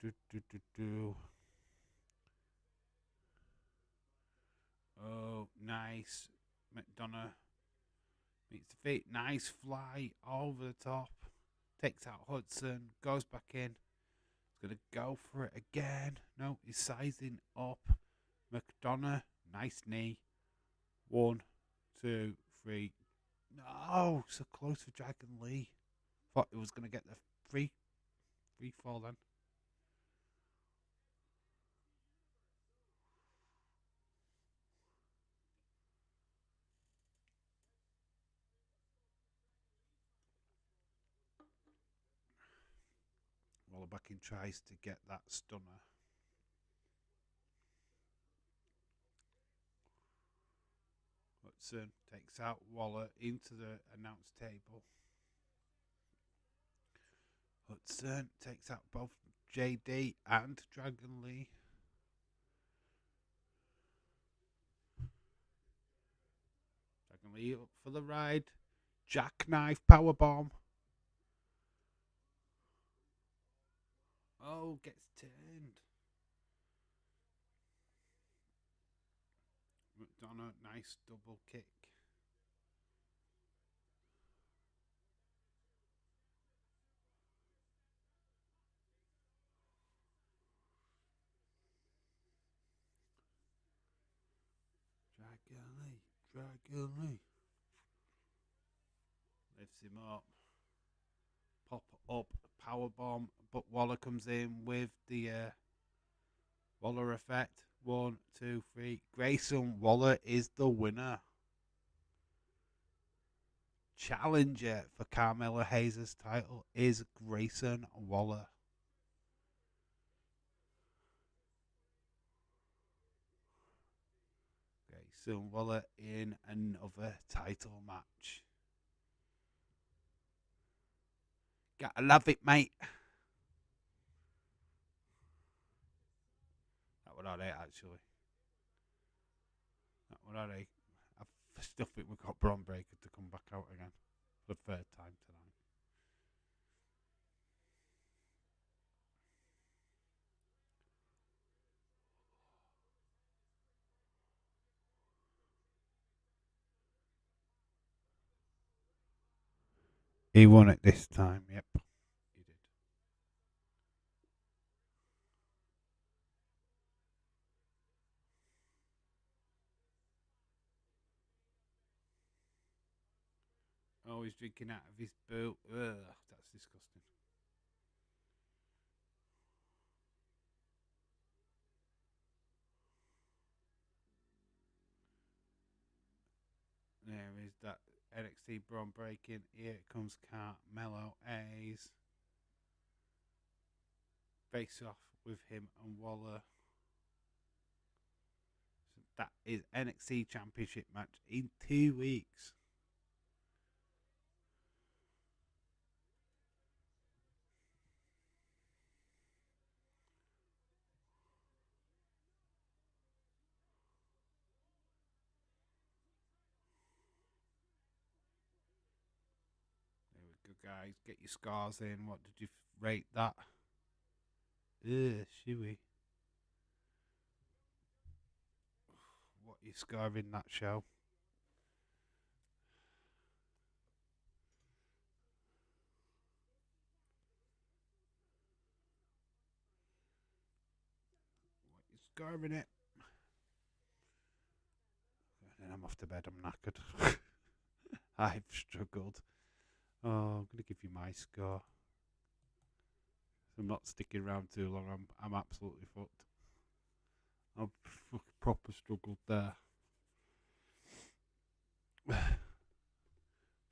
Do, do, do, do, do. Oh, nice. McDonough meets the feet. Nice fly over the top. Takes out Hudson. Goes back in. He's going to go for it again. No, he's sizing up. McDonough. Nice knee. 1, 2, 3. No, so close for Dragon Lee. Thought he was going to get the free fall then. Waller back in tries to get that stunner. Hudson takes out Waller into the announce table. Hudson takes out both JD and Dragon Lee. Dragon Lee up for the ride. Jackknife powerbomb. Oh, gets turned. McDonough, nice double kick. Dragon Lee. Lifts him up. Pop up, powerbomb, but Waller comes in with the Waller effect. 1, 2, 3. Grayson Waller is the winner. Challenger for Carmelo Hayes' title is Grayson Waller. Grayson Waller in another title match. Gotta love it, mate. That would alright, actually. That would alright. I still think we've got Braun Breaker to come back out again for the third time tonight. He won it this time, yep. He did. Oh, he's drinking out of his boot. Ugh, that's disgusting. There is that NXT Braun breaking. Here comes Carmelo Hayes. Face off with him and Waller. So that is NXT Championship match in 2 weeks. There we go, guys. Get your scores in. What did you rate that? Ugh, shoey. What you scoring that show? What you scoring it? And I'm off to bed. I'm knackered. I've struggled. Oh, I'm gonna give you my score. I'm not sticking around too long. I'm absolutely fucked. I've proper struggled there.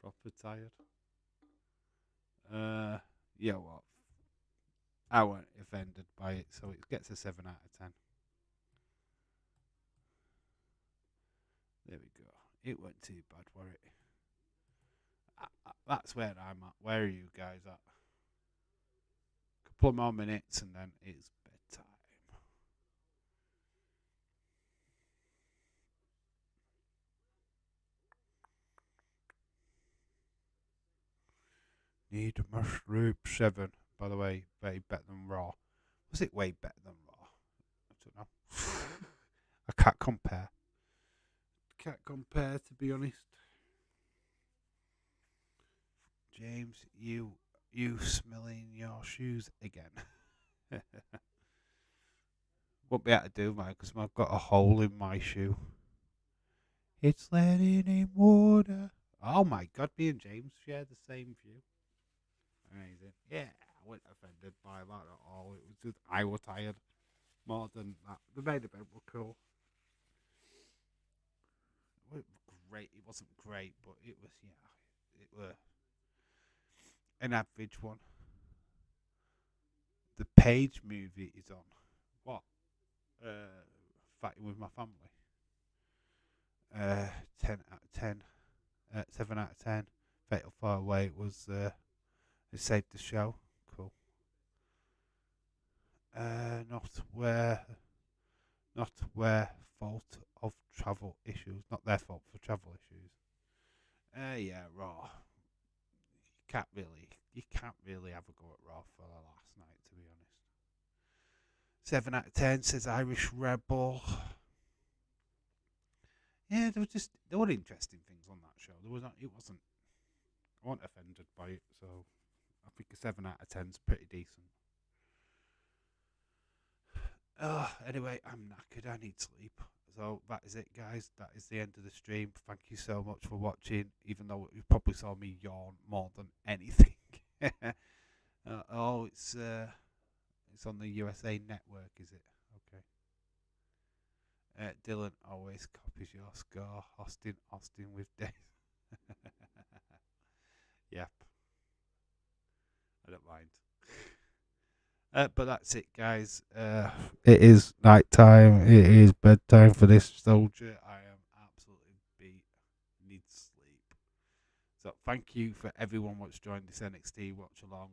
Proper tired. Yeah, what? I weren't offended by it, so it gets a 7 out of 10. It weren't too bad, were it? That's where I'm at. Where are you guys at? Couple of more minutes and then it's bedtime. Need a mushroom 7. By the way, way better than Raw. Was it way better than Raw? I don't know. I can't compare. Can't compare, to be honest. James, you smelling your shoes again. Won't be able to do mine because I've got a hole in my shoe. It's letting in water. Oh my god, me and James share the same view. Amazing. Yeah, I wasn't offended by that at all. It was just I was tired more than that. The main event was cool. It wasn't great. It wasn't great, but it was it was an average one. The Page movie is on. What? Fighting with my family. 10 out of 10. 7 out of 10. Fatal Far Away was it saved the show. Cool. Not where fault of travel issues. Not their fault for travel issues. Yeah, Raw. You can't really have a go at Raw for the last night, to be honest. 7 out of 10 says Irish Rebel. Yeah, there were interesting things on that show. It wasn't. I wasn't offended by it, so I think a 7 out of 10 is pretty decent. Anyway, I'm knackered. I need sleep. So that is it, guys. That is the end of the stream. Thank you so much for watching, even though you probably saw me yawn more than anything. It's on the USA Network, is it? Okay. Dylan always copies your score. Austin with Dave. Yep. I don't mind. But that's it, guys. It is night time. It is bedtime for this soldier. I am absolutely beat. Need sleep. So thank you for everyone that's joined this NXT watch along.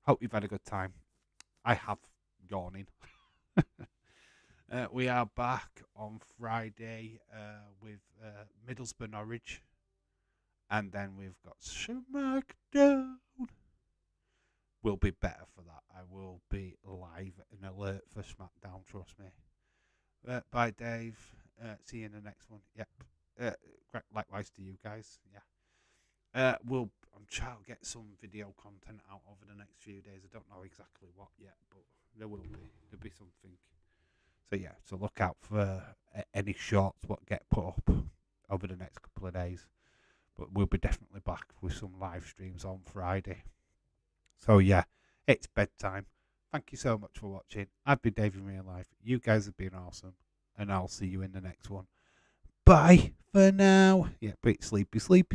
Hope you've had a good time. I have yawning. We are back on Friday with Middlesbrough Norwich. And then we've got SmackDown. Will be better for that. I will be live and alert for SmackDown, trust me. Bye, Dave. See you in the next one. Yep. Likewise to you guys. Yeah. I'm trying to get some video content out over the next few days. I don't know exactly what yet, but there will be. There'll be something. So yeah. So look out for any shorts what get put up over the next couple of days. But we'll be definitely back with some live streams on Friday. So yeah, it's bedtime. Thank you so much for watching. I've been Dave in real life. You guys have been awesome. And I'll see you in the next one. Bye for now. Yeah, sleepy time.